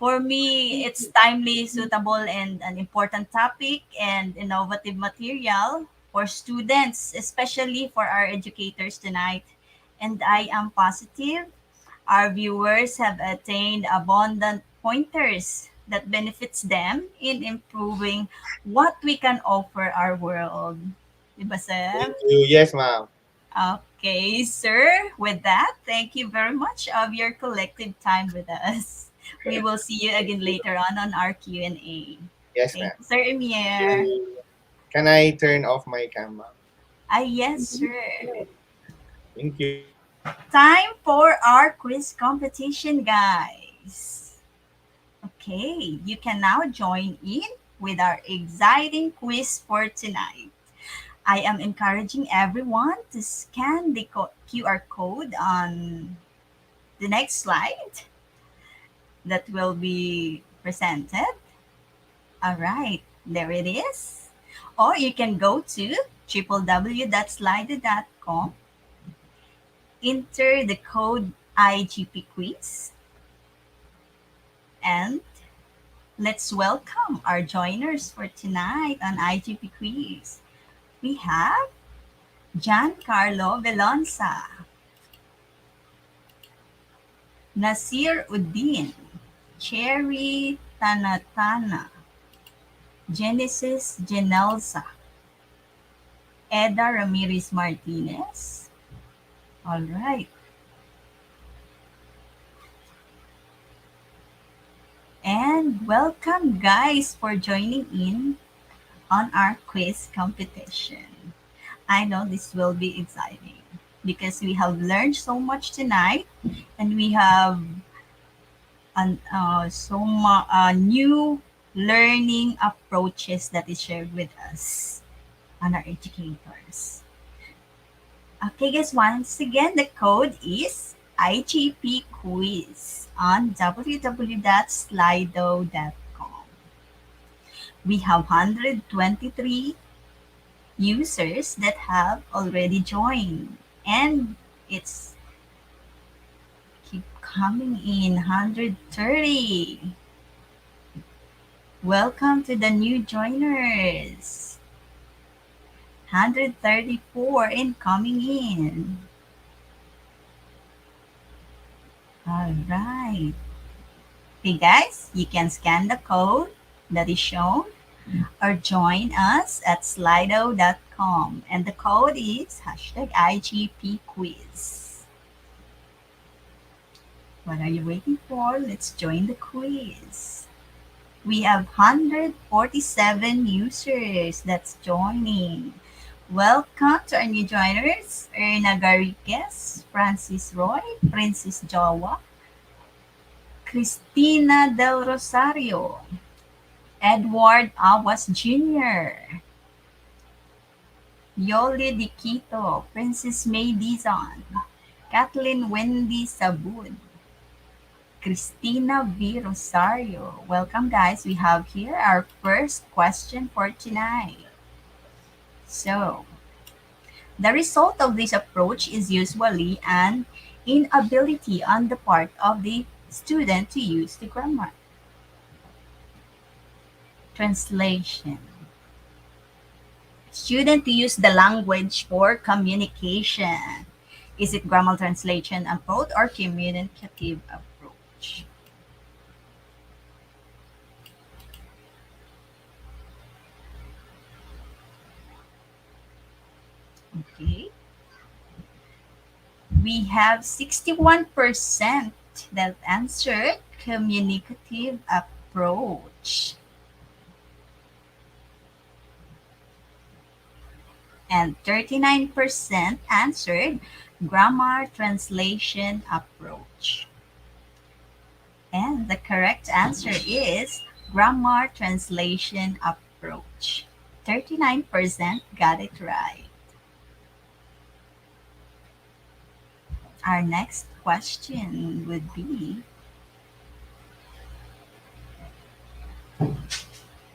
For me, it's timely, suitable, and an important topic and innovative material for students, especially for our educators tonight. And I am positive our viewers have attained abundant pointers that benefits them in improving what we can offer our world. Diba, Thank sir? you. Yes, ma'am. Okay, sir. With that, thank you very much of your collective time with us. We will see you again later on our Q&A. Yes, Thank ma'am. you, Sir Thank Emir. you. Can I turn off my camera? Ah, yes, sir. Thank you. Time for our quiz competition, guys. Okay, you can now join in with our exciting quiz for tonight. I am encouraging everyone to scan the QR code on the next slide that will be presented. All right, there it is. Or you can go to www.slido.com, enter the code IGP quiz, and let's welcome our joiners for tonight on IGP quiz. We have Giancarlo Velonsa, Nasir Uddin, Cherry Tanatana, Genesis Genelsa, Eda Ramirez Martinez. All right. And welcome, guys, for joining in on our quiz competition. I know this will be exciting because we have learned so much tonight and we have new learning approaches that is shared with us and our educators. Okay, guys, once again, the code is IGP quiz on www.slido.com. We have 123 users that have already joined, and it's keep coming in 130. Welcome to the new joiners. 134 incoming in. All right. Okay, guys, you can scan the code that is shown or join us at slido.com. And the code is hashtag IGP quiz. What are you waiting for? Let's join the quiz. We have 147 users that's joining. Welcome to our new joiners, Erna Garriquez, Francis Roy, Princess Jawa, Cristina Del Rosario, Edward Awas Jr., Yoli Diquito, Princess May Dizon, Kathleen Wendy Sabud, Christina V. Rosario. Welcome, guys. We have here our first question for tonight. So, the result of this approach is usually an inability on the part of the student to use the grammar. Translation. Student to use the language for communication. Is it grammar translation approach or communicative approach? Okay. We have 61% that answered communicative approach. And 39% answered grammar translation approach. And the correct answer is grammar translation approach. 39% got it right. Our next question would be,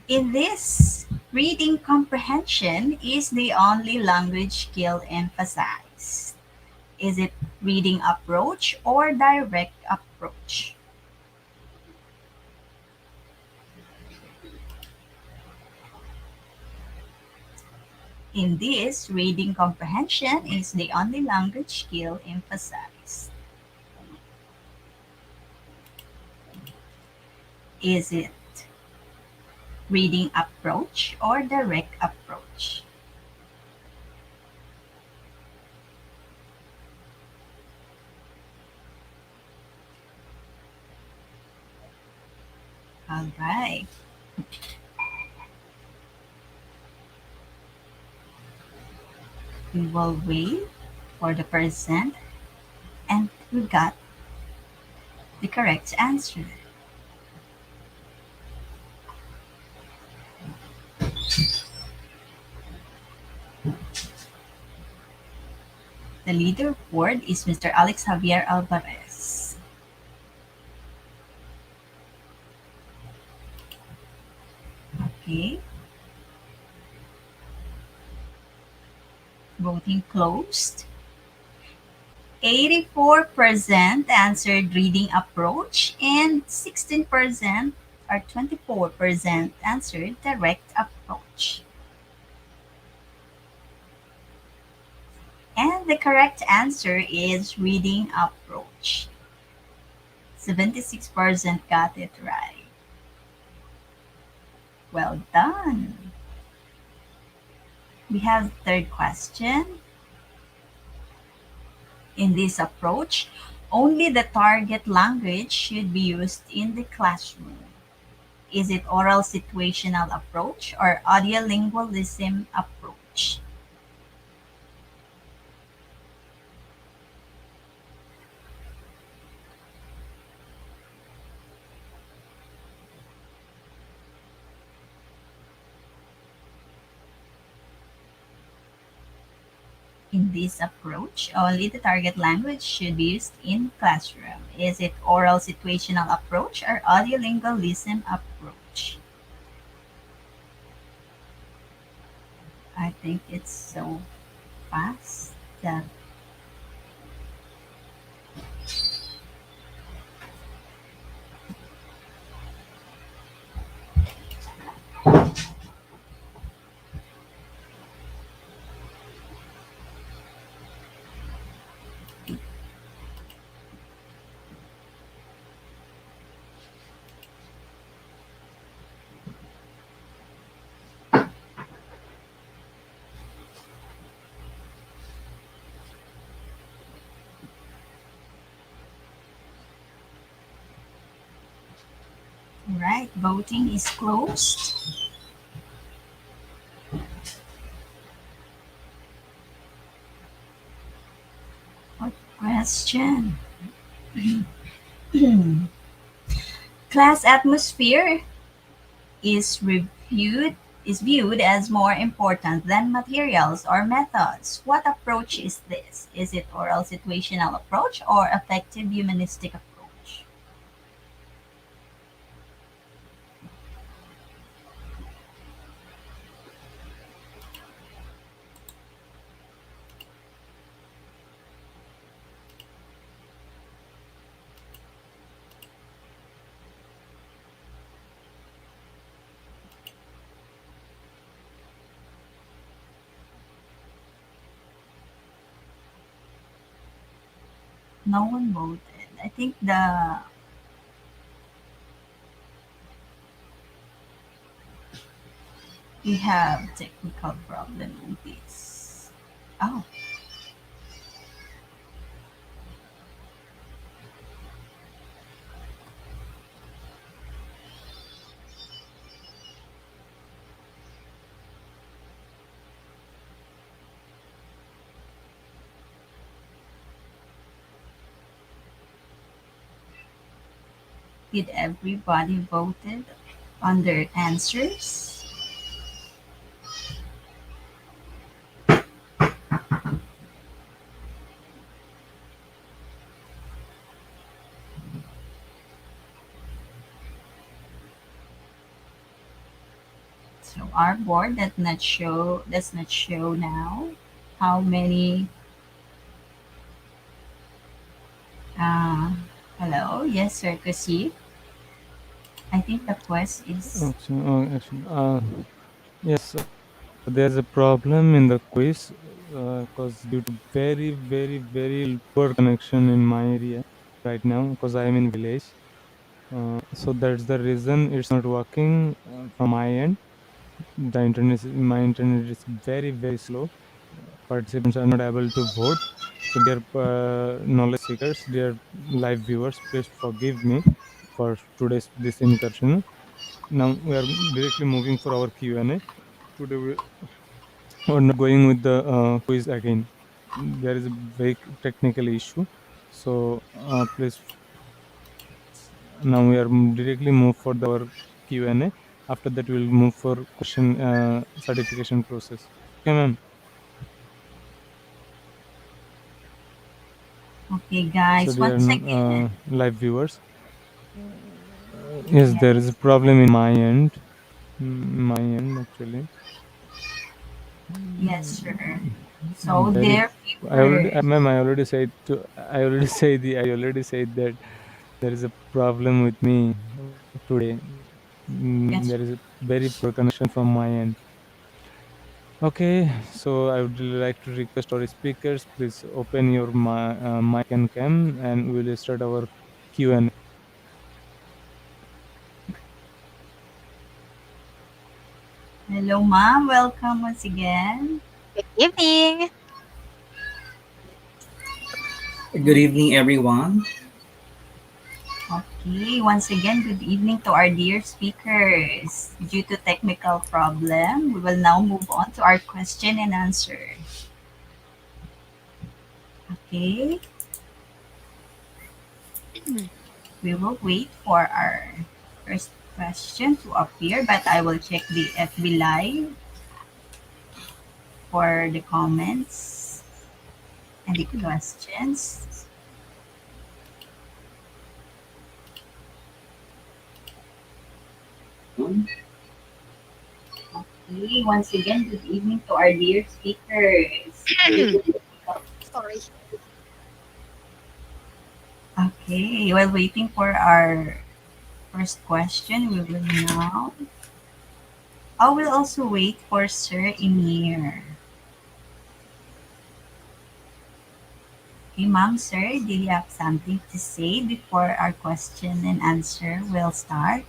in this, reading comprehension is the only language skill emphasized. Is it reading approach or direct approach? In this, reading comprehension is the only language skill emphasized. Is it reading approach or direct approach? All right. We will wait for the percent, and we got the correct answer. The leaderboard is Mr. Alex Javier Alvarez. Okay, voting closed. 84% answered reading approach and 16% or 24% answered direct approach. And the correct answer is reading approach. 76% got it right. Well done. We have third question. In this approach, only the target language should be used in the classroom. Is it oral situational approach or audiolingualism approach? In this approach, only the target language should be used in classroom. Is it oral situational approach or audiolingualism approach? I think it's so fast that right. Voting is closed. What question? Class atmosphere is reviewed is viewed as more important than materials or methods. What approach is this? Is it oral situational approach or effective humanistic approach? No one voted. I think the we have technical problem in this. Oh, did everybody voted on their answers? So our board does not show now how many. Uh, hello, yes, sir, Kasi. I think the quest is Yes, there's a problem in the quiz because due to very, very, very poor connection in my area right now, because I am in village. So that's the reason it's not working from my end. My internet is very, very slow. Participants are not able to vote. So, dear knowledge seekers, dear live viewers, please forgive me for today's this incursion. Now we are directly moving for our Q&A. Today we're not going with the quiz again. There is a very technical issue. So please, now we are directly move for our Q&A. After that, we'll move for question certification process. Okay, ma'am. Okay, So, guys, dear once again. live viewers, yes, Yeah. there is a problem in my end. My end actually. Yes, sir. I'm So, very. dear viewers. Ma'am, I already said to. I already said that there is a problem with me today. Yes, There is a very poor connection from my end. Okay, so I would really like to request our speakers, please open your mic and cam, and we will start our Q&A. hello, ma'am. Welcome once again. Good evening. Good evening, everyone. Okay, once again, good evening to our dear speakers. Due to technical problem, we will now move on to our question and answer. Okay, we will wait for our first question to appear, but I will check the FB Live for the comments and the questions. Okay, once again, good evening to our dear speakers. Sorry. Okay, while waiting for our first question, we will now. I will also wait for Sir Emir. Okay, ma'am, sir, do you have something to say before our question and answer will start?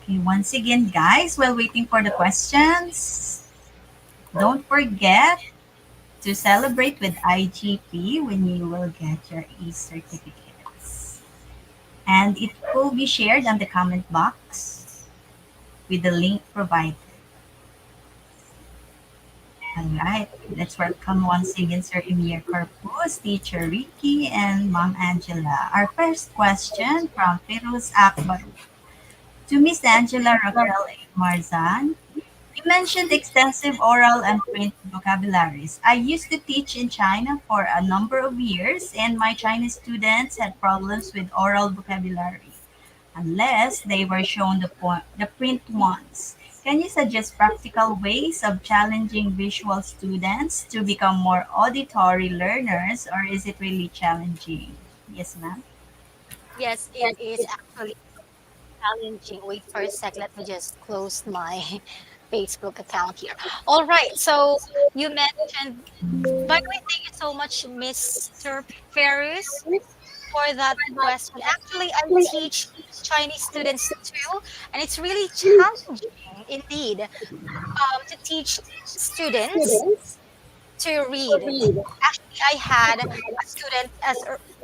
Okay, once again, guys, while waiting for the questions, don't forget to celebrate with IGP when you will get your e-certificates. And it will be shared on the comment box with the link provided. All right, let's welcome once again Sir Emir Corpus, Teacher Ricky, and Mom Angela. Our first question from Firuz Akbar to Miss Angela Raquel A. Marzan. You mentioned extensive oral and print vocabularies. I used to teach in China for a number of years, and my Chinese students had problems with oral vocabulary unless they were shown the print ones. Can you suggest practical ways of challenging visual students to become more auditory learners, or is it really challenging? Yes, ma'am. Yes, it is actually challenging. Wait for a sec. Let me just close my Facebook account here. All right. So you mentioned, by the way, thank you so much, Mr. Ferris, for that question. Actually, I teach Chinese students too, and it's really challenging indeed to teach students to read. Actually, I had a student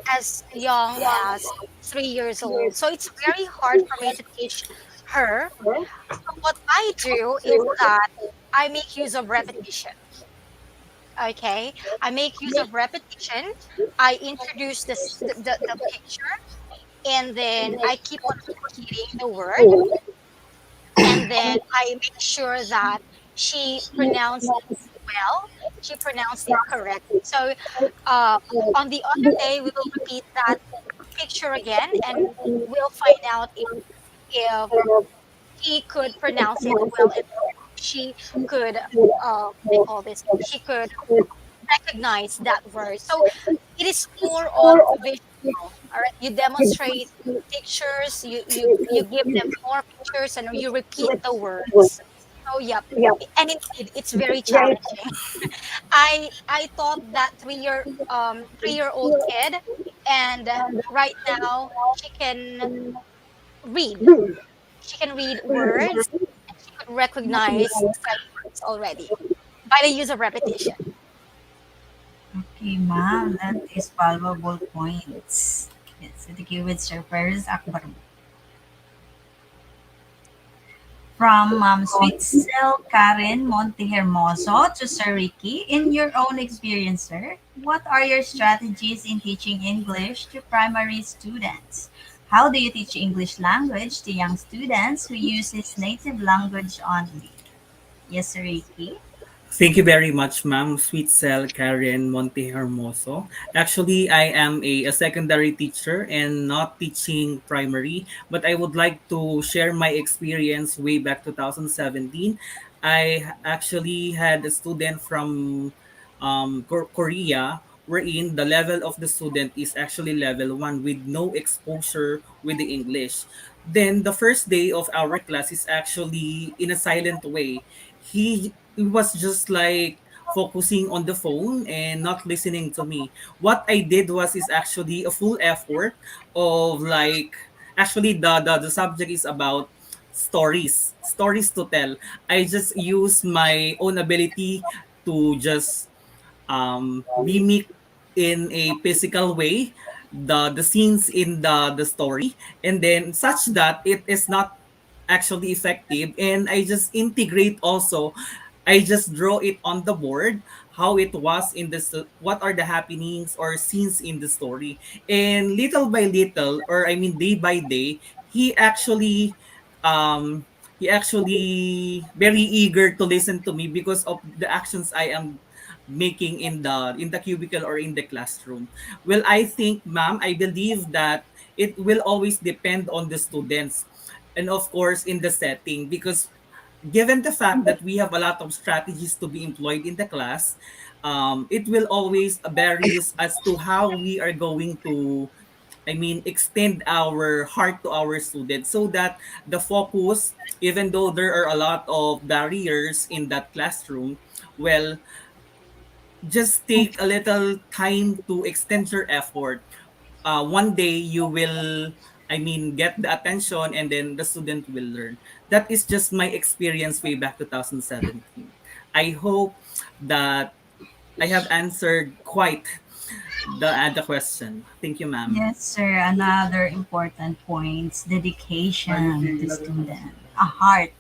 as young as 3 years old, so it's very hard for me to teach her. So what I do is that I make use of repetition. Okay, I make use of repetition. I introduce the picture, and then I keep on repeating the word, and then I make sure that she pronounced it well. She pronounced it correctly. So uh, on the other day, we will repeat that picture again, and we'll find out if she could pronounce it well, and she could what they call this. She could recognize that word. So it is more on visual. All right, you demonstrate pictures, you give them more pictures, and you repeat the words. So yep, and indeed, it's very challenging. I taught that 3-year old kid, and right now she can read. She can read words, and she could recognize sight words already by the use of repetition. Okay, ma'am, that is valuable points. Yes, thank you with Sir Ferris Akbar. From Sweet Cell Karen Montehermoso to Sir Ricky, in your own experience, sir, what are your strategies in teaching English to primary students? How do you teach English language to young students who use his native language only? Yes, Sir Ricky. Thank you very much, ma'am. Sweet Cell Karen Monte Hermoso. Actually, I am a secondary teacher and not teaching primary, but I would like to share my experience way back 2017. Actually had a student from Korea, wherein the level of the student is actually level 1 with no exposure with the English. Then the first day of our class is actually in a silent way. He was just like focusing on the phone and not listening to me. What I did was is actually a full effort of like actually the subject is about stories to tell. I just use my own ability to just mimic in a physical way the scenes in the story, and then such that it is not actually effective, and I just integrate also. I just draw it on the board how it was in this, what are the happenings or scenes in the story, and little by little, or I mean day by day, he actually um he actually very eager to listen to me because of the actions I am making in the cubicle or in the classroom. Well, I think, ma'am, I believe that it will always depend on the students and of course in the setting, because given the fact that we have a lot of strategies to be employed in the class, it will always varies as to how we are going to, I mean, extend our heart to our students so that the focus, even though there are a lot of barriers in that classroom, well, just take a little time to extend your effort. One day you will, I mean, get the attention and then the student will learn. That is just my experience way back 2017. I hope that I have answered quite the question. Thank you, ma'am. Yes, sir. Another important point, dedication to student. A heart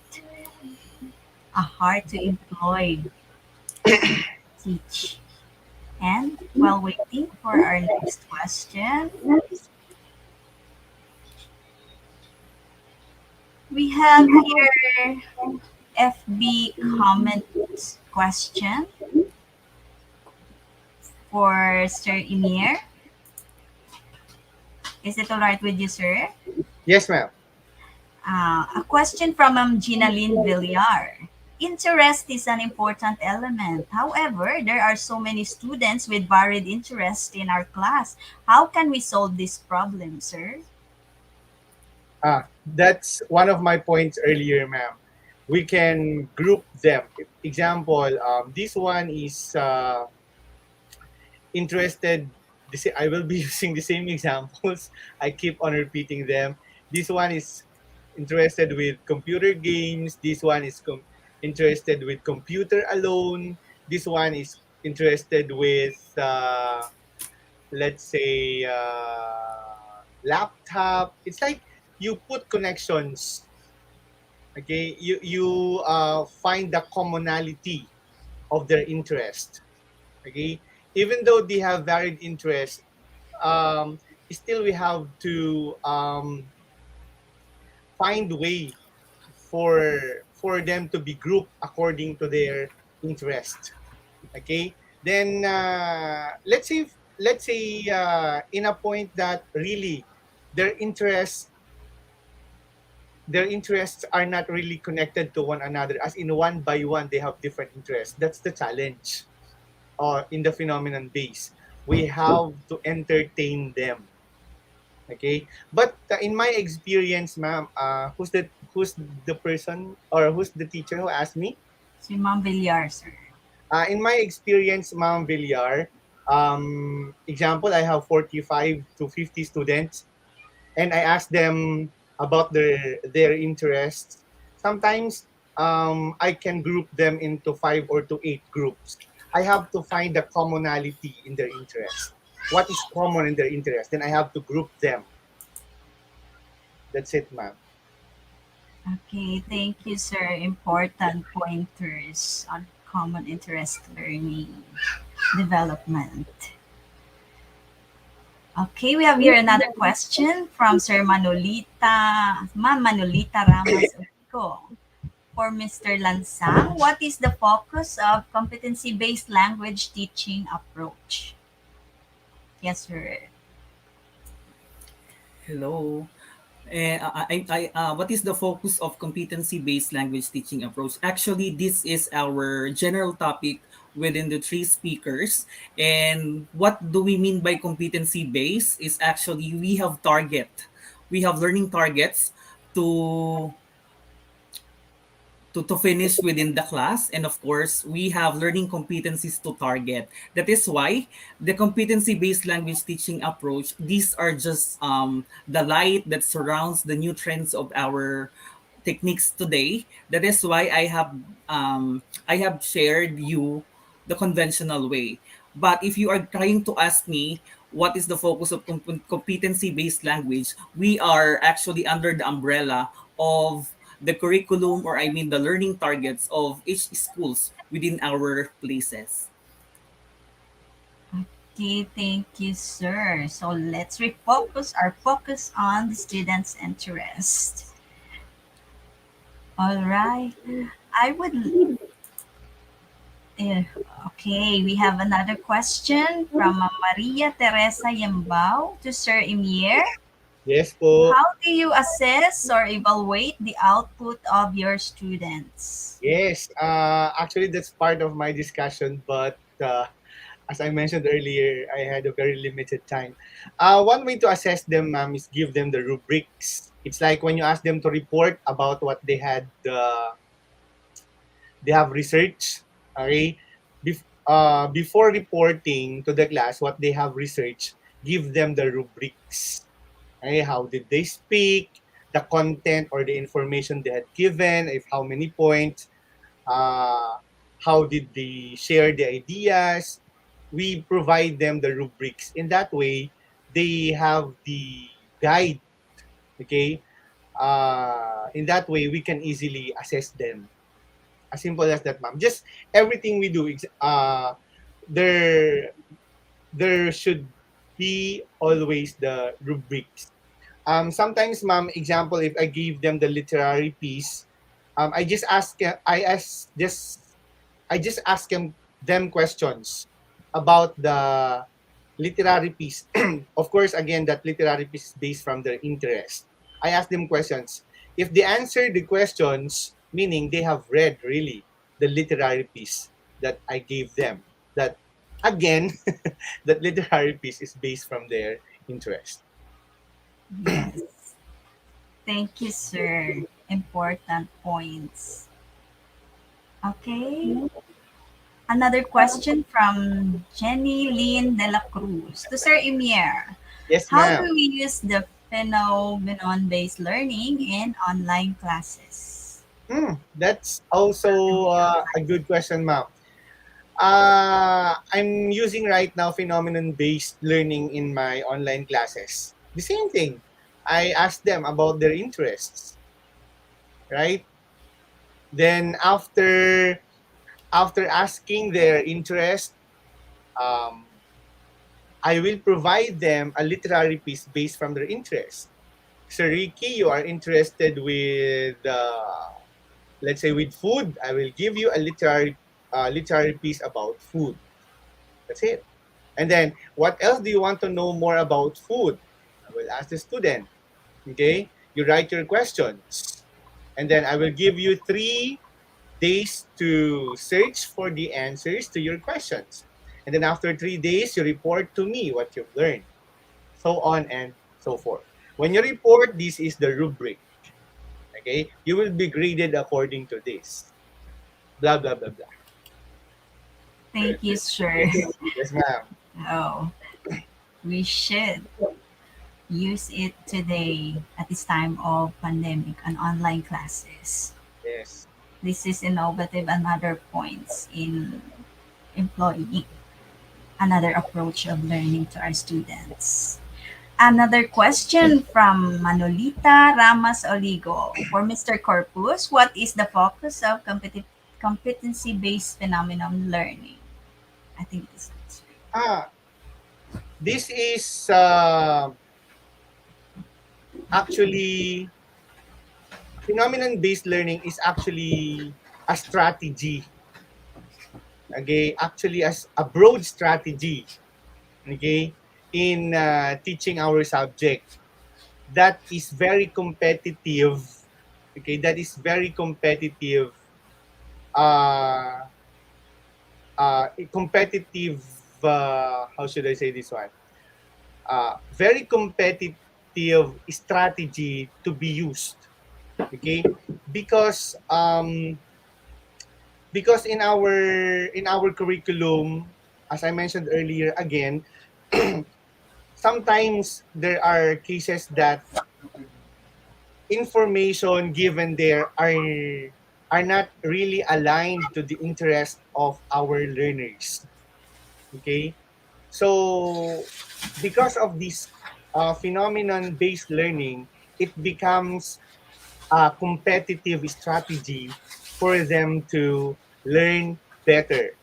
to employ, teach. And while waiting for our next question, we have here FB comment question for Sir Emir. Is it all right with you, sir? Yes, ma'am. A question from Gina Lynn Villar. Interest is an important element. However, there are so many students with varied interests in our class. How can we solve this problem, sir? That's one of my points earlier, ma'am. We can group them. Example, this one is interested. I will be using the same examples. I keep on repeating them. This one is interested with computer games. This one is interested with computer alone. This one is interested with, let's say, laptop. It's like you put connections. Okay, you find the commonality of their interest. Okay, even though they have varied interests, um, still we have to find way for them to be grouped according to their interest. Okay, then let's say in a point that really their interests are not really connected to one another, as in one by one they have different interests. That's the challenge in the phenomenon base. We have to entertain them. Okay, but in my experience, ma'am, who's the person or who's the teacher who asked me? Si Ma'am Villar, sir. In my experience, ma'am Villar, example, I have 45 to 50 students, and I ask them about their interests. Sometimes I can group them into 5 or to 8 groups. I have to find the commonality in their interest. What is common in their interest? Then I have to group them. That's it, ma'am. Okay, thank you, sir. Important pointers on common interest learning development. Okay, we have here another question from Sir Ma'am Manolita Ramos Ubico. For Mr. Lansang, what is the focus of competency-based language teaching approach? Yes, sir. Hello. What is the focus of competency-based language teaching approach? Actually, this is our general topic within the three speakers. And what do we mean by competency-based? Is actually we have target. We have learning targets to to finish within the class, and of course we have learning competencies to target. That is why the competency based language teaching approach, these are just the light that surrounds the new trends of our techniques today. That is why I have shared you the conventional way. But if you are trying to ask me what is the focus of competency based language, we are actually under the umbrella of the curriculum, or I mean the learning targets of each schools within our places. Okay, thank you, sir. So let's refocus our focus on the students' interest. All right. I would. eh, Okay, we have another question from Maria Teresa Yambao to Sir Emir. Yes po. How do you assess or evaluate the output of your students? Yes. Actually, that's part of my discussion, but as I mentioned earlier, I had a very limited time. One way to assess them, ma'am, is give them the rubrics. It's like when you ask them to report about what they have researched. Okay, before reporting to the class what they have researched, give them the rubrics. Okay, how did they speak? The content or the information they had given, if how many points, uh, how did they share the ideas. We provide them the rubrics. In that way, they have the guide. Okay, in that way, we can easily assess them. As simple as that, ma'am. Just everything we do, there there should be always the rubrics. Sometimes, ma'am, example, if I give them the literary piece, I just ask, I just ask them questions about the literary piece. Of course, again, that literary piece is based from their interest. I ask them questions. If they answer the questions, meaning they have read really the literary piece that I gave them, that again, that literary piece is based from their interest. Yes. Thank you, sir. Important points. Okay. Another question from Jenny Lynn de la Cruz to Sir Emir. Yes, How do ma'am. we use the phenomenon-based learning in online classes? That's also a good question, ma'am. I'm using right now phenomenon-based learning in my online classes. The same thing. I ask them about their interests, right? Then after asking their interest, um, I will provide them a literary piece based from their interest. So Ricky, you are interested with let's say with food. I will give you a literary piece about food. That's it. And then, what else do you want to know more about food? I will ask the student. Okay, you write your questions, and then I will give you 3 days to search for the answers to your questions. And then after 3 days, you report to me what you've learned, so on and so forth. When you report, this is the rubric. Okay, you will be graded according to this. Blah blah blah blah. Thank you, sir. Yes, yes, ma'am. Oh, we should use it today at this time of pandemic and online classes. Yes. This is innovative another points in employing another approach of learning to our students. Another question from Manolita Ramas Oligo. For Mr. Corpus, what is the focus of competency-based phenomenon learning? I think this is Ah, This is actually phenomenon-based learning is actually a strategy. Okay, actually as a broad strategy. Okay, in teaching our subject that is very competitive. Okay, that is very competitive. Uh, competitive. How should I say this one? Very competitive strategy to be used. Okay, because um, because in our curriculum, as I mentioned earlier, again, sometimes there are cases that information given there are not really aligned to the interest of our learners. Okay, so because of this phenomenon-based learning, it becomes a competitive strategy for them to learn better,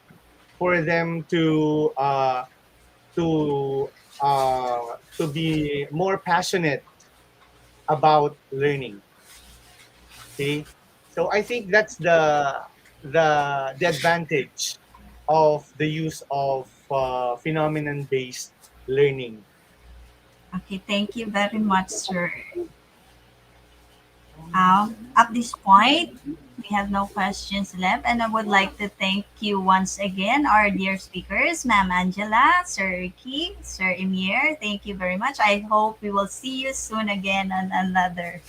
for them to to be more passionate about learning. Okay, so I think that's the advantage of the use of phenomenon-based learning. Okay, thank you very much, sir. At this point, we have no questions left, and I would like to thank you once again, our dear speakers, Ma'am Angela, Sir Ricky, Sir Emir. Thank you very much. I hope we will see you soon again on another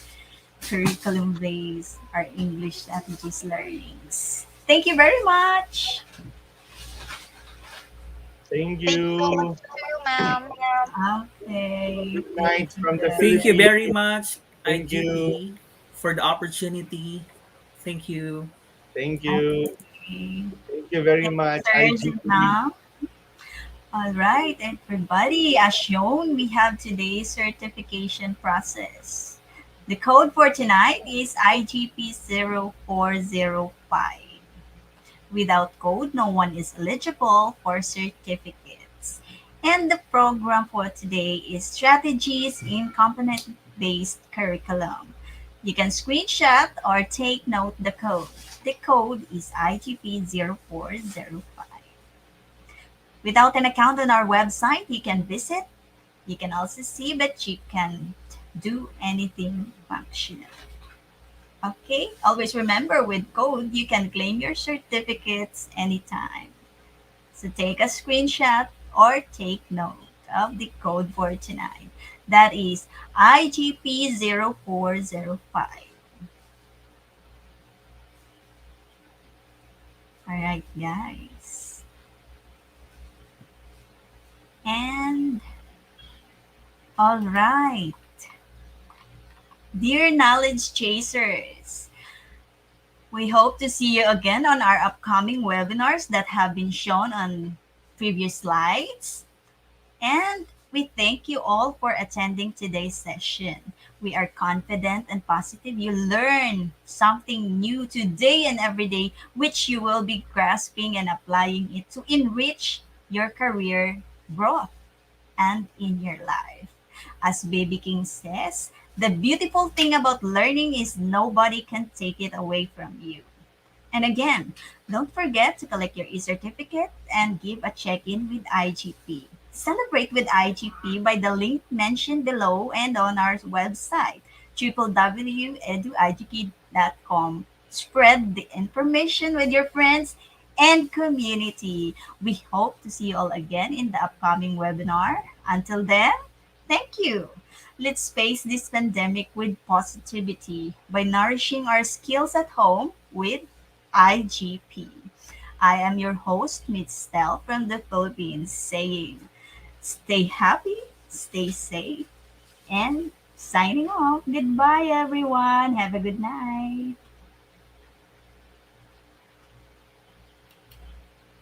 curriculum based or English strategies learnings. Thank you very much. Thank Thank you so much you. too, ma'am. Okay, Good thank night from the Thank you. you Philippines. very much, Thank you. IGP, for the opportunity. Thank you. Thank you. Okay. Thank you very Thank you, much, sirs and IGP. ma'am. All right, everybody. As shown, we have today's certification process. The code for tonight is IGP0405. Without code, no one is eligible for certificates. And the program for today is Strategies in Component-Based Curriculum. You can screenshot or take note the code. The code is IGP0405. Without an account on our website, you can visit, you can also see, but you can do anything functional. Okay, always remember with code, you can claim your certificates anytime. So take a screenshot or take note of the code for tonight. That is IGP0405. All right, guys. And all right, dear knowledge chasers, we hope to see you again on our upcoming webinars that have been shown on previous slides. And we thank you all for attending today's session. We are confident and positive you learn something new today and every day, which you will be grasping and applying it to enrich your career growth and in your life. As Baby King says, the beautiful thing about learning is nobody can take it away from you. And again, don't forget to collect your e-certificate and give a check-in with IGP. Celebrate with IGP by the link mentioned below and on our website, www.eduigp.com. Spread the information with your friends and community. We hope to see you all again in the upcoming webinar. Until then, thank you. Let's face this pandemic with positivity by nourishing our skills at home with IGP. I am your host, Miss Stel from the Philippines, saying stay happy, stay safe, and signing off. Goodbye, everyone. Have a good night.